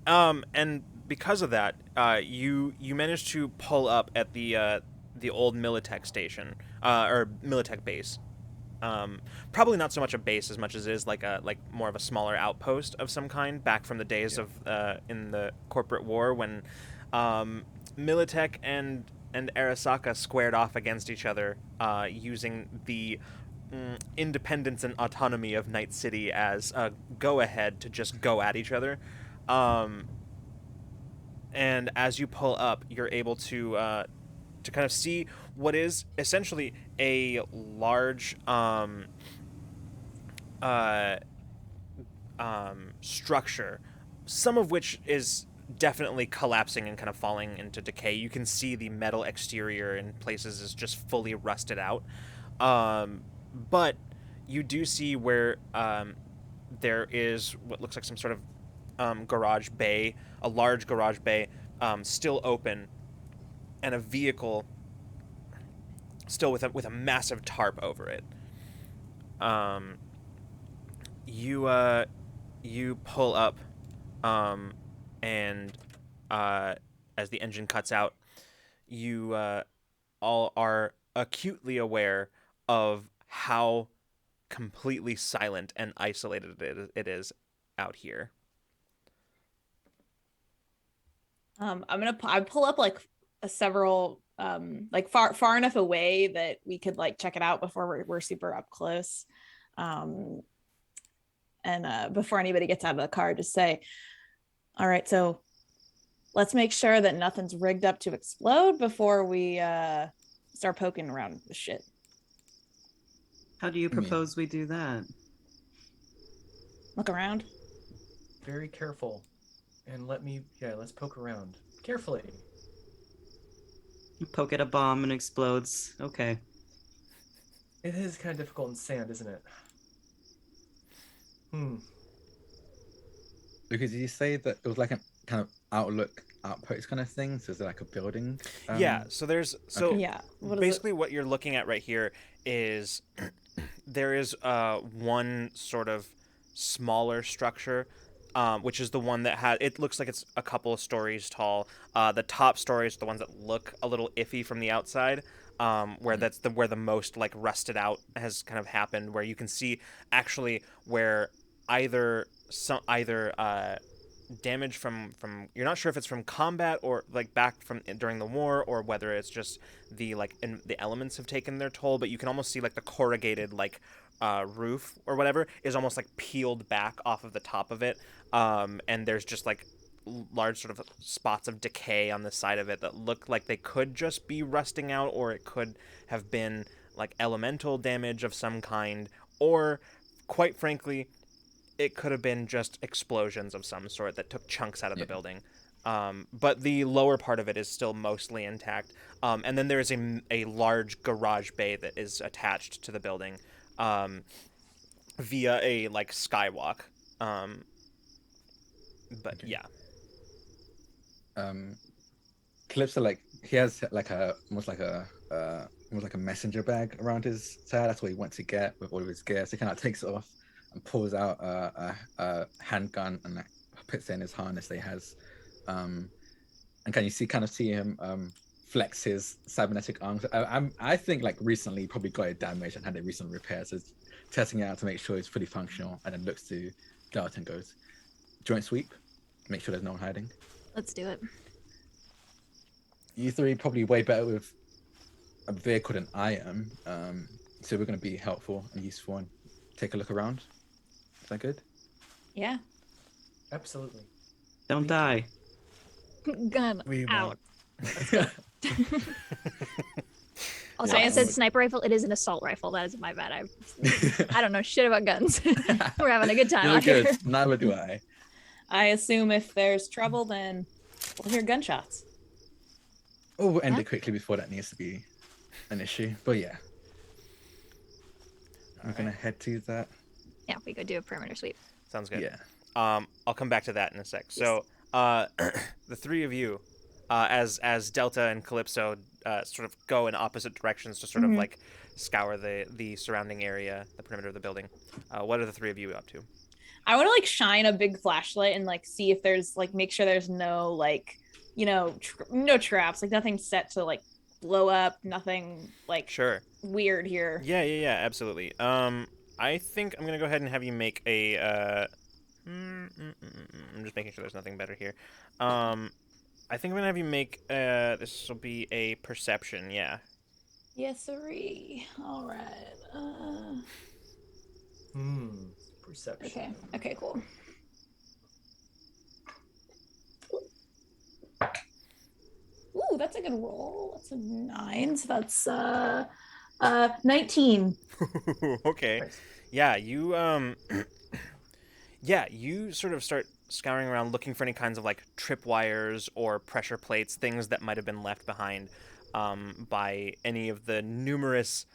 Speaker 1: And because of that, you managed to pull up at the old Militech station, or Militech base. Probably not so much a base as much as it is like more of a smaller outpost of some kind, back from the days of in the corporate war when Militech and Arasaka squared off against each other, using the independence and autonomy of Night City as a go-ahead to just go at each other. And as you pull up, you're able to kind of see what is essentially a large structure, some of which is definitely collapsing and kind of falling into decay. You can see the metal exterior in places is just fully rusted out. But you do see where there is what looks like some sort of garage bay, a large garage bay, still open, and a vehicle still with a massive tarp over it. You pull up, and as the engine cuts out, you all are acutely aware of how completely silent and isolated it is out here.
Speaker 4: I pull up like several like far enough away that we could like check it out before we're super up close. And before anybody gets out of the car, just say, all right, so let's make sure that nothing's rigged up to explode before we start poking around the shit.
Speaker 5: How do you propose we do that?
Speaker 4: Look around.
Speaker 6: Very careful. And let's poke around. Carefully.
Speaker 5: You poke at a bomb and explodes. Okay.
Speaker 6: It is kind of difficult in sand, isn't it?
Speaker 3: Because you say that it was like a kind of outpost kind of thing. So is it like a building?
Speaker 1: Yeah. So there's
Speaker 4: Yeah.
Speaker 1: basically what you're looking at right here is there is one sort of smaller structure, which is the one that it looks like it's a couple of stories tall. The top stories are the ones that look a little iffy from the outside, where that's where the most like rusted out has kind of happened, where you can see actually where either damage from you're not sure if it's from combat or like back from during the war, or whether it's just the the elements have taken their toll, but you can almost see like the corrugated like roof or whatever is almost like peeled back off of the top of it, and there's just like large sort of spots of decay on the side of it that look like they could just be rusting out, or it could have been like elemental damage of some kind, or quite frankly it could have been just explosions of some sort that took chunks out of the building. But the lower part of it is still mostly intact. And then there is a large garage bay that is attached to the building via a like skywalk. But
Speaker 3: Okay.
Speaker 1: yeah.
Speaker 3: Calypso, like he has like almost like a messenger bag around his side. That's what he went to get with all of his gear. So he kind of takes it off and pulls out a handgun and puts it in his harness that he has. And can you kind of see him flex his cybernetic arms? I think like recently probably got it damaged and had it recently repaired. So it's testing it out to make sure it's fully functional, and then looks to Delta and goes, joint sweep, make sure there's no one hiding.
Speaker 2: Let's do it.
Speaker 3: You three probably way better with a vehicle than I am. So we're going to be helpful and useful and take a look around. Is that good?
Speaker 4: Yeah.
Speaker 6: Absolutely.
Speaker 5: Don't die.
Speaker 2: Gun
Speaker 3: We
Speaker 2: out.
Speaker 3: won't.
Speaker 2: Also,
Speaker 3: Yeah,
Speaker 2: I said
Speaker 3: would-
Speaker 2: sniper rifle. It is an assault rifle. That is my bad. I don't know shit about guns. We're having a good time
Speaker 3: You're
Speaker 2: out here.
Speaker 3: good. Neither do I.
Speaker 4: I assume if there's trouble, then we'll hear gunshots.
Speaker 3: Oh, we'll end
Speaker 2: Yeah.
Speaker 3: it quickly before that needs to be an issue. But yeah. I'm going to head to that.
Speaker 2: Yeah, we go do a perimeter sweep.
Speaker 1: Sounds good.
Speaker 3: Yeah.
Speaker 1: I'll come back to that in a sec. So, the three of you, as Delta and Calypso sort of go in opposite directions to sort of like scour the surrounding area, the perimeter of the building. What are the three of you up to?
Speaker 4: I want to like shine a big flashlight and like see if there's like make sure there's no like no traps, like nothing set to like blow up, nothing like
Speaker 1: Sure.
Speaker 4: weird here.
Speaker 1: Yeah, absolutely. I think I'm gonna go ahead and have you make a. I'm just making sure there's nothing better here. I think I'm gonna have you make this will be a perception. Yeah.
Speaker 4: Yes, sirree. All right.
Speaker 6: Perception.
Speaker 4: Okay, cool. Ooh, that's a good roll. That's a 9. So that's 19.
Speaker 1: Okay.
Speaker 6: Nice.
Speaker 1: Yeah, you yeah, you sort of start scouring around looking for any kinds of like tripwires or pressure plates, things that might have been left behind by any of the numerous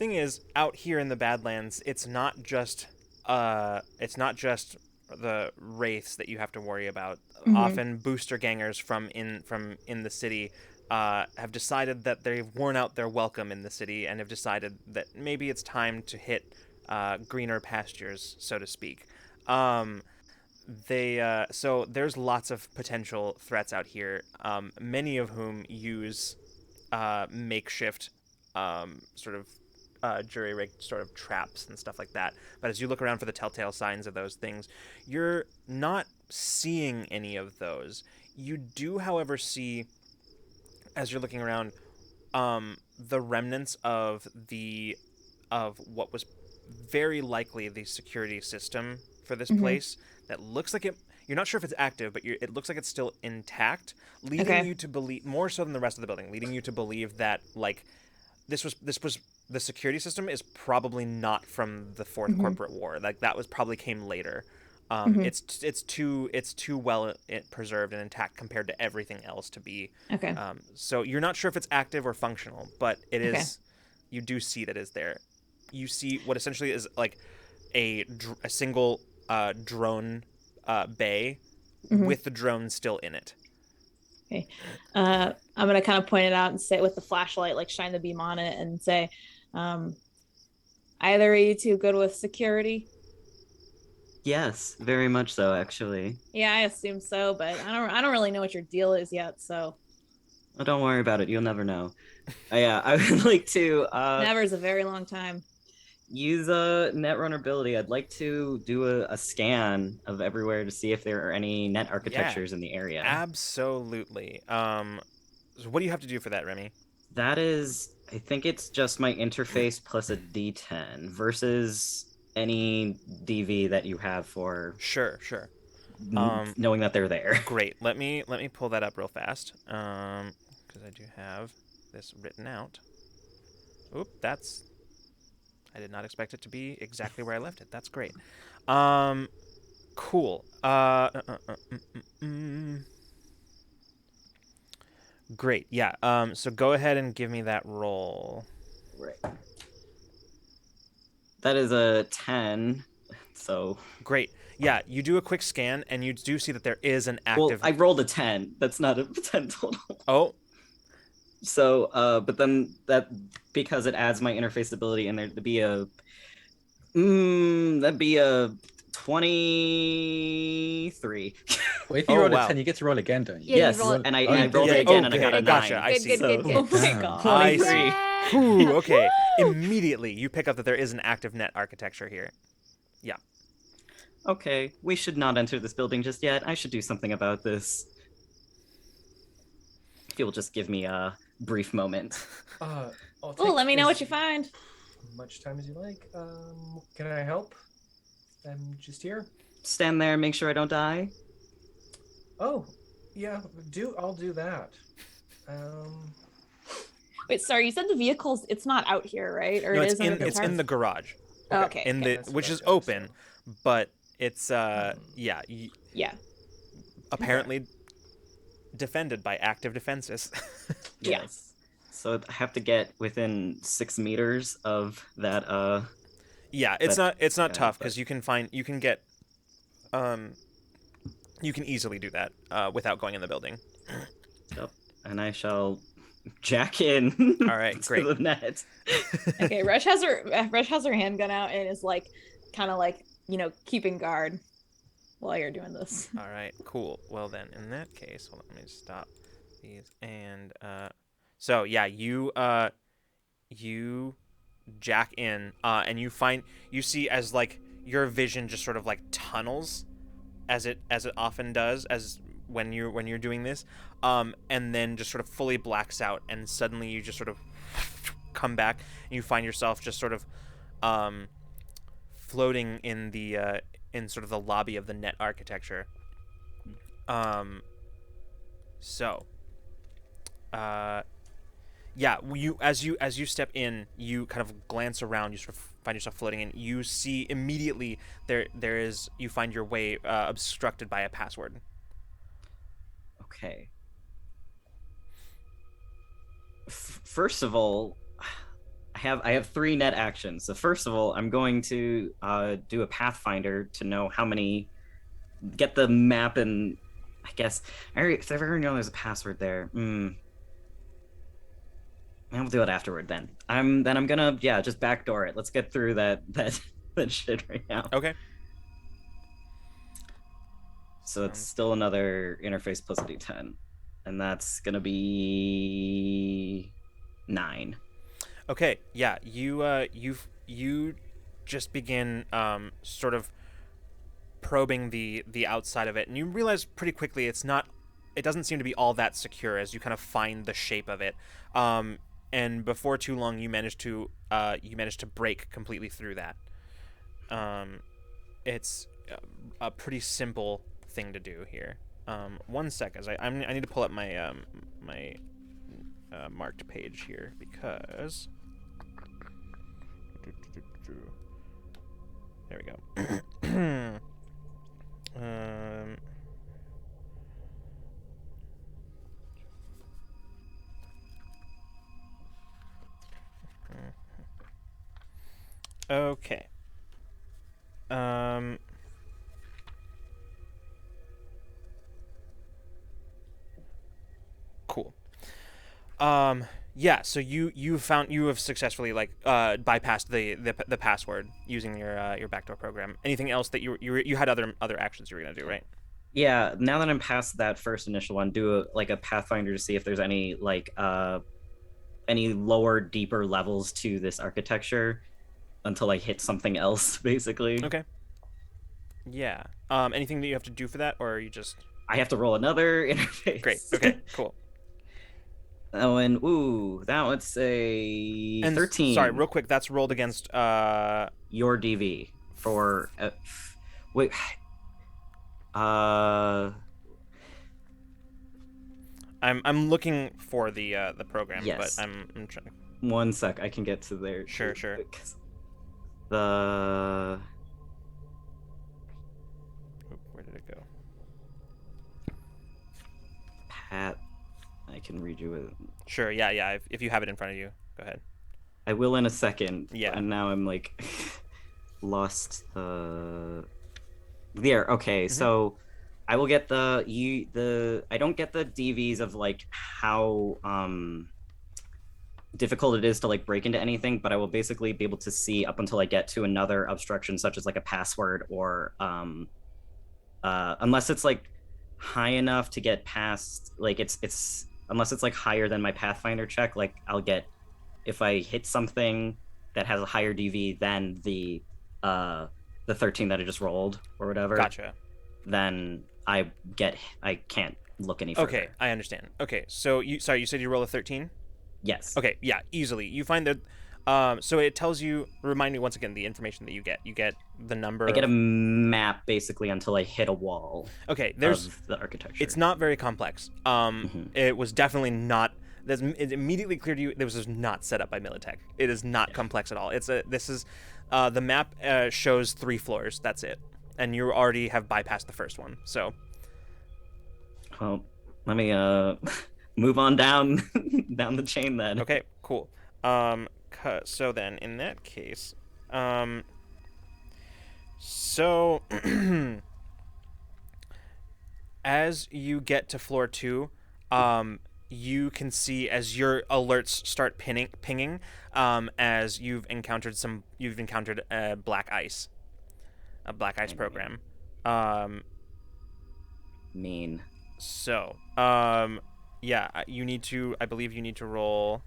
Speaker 1: thing is, out here in the Badlands, it's not just the wraiths that you have to worry about. Often booster gangers from in the city have decided that they've worn out their welcome in the city and have decided that maybe it's time to hit greener pastures, so to speak. So there's lots of potential threats out here, many of whom use makeshift sort of jury-rigged sort of traps and stuff like that. But as you look around for the telltale signs of those things, you're not seeing any of those. You do, however, see, as you're looking around, the remnants of what was very likely the security system for this place. That looks like it. You're not sure if it's active, but it looks like it's still intact, leading you to believe, more so than the rest of the building, leading you to believe that like this was the security system is probably not from the Fourth Corporate War. Like that probably came later. It's too well preserved and intact compared to everything else to be.
Speaker 4: Okay.
Speaker 1: So you're not sure if it's active or functional, but it is. You do see that is there. You see what essentially is like a single drone bay with the drone still in it.
Speaker 4: Okay. I'm gonna kind of point it out and say with the flashlight, like shine the beam on it and say, either of you two good with security?
Speaker 5: Yes, very much so, actually.
Speaker 4: Yeah, I assume so, but I don't really know what your deal is yet, so.
Speaker 5: Oh, don't worry about it. You'll never know. Yeah, I would like to
Speaker 4: Never's a very long time.
Speaker 5: use a net runability. I'd like to do a scan of everywhere to see if there are any net architectures in the area.
Speaker 1: Absolutely. So what do you have to do for that, Remy?
Speaker 5: That is, I think it's just my interface plus a D10 versus any DV that you have for
Speaker 1: Sure.
Speaker 5: knowing that they're there.
Speaker 1: Great. Let me pull that up real fast. Because I do have this written out. Oop, I did not expect it to be exactly where I left it. That's great. Cool. Great. Yeah. So go ahead and give me that roll.
Speaker 5: Right. That is a 10. So
Speaker 1: Great. Yeah, you do a quick scan and you do see that there is an active.
Speaker 5: Well, I rolled a 10. That's not a 10 total.
Speaker 1: Oh.
Speaker 5: So, but then that, because it adds my interface ability in there, that'd be a 23.
Speaker 3: Well, if you roll a 10, you get to roll again, don't you?
Speaker 2: Yeah,
Speaker 5: Yes,
Speaker 2: you roll it.
Speaker 5: and I rolled it again and I got a 9.
Speaker 1: Gotcha, I see.
Speaker 2: Good.
Speaker 5: Oh
Speaker 4: my
Speaker 3: Damn.
Speaker 4: god.
Speaker 1: I
Speaker 5: 23.
Speaker 1: see.
Speaker 2: Yeah.
Speaker 1: Ooh, okay. Immediately, you pick up that there is an active net architecture here. Yeah.
Speaker 5: Okay, we should not enter this building just yet. I should do something about this. If you'll just give me a brief moment.
Speaker 4: Let me know what you find.
Speaker 6: Much time as you like. Can I help? I'm just here.
Speaker 5: Stand there and make sure I don't die.
Speaker 6: Oh, yeah. I'll do that.
Speaker 4: Wait, sorry, you said the vehicles, it's not out here, right? Or
Speaker 1: No,
Speaker 4: it
Speaker 1: it's
Speaker 4: is under
Speaker 1: in the garage.
Speaker 4: Oh, okay.
Speaker 1: In the
Speaker 6: That's
Speaker 1: which
Speaker 6: what
Speaker 1: is
Speaker 6: I thought,
Speaker 1: open, but it's
Speaker 4: Yeah.
Speaker 1: apparently defended by active defenses.
Speaker 4: Yes.
Speaker 5: So I have to get within 6 meters of that.
Speaker 1: Yeah, it's not tough
Speaker 5: but-
Speaker 1: because you can get you can easily do that without going in the building.
Speaker 5: Yep. And I shall jack in.
Speaker 1: All right,
Speaker 5: to
Speaker 1: great.
Speaker 5: the net.
Speaker 4: Okay, Rush has her handgun out and is like kind of like, keeping guard while you're doing this.
Speaker 1: All right, cool. Well then, in that case, hold on, let me stop these and so yeah, you jack in and you see as like your vision just sort of like tunnels as it often does as when you're doing this and then just sort of fully blacks out and suddenly you just sort of come back and you find yourself just sort of floating in the in sort of the lobby of the net architecture. Yeah, you as you step in, you kind of glance around, you sort of find yourself floating in. You see immediately you find your way obstructed by a password.
Speaker 5: Okay. First of all, I I have 3 net actions. So first of all, I'm going to do a Pathfinder to know how many, get the map, and I guess if I ever know there's a password there. I'll do it afterward then. I'm gonna just backdoor it. Let's get through that that shit right now.
Speaker 1: Okay.
Speaker 5: So it's still another interface plus a d10, and that's gonna be 9.
Speaker 1: Okay, yeah, you just begin sort of probing the outside of it, and you realize pretty quickly it doesn't seem to be all that secure as you kind of find the shape of it. And before too long, you manage to break completely through that. It's a pretty simple thing to do here. 1 sec, as I need to pull up my my marked page here because there we go. Okay. Cool. Yeah, so you have successfully bypassed the password using your backdoor program. Anything else that you had other actions you were gonna do, right?
Speaker 5: Yeah, now that I'm past that first initial one, do a Pathfinder to see if there's any any lower, deeper levels to this architecture until I hit something else, basically.
Speaker 1: Okay. Yeah. Anything that you have to do for that, or are you just?
Speaker 5: I have to roll another interface.
Speaker 1: Great. Okay. Cool.
Speaker 5: Oh, and that would say 13.
Speaker 1: Sorry, real quick. That's rolled against
Speaker 5: your DV for wait. I'm
Speaker 1: looking for the program,
Speaker 5: yes.
Speaker 1: but I'm trying.
Speaker 5: 1 sec, I can get to there.
Speaker 1: Sure.
Speaker 5: The
Speaker 1: Where did it go?
Speaker 5: Pat, I can read you it.
Speaker 1: Sure. Yeah. If you have it in front of you, go ahead.
Speaker 5: I will in a second.
Speaker 1: Yeah.
Speaker 5: And now I'm like lost the. There. Okay.
Speaker 1: Mm-hmm.
Speaker 5: So I will get I don't get the DVs of like how difficult it is to like break into anything, but I will basically be able to see up until I get to another obstruction, such as like a password or unless it's like high enough to get past, like it's unless it's like higher than my Pathfinder check, like I'll get, if I hit something that has a higher DV than the 13 that I just rolled or whatever.
Speaker 1: Gotcha.
Speaker 5: Then I can't look any further.
Speaker 1: Okay, I understand. Okay, so you said you roll a 13?
Speaker 5: Yes.
Speaker 1: Okay, yeah, easily. You find that so it tells you, remind me once again the information that you get. You get the number.
Speaker 5: I get a map basically until I hit a wall.
Speaker 1: Okay, there's
Speaker 5: of the architecture.
Speaker 1: It's not very complex. It was definitely not. It's immediately clear to you. This was not set up by Militech. It is not complex at all. The map shows 3 floors. That's it, and you already have bypassed the first one. So.
Speaker 5: Well, let me move on down the chain then.
Speaker 1: Okay, cool. So then in that case, so as you get to floor 2, you can see as your alerts start pinging, as you've encountered black ice, a black ice program.
Speaker 5: Mean.
Speaker 1: So, yeah, I believe you need to roll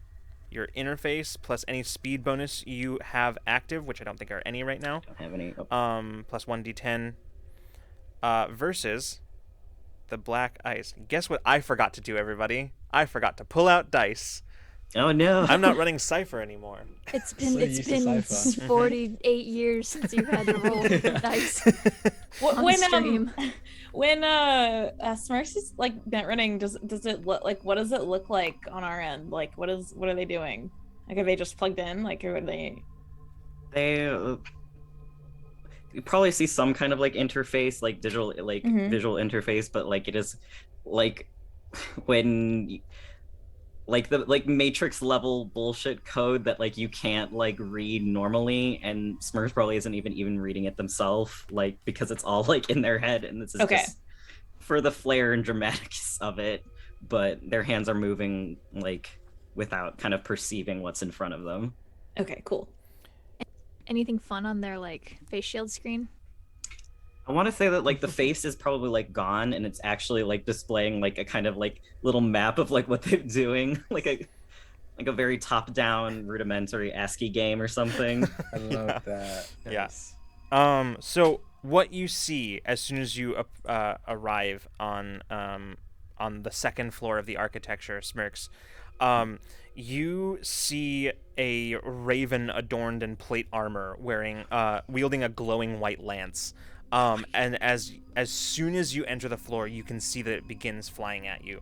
Speaker 1: your interface plus any speed bonus you have active, which I don't think are any right now.
Speaker 5: Don't have any.
Speaker 1: Plus 1d10 versus the black ice. Guess what I forgot to do, everybody? I forgot to pull out dice.
Speaker 5: Oh no.
Speaker 1: I'm not running Cypher anymore.
Speaker 2: It's been 48 years since you had to roll dice.
Speaker 4: When Smirks is like bent running, does it look like, what does it look like on our end? Like what are they doing? Like are they just plugged in? Like or are they?
Speaker 5: You probably see some kind of like interface, like digital, like visual interface, but like it is like when like the like Matrix level bullshit code that like you can't like read normally, and Smurfs probably isn't even reading it themselves, like because it's all like in their head, and this is
Speaker 4: Okay.
Speaker 5: just for the flair and dramatics of it, but their hands are moving like without kind of perceiving what's in front of them.
Speaker 4: Okay, cool.
Speaker 2: Anything fun on their like face shield screen?
Speaker 5: I want to say that like the face is probably like gone, and it's actually like displaying like a kind of like little map of like what they're doing, like a very top-down rudimentary ASCII game or something.
Speaker 3: I love that.
Speaker 1: Yes. So what you see as soon as you arrive on the second floor of the architecture, Smirks, you see a raven adorned in plate armor, wielding a glowing white lance. And as soon as you enter the floor, you can see that it begins flying at you.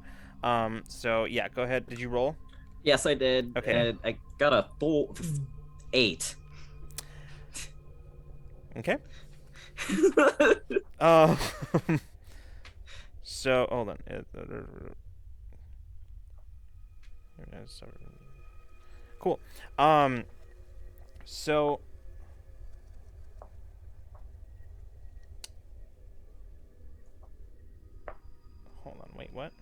Speaker 1: So yeah, go ahead. Did you roll?
Speaker 5: Yes, I did.
Speaker 1: Okay.
Speaker 5: I got a 8.
Speaker 1: Okay. So hold on. Cool. So hold on. Wait, what?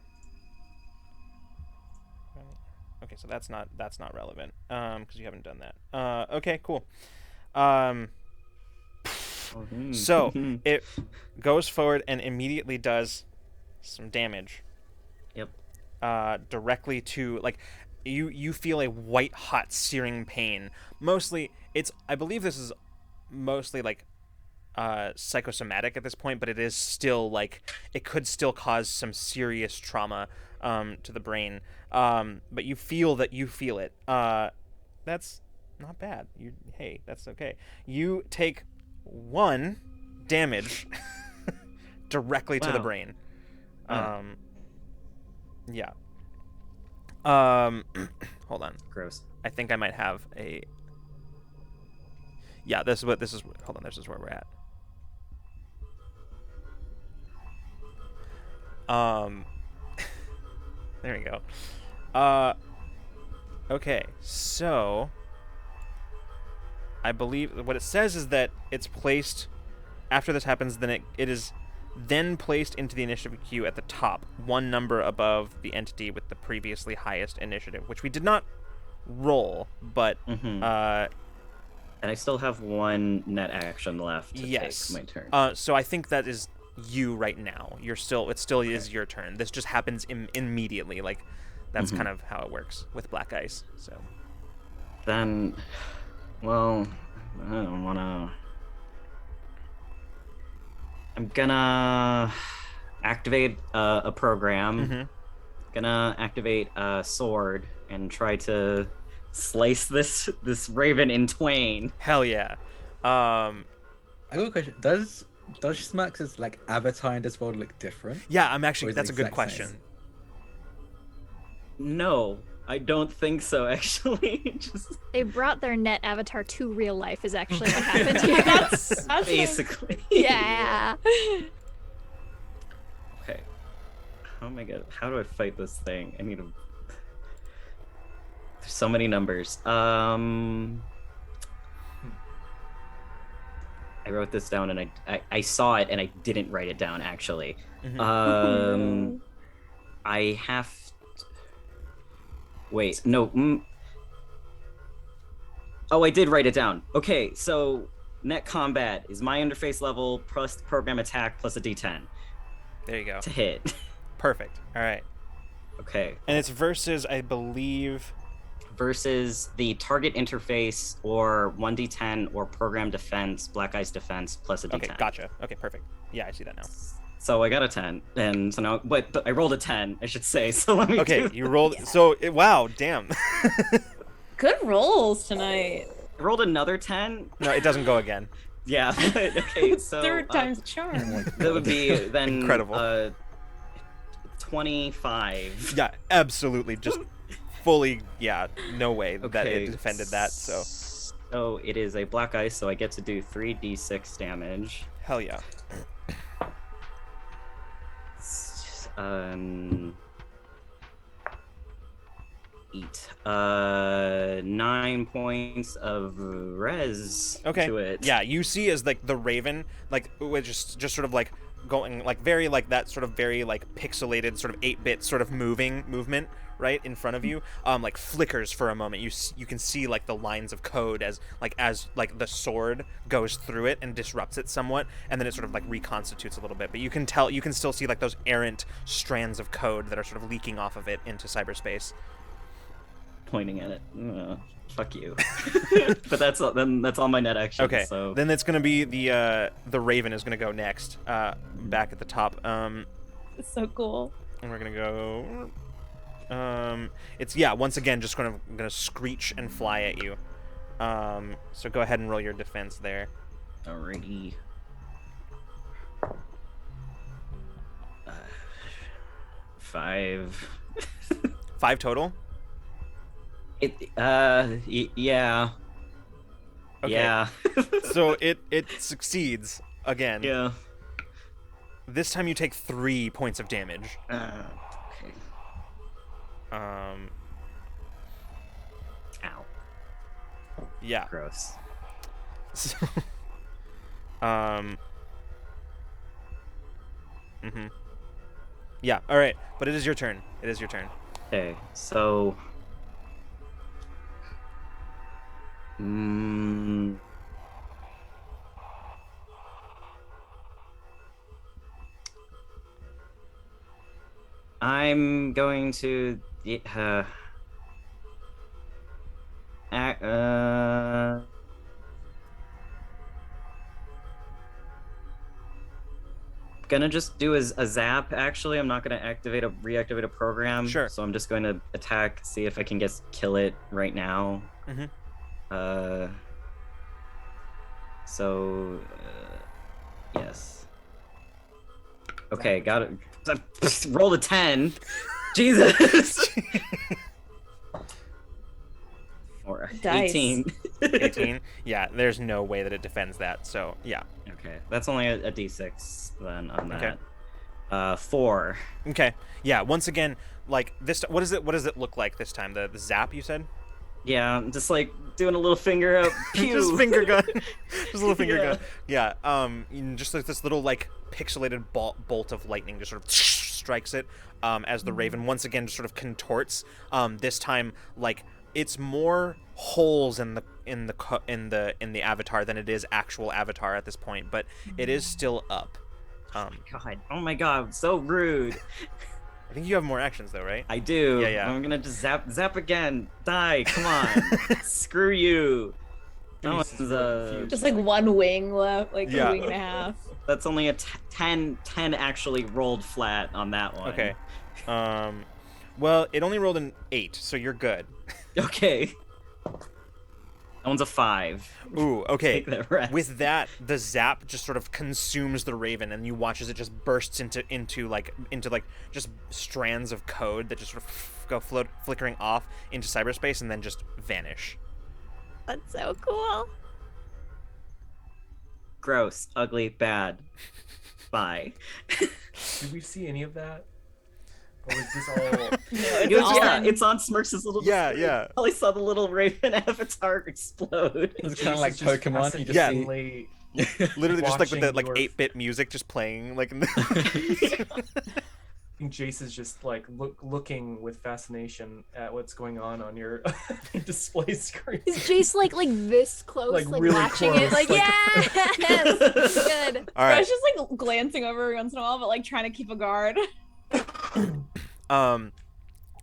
Speaker 1: Okay, so that's not relevant. Because you haven't done that. Okay, cool. So it goes forward and immediately does some damage.
Speaker 5: Yep.
Speaker 1: Directly to like you feel a white hot searing pain. Mostly I believe this is mostly like psychosomatic at this point, but it is still like it could still cause some serious trauma to the brain. But you feel it. That's not bad. Hey, that's okay. You take 1 damage directly to the brain. Yeah. Hold on.
Speaker 5: Gross.
Speaker 1: I think I might have a. Yeah, this is hold on. This is where we're at. There we go. Okay, so I believe what it says is that it's placed after this happens. Then it is then placed into the initiative queue at the top, 1 number above the entity with the previously highest initiative, which we did not roll, but
Speaker 5: and I still have 1 net action left to take my turn.
Speaker 1: So I think that is you right now. It still is your turn. This just happens immediately. Like that's kind of how it works with Black Ice. So
Speaker 5: then, well, I don't wanna. I'm gonna activate a program. Gonna activate a sword and try to slice this raven in twain.
Speaker 1: Hell yeah.
Speaker 3: I got a question. Does Smirks' like avatar in this world look different?
Speaker 1: Yeah, that's a good
Speaker 3: exact
Speaker 1: question.
Speaker 3: same?
Speaker 5: No, I don't think so. Actually,
Speaker 2: They brought their net avatar to real life is actually what happened here.
Speaker 4: That's
Speaker 5: basically.
Speaker 2: Yeah.
Speaker 5: Okay. Oh my god, how do I fight this thing? I need to. There's so many numbers. I wrote this down and I saw it and I didn't write it down actually. I have. Wait, no. Oh, I did write it down. Okay, so net combat is my interface level plus program attack plus a D10
Speaker 1: There you go.
Speaker 5: to hit.
Speaker 1: Perfect. All right.
Speaker 5: Okay.
Speaker 1: And it's versus, I believe.
Speaker 5: Versus the target interface or 1d10 or program defense, Black Ice defense plus a D10.
Speaker 1: Okay, gotcha. Okay, perfect. Yeah, I see that now.
Speaker 5: So I got a 10, and so now, but I rolled a 10, I should say. So let me.
Speaker 1: Okay, you rolled. So wow, damn.
Speaker 4: good rolls tonight.
Speaker 5: I rolled another 10.
Speaker 1: No, it doesn't go again.
Speaker 5: Yeah. But, okay. So
Speaker 4: 3rd time's a charm.
Speaker 5: that would be then
Speaker 1: Incredible.
Speaker 5: 25.
Speaker 1: Yeah, absolutely. Just fully. Yeah, no way that
Speaker 5: Okay,
Speaker 1: it defended that. So
Speaker 5: So it is a Black Ice, so I get to do 3d6 damage.
Speaker 1: hell yeah.
Speaker 5: eat 9 points of res to it.
Speaker 1: Yeah, you see as like the raven, like which is just sort of like going like very like that sort of very like pixelated sort of 8-bit sort of movement right in front of you, like flickers for a moment. You can see like the lines of code as the sword goes through it and disrupts it somewhat, and then it sort of like reconstitutes a little bit. But you can still see like those errant strands of code that are sort of leaking off of it into cyberspace.
Speaker 5: Pointing at it. Fuck you. But that's all my net action.
Speaker 1: Okay.
Speaker 5: So
Speaker 1: then it's gonna be the raven is gonna go next, back at the top.
Speaker 4: It's so cool.
Speaker 1: And we're gonna go. It's once again just gonna screech and fly at you. So go ahead and roll your defense there.
Speaker 5: Alrighty. 5.
Speaker 1: 5 total.
Speaker 5: Yeah.
Speaker 1: Okay.
Speaker 5: Yeah.
Speaker 1: So it succeeds again.
Speaker 5: Yeah.
Speaker 1: This time you take 3 points of damage.
Speaker 5: Okay.
Speaker 1: Ow. Yeah.
Speaker 5: Gross.
Speaker 1: So, Yeah. All right. But it is your turn.
Speaker 5: Okay. So. I'm going to gonna just do a zap. Actually, I'm not gonna reactivate a program.
Speaker 1: Sure.
Speaker 5: So I'm just going to attack, see if I can kill it right now. So yes. Okay, got it. Roll a 10. Jesus. Or
Speaker 4: Dice.
Speaker 5: 18.
Speaker 1: 18. Yeah. There's no way that it defends that. So yeah.
Speaker 5: Okay, that's only a d6 then on that.
Speaker 1: Okay.
Speaker 5: 4.
Speaker 1: Okay. Yeah. Once again, like this. What does it look like this time? The zap you said.
Speaker 5: Yeah, I'm just like doing a little finger up. Pew!
Speaker 1: Just finger gun. Just a little finger gun. Yeah. Just like this little like pixelated bolt of lightning just sort of strikes it. As the raven once again just sort of contorts. This time like it's more holes in the avatar than it is actual avatar at this point, but it is still up.
Speaker 5: Oh my god, so rude.
Speaker 1: I think you have more actions though, right?
Speaker 5: I do.
Speaker 1: Yeah.
Speaker 5: I'm gonna just zap again. Die, come on. Screw you. That was
Speaker 4: Just like one wing left, like
Speaker 1: Yeah.
Speaker 4: a wing and a half.
Speaker 5: that's only a 10 actually rolled flat on that one.
Speaker 1: Okay. Well, it only rolled an 8, so you're good.
Speaker 5: Okay. That one's a 5.
Speaker 1: Ooh, okay.
Speaker 5: Take that rest.
Speaker 1: With that, the zap just sort of consumes the raven, and you watch as it just bursts into just strands of code that just sort of go flickering off into cyberspace and then just vanish.
Speaker 2: That's so cool.
Speaker 5: Gross, ugly, bad. Bye.
Speaker 6: Did we see any of that? Or was this all?
Speaker 5: It's on Smirks' little.
Speaker 1: Yeah.
Speaker 5: I only saw the little raven avatar explode.
Speaker 3: It's kind of like Pokemon. You just
Speaker 1: Yeah.
Speaker 3: see
Speaker 1: Literally just like with the like
Speaker 6: watching your-
Speaker 1: 8-bit music just playing like in the
Speaker 6: I think Jace is just like looking with fascination at what's going on your display screen.
Speaker 2: Is Jace like this close,
Speaker 6: Like,
Speaker 2: like
Speaker 6: really
Speaker 2: watching it?
Speaker 6: close,
Speaker 2: Like,
Speaker 6: like-
Speaker 2: yes, good.
Speaker 1: All
Speaker 4: I
Speaker 1: right.
Speaker 4: was just like glancing over every once in a while, but like trying to keep a guard.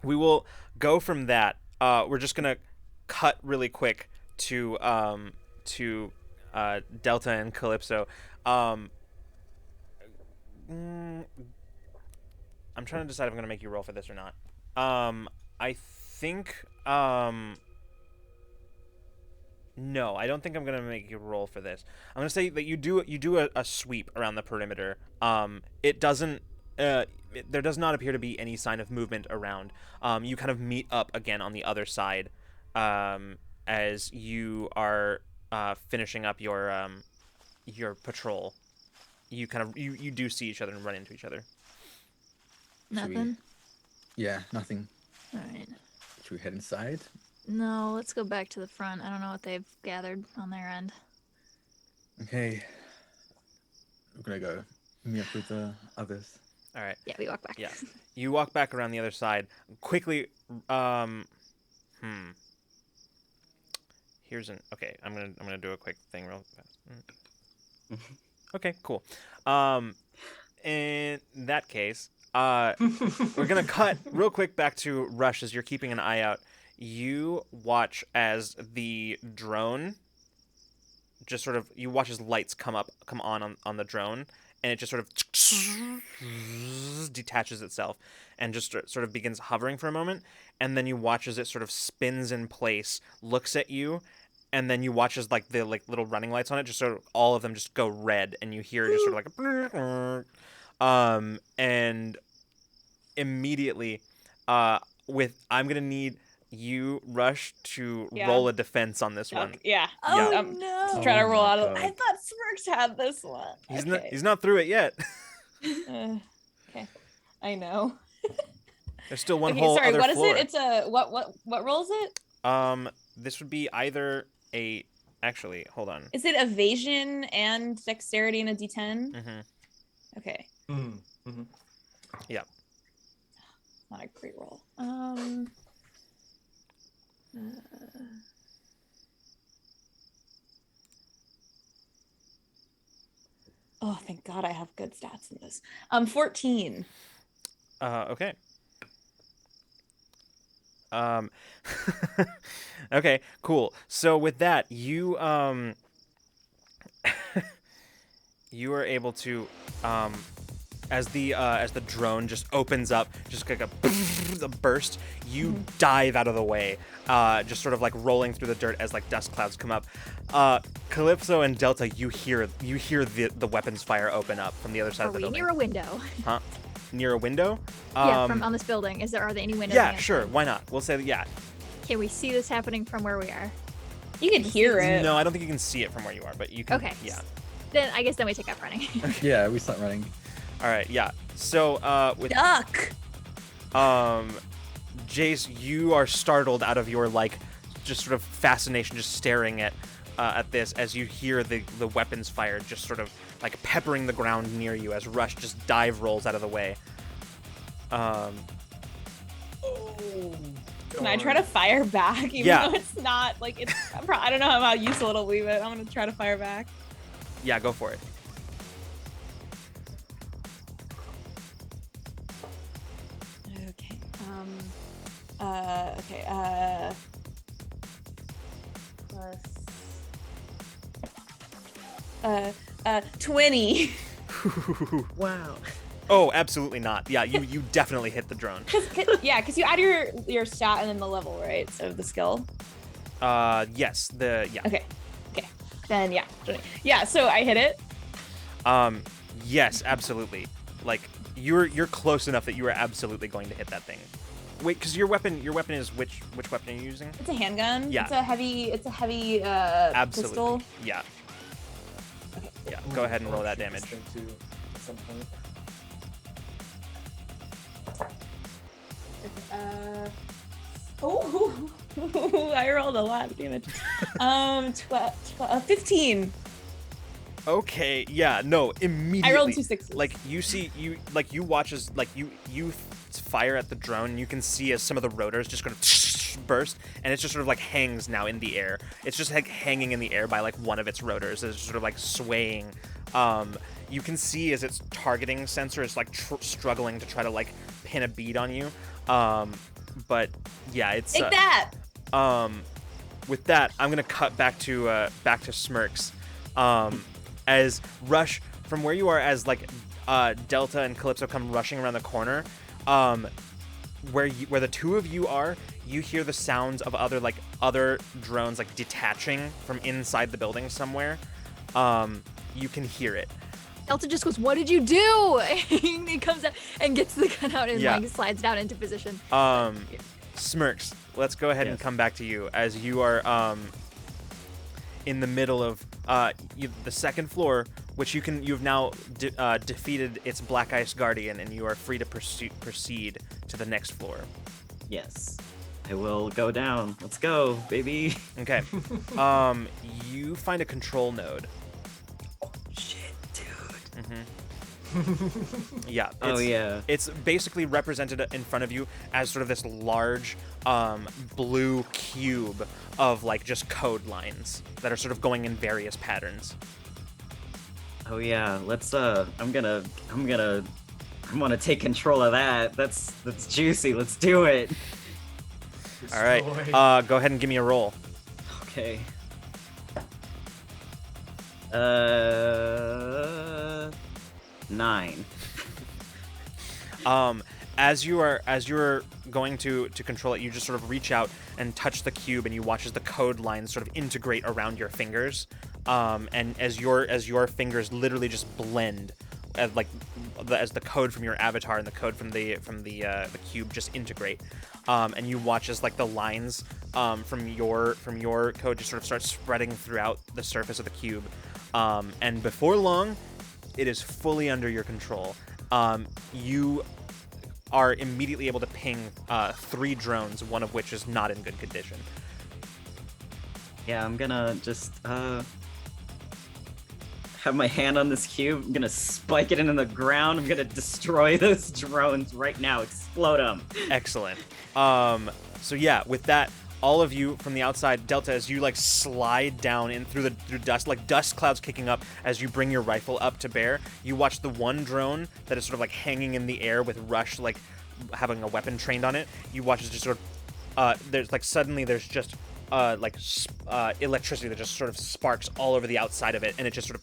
Speaker 1: We will go from that. We're just gonna cut really quick to Delta and Calypso. I'm trying to decide if I'm gonna make you roll for this or not. I think no, I don't think I'm gonna make you roll for this. I'm gonna say that you do a sweep around the perimeter. It doesn't. There does not appear to be any sign of movement around. You kind of meet up again on the other side, as you are finishing up your patrol. You kind of you do see each other and run into each other.
Speaker 2: Nothing.
Speaker 3: Yeah, nothing.
Speaker 2: All right.
Speaker 3: Should we head inside?
Speaker 2: No, let's go back to the front. I don't know what they've gathered on their end.
Speaker 3: Okay. We're gonna go meet up with the others.
Speaker 1: All right.
Speaker 2: Yeah, we walk back.
Speaker 1: Yeah. You walk back around the other side. Quickly, Here's an okay, I'm gonna do a quick thing real fast. Okay, cool. In that case, we're gonna cut real quick back to Rush as you're keeping an eye out. You watch as the drone just sort of you watch as lights come on the drone, and it just sort of detaches itself and just sort of begins hovering for a moment, and then you watch as it sort of spins in place, looks at you, and then you watch as the little running lights on it just sort of all of them just go red, and you hear just sort of and immediately I'm gonna need you, Rush, to roll a defense on this one.
Speaker 4: Yeah.
Speaker 2: Oh
Speaker 1: Yeah.
Speaker 2: no!
Speaker 4: Just trying to roll out of.
Speaker 3: God.
Speaker 4: I thought Smirks had this one.
Speaker 1: He's not through it yet.
Speaker 4: Okay. I know.
Speaker 1: There's still one
Speaker 4: Okay,
Speaker 1: whole
Speaker 4: sorry.
Speaker 1: other
Speaker 4: What is
Speaker 1: floor.
Speaker 4: it? It's a what roll is it?
Speaker 1: This would be either a. Actually, hold on.
Speaker 4: Is it evasion and dexterity and a D10?
Speaker 1: Mm-hmm.
Speaker 4: Okay.
Speaker 6: Mm-hmm.
Speaker 1: Yeah.
Speaker 4: Not a great roll. Oh, thank God I have good stats in this. 14.
Speaker 1: Okay. Okay, cool. So with that, you you are able to as the drone just opens up, just like a burst, you dive out of the way, just sort of like rolling through the dirt as like dust clouds come up. Calypso and Delta, you hear the weapons fire open up from the other side
Speaker 2: Are
Speaker 1: of the
Speaker 2: we
Speaker 1: building.
Speaker 2: near a window?
Speaker 1: Huh? Near a window?
Speaker 2: Yeah, from on this building. Are there any windows?
Speaker 1: Yeah,
Speaker 2: in it?
Speaker 1: sure. Why not? We'll say that. Yeah.
Speaker 2: Can we see this happening from where we are?
Speaker 4: You can hear it.
Speaker 1: No, I don't think you can see it from where you are, but you can.
Speaker 2: Okay.
Speaker 1: Yeah.
Speaker 2: Then I guess we take off running.
Speaker 3: Yeah, we start running.
Speaker 1: All right. Yeah. So with
Speaker 4: Duck.
Speaker 1: Jace, you are startled out of your just sort of fascination, just staring at this as you hear the weapons fire just sort of like peppering the ground near you as Rush just dive rolls out of the way.
Speaker 4: Can I try to fire back? Even though it's not like it's. I don't know how useful it'll be, but I'm gonna try to fire back.
Speaker 1: Yeah, go for it.
Speaker 4: Okay. Okay. Plus. 20.
Speaker 5: Wow.
Speaker 1: Oh, absolutely not. Yeah, you definitely hit the drone.
Speaker 4: Because you add your stat and then the level, right? So the skill.
Speaker 1: Yes. Yeah.
Speaker 4: Okay. Then yeah. Yeah. So I hit it.
Speaker 1: Yes, absolutely. Like you're close enough that you are absolutely going to hit that thing. Wait, because your weapon is which weapon are you using?
Speaker 4: It's a handgun.
Speaker 1: Yeah.
Speaker 4: It's a heavy
Speaker 1: Absolutely.
Speaker 4: pistol.
Speaker 1: Yeah.
Speaker 4: Okay.
Speaker 1: Yeah. Go ahead and roll that
Speaker 6: Shoot
Speaker 1: damage.
Speaker 6: this thing too at some point.
Speaker 4: I rolled a lot of damage. 15.
Speaker 1: Okay. Yeah. No. Immediately.
Speaker 4: I rolled 2 6s.
Speaker 1: Like you watch as you fire at the drone. And you can see as some of the rotors just kind of burst, and it's just sort of like hangs now in the air. It's just like hanging in the air by like one of its rotors. It's sort of like swaying. You can see as its targeting sensor is like struggling to try to like pin a bead on you. But yeah, it's
Speaker 4: take that.
Speaker 1: With that, I'm gonna cut back to Smirks. As Rush from where you are, as like Delta and Calypso come rushing around the corner, where the two of you are, you hear the sounds of other drones like detaching from inside the building somewhere. You can hear it.
Speaker 2: Delta just goes, "What did you do?" And he comes up and gets the gun out and like slides down into position.
Speaker 1: Smirks, let's go ahead and come back to you as you are in the middle of the second floor, which you've now defeated its Black Ice Guardian, and you are free to proceed to the next floor.
Speaker 5: Yes. I will go down. Let's go, baby.
Speaker 1: Okay. You find a control node.
Speaker 5: Shit, dude.
Speaker 1: Yeah.
Speaker 5: Oh yeah.
Speaker 1: It's basically represented in front of you as sort of this large blue cube of like just code lines that are sort of going in various patterns.
Speaker 5: Oh yeah. Let's I'm gonna take control of that. That's juicy. Let's do it.
Speaker 1: All right. Go ahead and give me a roll.
Speaker 5: Okay. 9.
Speaker 1: As you're going to control it, you just sort of reach out and touch the cube, and you watch as the code lines sort of integrate around your fingers. And as your fingers literally just blend, as the code from your avatar and the code from the cube just integrate. And you watch as like the lines from your code just sort of start spreading throughout the surface of the cube. And before long, it is fully under your control. You are immediately able to ping 3 drones, one of which is not in good condition.
Speaker 5: Yeah, I'm gonna just have my hand on this cube. I'm gonna spike it into the ground. I'm gonna destroy those drones right now. Explode them.
Speaker 1: Excellent. So yeah, with that, all of you from the outside, Delta, as you like slide down in through dust, like dust clouds kicking up as you bring your rifle up to bear, you watch the one drone that is sort of like hanging in the air with Rush like having a weapon trained on it. You watch it just sort of there's like suddenly there's just electricity that just sort of sparks all over the outside of it, and it just sort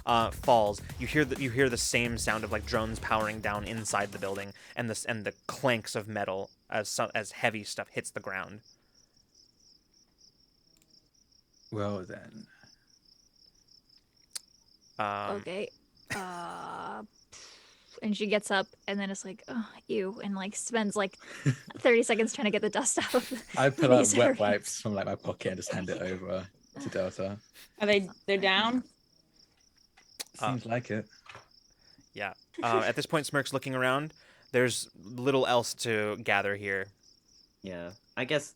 Speaker 1: of falls. You hear the same sound of like drones powering down inside the building, and the clanks of metal as heavy stuff hits the ground.
Speaker 3: Well then.
Speaker 2: Okay. And she gets up, and then it's like, oh, ew, and like spends like 30 seconds trying to get the dust out of
Speaker 3: I pull out
Speaker 2: these
Speaker 3: wet
Speaker 2: areas.
Speaker 3: wipes from like my pocket and just hand it over to Delta.
Speaker 4: They're down?
Speaker 3: Seems like it.
Speaker 1: Yeah. At this point, Smirks looking around. There's little else to gather here.
Speaker 5: Yeah, I guess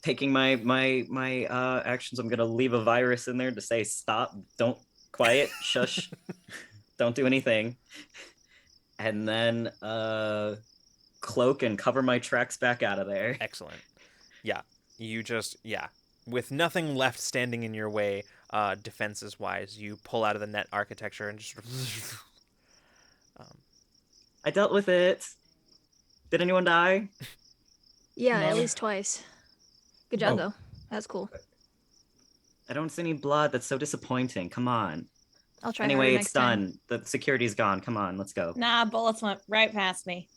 Speaker 5: taking my actions, I'm gonna leave a virus in there to say stop, don't, quiet, shush, don't do anything, and then cloak and cover my tracks back out of there.
Speaker 1: Excellent. Yeah. With nothing left standing in your way, defenses wise, you pull out of the net architecture and just sort of
Speaker 5: I dealt with it. Did anyone die?
Speaker 2: Yeah,
Speaker 6: No.
Speaker 2: at least twice. Good job,
Speaker 3: Oh.
Speaker 2: though. That's cool.
Speaker 5: I don't see any blood. That's so disappointing. Come on.
Speaker 2: I'll try
Speaker 5: Anyway,
Speaker 2: harder
Speaker 5: it's
Speaker 2: next time.
Speaker 5: done. The security's gone. Come on, let's go.
Speaker 4: Nah, bullets went right past me.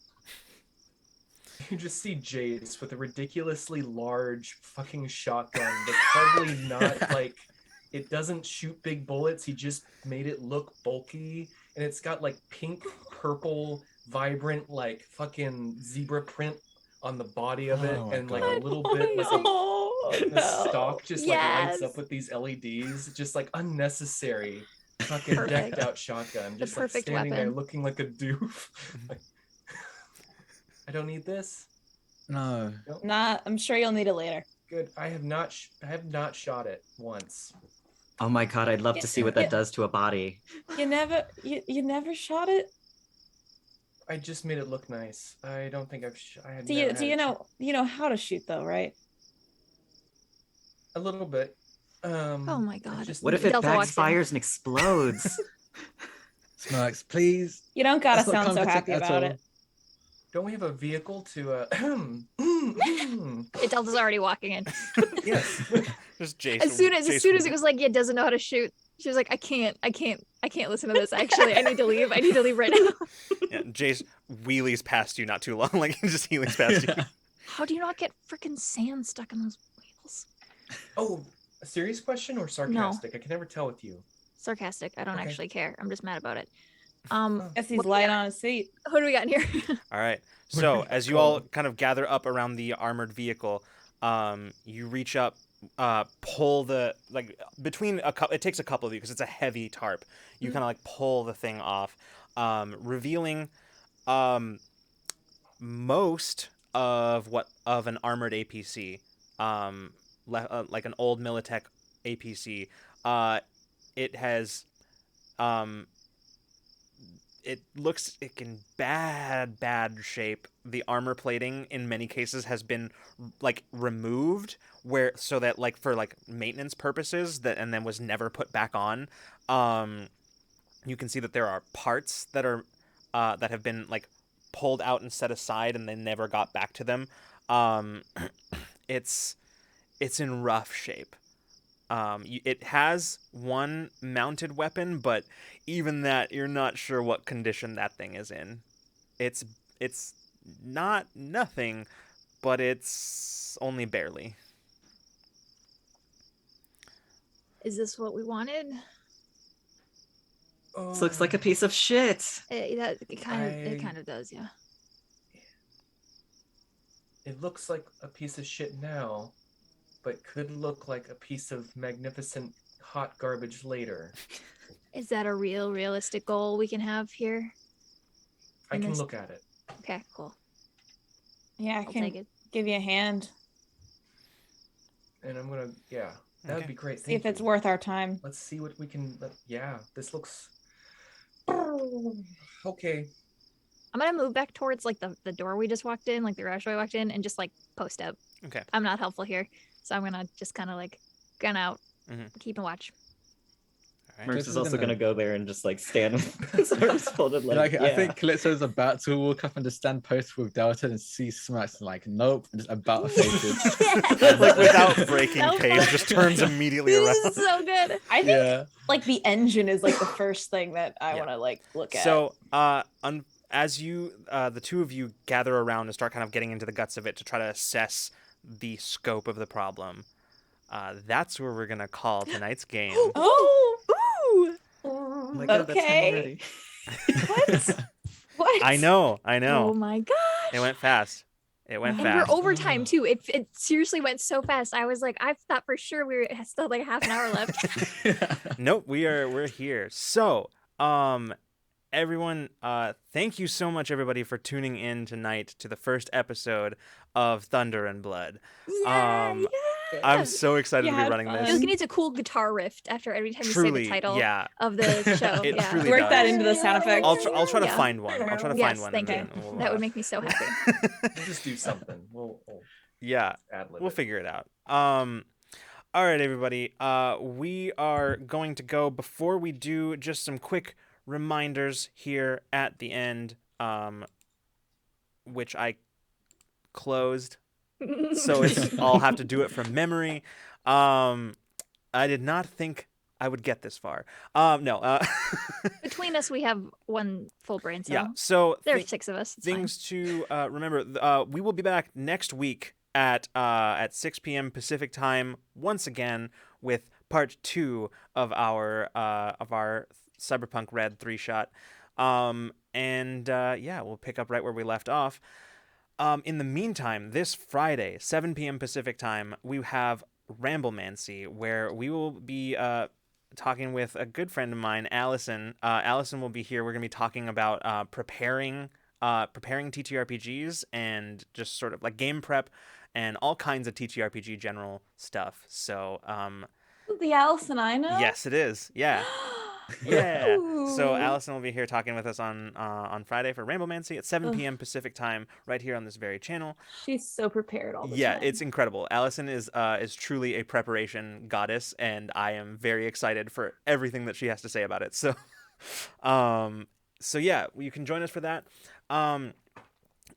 Speaker 6: You just see Jace with a ridiculously large fucking shotgun that's probably not like, it doesn't shoot big bullets. He just made it look bulky, and it's got like pink, purple, vibrant like fucking zebra print on the body of it,
Speaker 3: Oh my
Speaker 6: and like
Speaker 3: God.
Speaker 6: a little bit like the stock just like lights
Speaker 2: Yes.
Speaker 6: up with these LEDs, just like unnecessary fucking
Speaker 2: Perfect.
Speaker 6: decked out shotgun, just like
Speaker 2: perfect
Speaker 6: standing there
Speaker 2: weapon.
Speaker 6: looking like a doof. Like, I don't need this.
Speaker 3: No.
Speaker 4: Nah, I'm sure you'll need it later.
Speaker 6: Good. I have not shot it once.
Speaker 5: Oh my god, I'd love to see what that
Speaker 4: Yeah.
Speaker 5: does to a body.
Speaker 4: You never shot it?
Speaker 6: I just made it look nice. I don't think I had.
Speaker 4: Do
Speaker 6: never
Speaker 4: you
Speaker 6: had
Speaker 4: do you
Speaker 6: it
Speaker 4: know you know how to shoot though, right?
Speaker 6: a little bit?
Speaker 2: Oh my
Speaker 6: I
Speaker 2: god.
Speaker 6: just-
Speaker 5: What if it
Speaker 2: Delta walks in.
Speaker 5: backfires and explodes?
Speaker 3: Smirks, please.
Speaker 4: You don't gotta
Speaker 3: That's not
Speaker 4: sound so
Speaker 3: competent
Speaker 4: happy
Speaker 3: at
Speaker 4: about
Speaker 3: all.
Speaker 4: it.
Speaker 6: Don't we have a vehicle to?
Speaker 2: Delta's already walking in.
Speaker 6: Yes.
Speaker 1: just Jason.
Speaker 2: As soon as it was like, yeah, doesn't know how to shoot. She was like, I can't listen to this. Actually, I need to leave. I need to leave right now.
Speaker 1: Yeah, Jace wheelies past you not too long, like he just heelys past you.
Speaker 2: How do you not get freaking sand stuck in those wheels?
Speaker 6: Oh, a serious question or sarcastic? I can never tell with you.
Speaker 2: Sarcastic. I don't
Speaker 6: Okay.
Speaker 2: actually care. I'm just mad about it.
Speaker 4: Guess he's
Speaker 2: What-
Speaker 4: lying on his seat.
Speaker 2: Who do we got in here?
Speaker 1: All right. So as you all kind of gather up around the armored vehicle, you reach up, pull the between a couple. It takes a couple of you because it's a heavy tarp. You kind of like pull the thing off, revealing most of an armored APC, like an old Militech APC. It has it looks in bad shape. The armor plating in many cases has been like removed so that like for like maintenance purposes and then was never put back on. You can see that there are parts that are that have been like pulled out and set aside and they never got back to them. It's in rough shape. It has one mounted weapon, but even that, you're not sure what condition that thing is in. It's not nothing, but it's only barely.
Speaker 2: Is this what we wanted?
Speaker 5: This looks like a piece of shit.
Speaker 2: It kind of does, yeah.
Speaker 6: It looks like a piece of shit now, but could look like a piece of magnificent hot garbage later.
Speaker 2: Is that a realistic goal we can have here?
Speaker 6: I can look at it.
Speaker 2: Okay, cool.
Speaker 4: Yeah, I
Speaker 2: I'll
Speaker 4: can
Speaker 2: take it.
Speaker 4: give you a hand.
Speaker 6: And I'm gonna, that would be great.
Speaker 4: See if it's worth our time.
Speaker 6: Let's see what we can. This looks okay.
Speaker 2: I'm gonna move back towards like the door we just walked in, like the garage we walked in, and just like post up.
Speaker 1: Okay.
Speaker 2: I'm not helpful here, so I'm gonna just kind of like gun out, keep a watch.
Speaker 5: Smirks is also gonna go there and just like stand with his arms folded. Like,
Speaker 3: I think Calypso's about to walk up and just stand post with Delta and see Smirks and like, nope, and just about faces.
Speaker 1: Like without breaking pace, just turns immediately around.
Speaker 2: This is so good.
Speaker 4: I think like the engine is like the first thing that I want to like look at.
Speaker 1: So, as you, the two of you gather around and start kind of getting into the guts of it to try to assess the scope of the problem, that's where we're gonna call tonight's game.
Speaker 5: Oh my God,
Speaker 4: okay.
Speaker 5: That's
Speaker 4: What? What?
Speaker 1: I know.
Speaker 2: Oh my gosh.
Speaker 1: It went fast. It went
Speaker 2: And
Speaker 1: fast.
Speaker 2: we're overtime too. It seriously went so fast. I was like, I thought for sure we still had like half an hour left.
Speaker 1: Nope, we're here. So, everyone, thank you so much, everybody, for tuning in tonight to the first episode of Thunder and Blood. I'm so excited to be running
Speaker 2: It
Speaker 1: this.
Speaker 2: needs a cool guitar riff after every time
Speaker 1: Truly,
Speaker 2: you say the title
Speaker 1: yeah.
Speaker 2: of the show.
Speaker 1: It
Speaker 2: yeah.
Speaker 1: truly
Speaker 4: Work
Speaker 1: does.
Speaker 4: that into the sound effect.
Speaker 1: I'll try to
Speaker 2: Yeah.
Speaker 1: find one. I'll try to
Speaker 2: Yes,
Speaker 1: find one.
Speaker 2: thank
Speaker 1: and
Speaker 2: you.
Speaker 1: then we'll,
Speaker 2: That would make me so happy.
Speaker 6: We'll just do something. We'll
Speaker 1: yeah,
Speaker 6: ad-lib
Speaker 1: we'll
Speaker 6: it.
Speaker 1: figure it out. All right, everybody. We are going to go. Before we do, just some quick reminders here at the end, which I closed, so I'll have to do it from memory. I did not think I would get this far. No.
Speaker 2: Between us, we have one full brain cell.
Speaker 1: Yeah. So
Speaker 2: There's 6 of us. It's
Speaker 1: things to remember. We will be back next week at 6 p.m. Pacific time once again with part 2 of our Cyberpunk Red 3-shot. We'll pick up right where we left off. In the meantime, this Friday, 7 p.m. Pacific time, we have Ramblemancy, where we will be talking with a good friend of mine, Allison. Allison will be here. We're going to be talking about preparing TTRPGs and just sort of like game prep and all kinds of TTRPG general stuff. So,
Speaker 4: The Allison I know?
Speaker 1: yes, it is. Yeah. Yeah. So Allison will be here talking with us on Friday for Ramblemancy at 7 p.m. Pacific time, right here on this very channel.
Speaker 4: She's so prepared all the time.
Speaker 1: Yeah, it's incredible. Allison is truly a preparation goddess, and I am very excited for everything that she has to say about it. So, yeah, you can join us for that.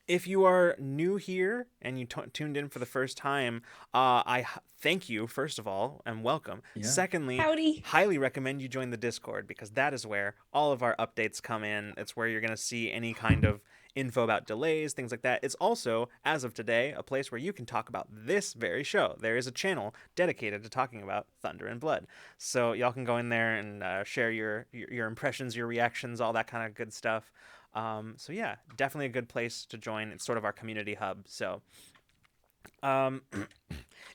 Speaker 1: If you are new here and you tuned in for the first time, I thank you, first of all, and welcome.
Speaker 3: Yeah.
Speaker 1: Secondly,
Speaker 4: Howdy.
Speaker 1: highly recommend you join the Discord, because that is where all of our updates come in. It's where you're going to see any kind of info about delays, things like that. It's also, as of today, a place where you can talk about this very show. There is a channel dedicated to talking about Thunder and Blood. So y'all can go in there and share your impressions, your reactions, all that kind of good stuff. So yeah, definitely a good place to join. It's sort of our community hub. So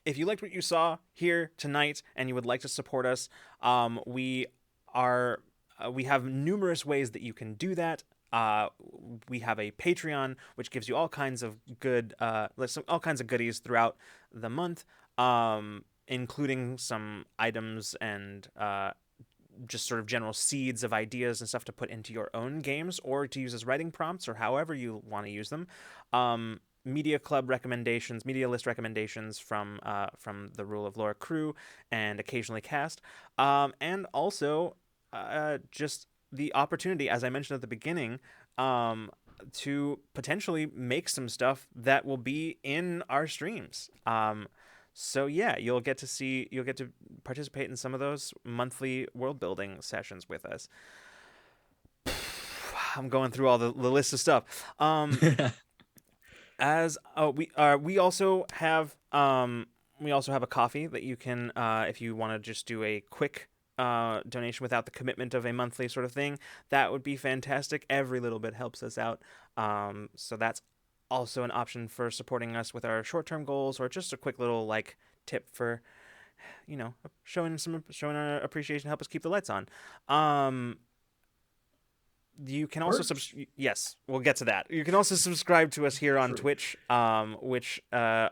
Speaker 1: if you liked what you saw here tonight and you would like to support us, we have numerous ways that you can do that. we have a Patreon, which gives you all kinds of good, all kinds of goodies throughout the month, including some items and just sort of general seeds of ideas and stuff to put into your own games or to use as writing prompts or however you want to use them. Media club recommendations, media list recommendations from the Rule of Lore crew and occasionally cast, and also just the opportunity, as I mentioned at the beginning, to potentially make some stuff that will be in our streams. So yeah, you'll get to participate in some of those monthly world building sessions with us. I'm going through all the list of stuff. We also have a coffee that you can, if you want to just do a quick donation without the commitment of a monthly sort of thing, that would be fantastic. Every little bit helps us out. So that's also an option for supporting us with our short-term goals, or just a quick little like tip for, showing our appreciation to help us keep the lights on. You can also yes, we'll get to that. You can also subscribe to us here on Twitch, which a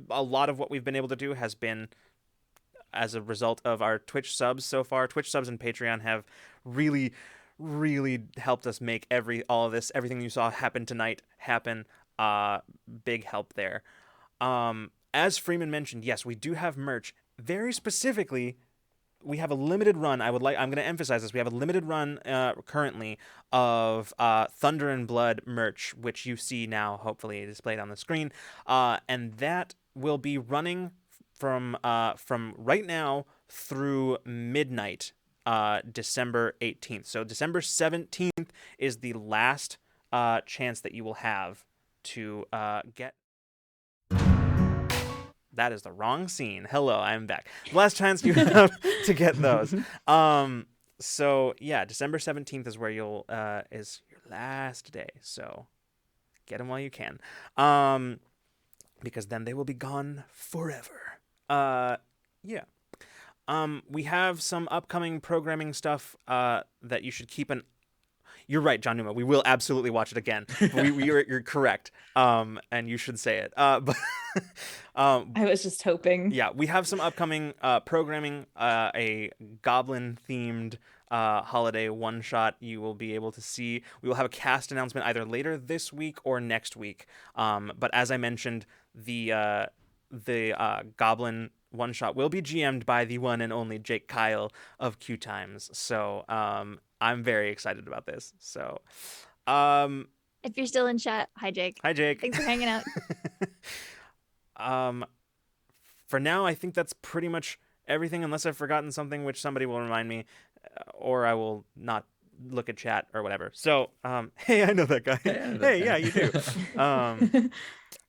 Speaker 1: lot of what we've been able to do has been as a result of our Twitch subs so far. Twitch subs and Patreon have really, really helped us make everything you saw happen tonight happen. Big help there. As Freeman mentioned, yes, we do have merch. Very specifically, we have a limited run. I'm going to emphasize this. We have a limited run currently of Thunder and Blood merch, which you see now, hopefully displayed on the screen, and that will be running from right now through midnight, December 18th. So December 17th is the last chance that you will have to get. That is the wrong scene. Hello, I'm back. Last chance you have to get those. So yeah, December 17th is where is your last day. So get them while you can, because then they will be gone forever. Yeah. We have some upcoming programming stuff that you should keep an. You're right, John Numa. We will absolutely watch it again. You're correct, and you should say it. But
Speaker 4: I was just hoping.
Speaker 1: Yeah, we have some upcoming programming. A goblin-themed holiday one-shot you will be able to see. We will have a cast announcement either later this week or next week. But as I mentioned, the goblin one-shot will be GM'd by the one and only Jake Kyle of Q Times. So I'm very excited about this. So,
Speaker 2: if you're still in chat, hi Jake.
Speaker 1: Hi Jake.
Speaker 2: Thanks for hanging out.
Speaker 1: For now, I think that's pretty much everything, unless I've forgotten something, which somebody will remind me, or I will not look at chat or whatever. So, hey, I know that guy. Hey, yeah, you do.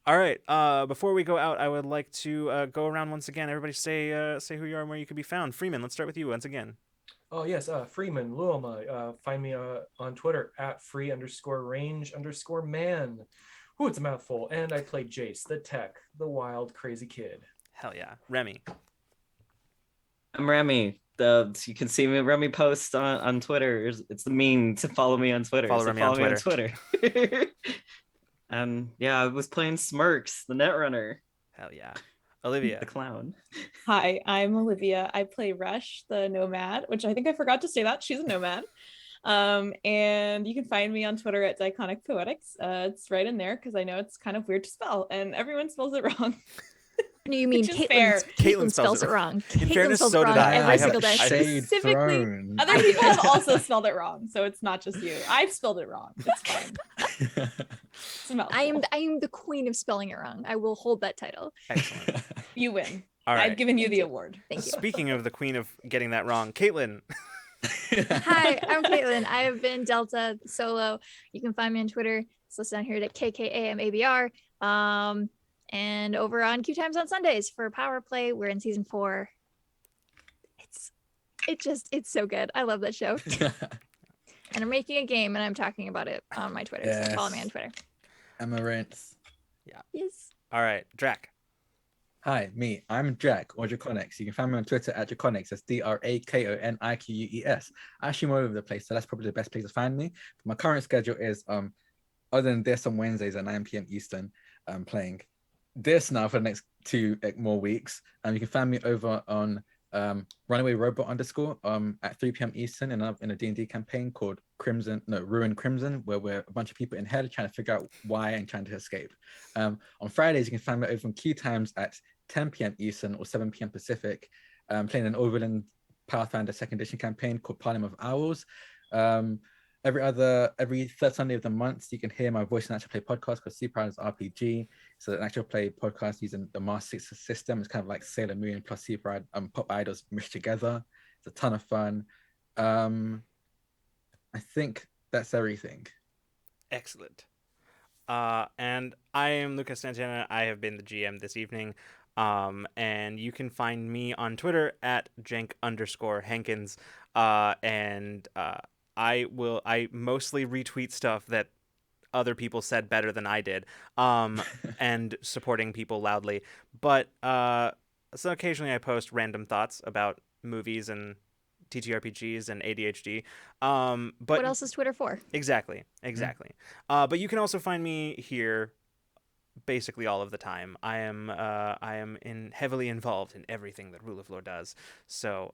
Speaker 1: All right. Before we go out, I would like to go around once again. Everybody say who you are and where you can be found. Freeman, let's start with you once again.
Speaker 6: Oh, yes. Freeman, Luoma. Find me on Twitter at free_range_man. Ooh, it's a mouthful. And I play Jace, the tech, the wild, crazy kid.
Speaker 1: Hell yeah. Remy.
Speaker 5: I'm Remy. You can see me Remy post on Twitter. It's the mean to follow me on Twitter.
Speaker 1: Follow Remy on
Speaker 5: Twitter. And yeah, I was playing Smirks, the Netrunner.
Speaker 1: Hell yeah. Olivia.
Speaker 5: The clown.
Speaker 4: Hi, I'm Olivia. I play Rush, the nomad, which I think I forgot to say that. She's a nomad. And you can find me on Twitter at Diconic Poetics. It's right in there because I know it's kind of weird to spell and everyone spells it wrong.
Speaker 2: No, you mean Caitlin spells it wrong.
Speaker 1: In fairness, so did I.
Speaker 2: Every single day.
Speaker 4: Specifically, other people have also spelled it wrong, so it's not just you. I've spelled it wrong. It's fine.
Speaker 2: I am the queen of spelling it wrong. I will hold that title.
Speaker 1: Excellent.
Speaker 4: You win.
Speaker 1: All right.
Speaker 4: I've given you the award.
Speaker 2: Thank you.
Speaker 1: Speaking of the queen of getting that wrong, Caitlin.
Speaker 2: Hi, I'm Caitlin. I have been Delta solo. You can find me on Twitter. It's listed down here at KKAMABR. And over on Q Times on Sundays for Power Play. We're in season 4. It's so good. I love that show. And I'm making a game and I'm talking about it on my Twitter.
Speaker 3: Yes.
Speaker 2: So follow me on Twitter.
Speaker 3: Amaranth.
Speaker 1: Yeah.
Speaker 2: Yes.
Speaker 1: All right, Drac.
Speaker 3: Hi, me. I'm Jack or Draconics. You can find me on Twitter at Draconics. That's DRAKONIQUES. I actually all over the place, so that's probably the best place to find me. My current schedule is other than this on Wednesdays at 9 p.m. Eastern, I'm playing this now for the next two more weeks. You can find me over on Runaway Robot underscore at 3 p.m. Eastern in a D&D campaign called Ruin Crimson, where we're a bunch of people in hell trying to figure out why and trying to escape. On Fridays, you can find me over on Key Times at 10 p.m. Eastern or 7 p.m. Pacific, playing an Overland Pathfinder second edition campaign called Parliament of Owls. Every third Sunday of the month, you can hear my voice in Actual Play podcast called Sea RPG. So an Actual Play podcast using the Mars 6 system. It's kind of like Sailor Moon plus Sea pop idols meshed together. It's a ton of fun. I think that's everything.
Speaker 1: Excellent. And I am Lucas Santana. I have been the GM this evening. And you can find me on Twitter at Jenk_Hankins. I mostly retweet stuff that other people said better than I did, and supporting people loudly. But so occasionally I post random thoughts about movies and TTRPGs and ADHD. But
Speaker 2: What else is Twitter for?
Speaker 1: Exactly. But you can also find me here basically all of the time. I am heavily involved in everything that Rule of Lore does. So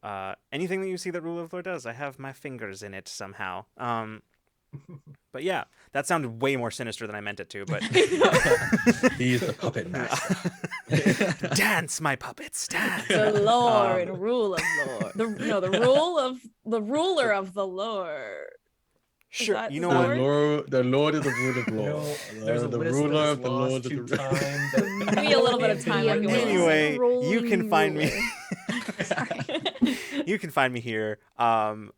Speaker 1: anything that you see that Rule of Lore does, I have my fingers in it somehow. But yeah, that sounded way more sinister than I meant it to. But
Speaker 3: He's the puppet master.
Speaker 1: Dance, my puppets, dance.
Speaker 4: The lore and rule of lore. The ruler of the lore.
Speaker 1: Sure,
Speaker 4: that
Speaker 1: you
Speaker 4: the
Speaker 1: know what?
Speaker 4: Lord?
Speaker 3: The Lord of the Rule of Law.
Speaker 6: There's a
Speaker 3: the
Speaker 6: list
Speaker 3: ruler
Speaker 6: that
Speaker 3: of
Speaker 6: is
Speaker 3: the
Speaker 6: lost
Speaker 3: Lord of
Speaker 6: to
Speaker 3: the
Speaker 6: time. That
Speaker 4: Maybe a little bit of time.
Speaker 6: Anthony
Speaker 4: Like
Speaker 1: Anyway, you can find me.
Speaker 2: Sorry.
Speaker 1: You can find me here on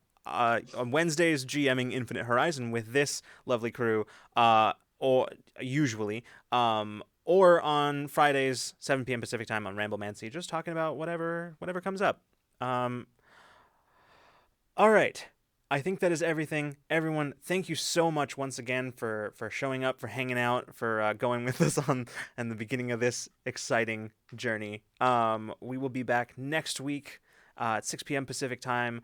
Speaker 1: Wednesdays GMing Infinite Horizon with this lovely crew, or usually, or on Fridays 7 p.m. Pacific time on Ramblemancy, just talking about whatever comes up. All right. I think that is everything. Everyone, thank you so much once again for showing up, for hanging out, for going with us on the beginning of this exciting journey. We will be back next week at 6 p.m. Pacific time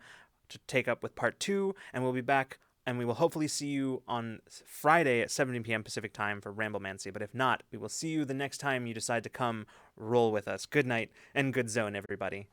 Speaker 1: to take up with part 2, and we'll be back, and we will hopefully see you on Friday at 7 p.m. Pacific time for Ramblemancy. But if not, we will see you the next time you decide to come roll with us. Good night and good zone, everybody.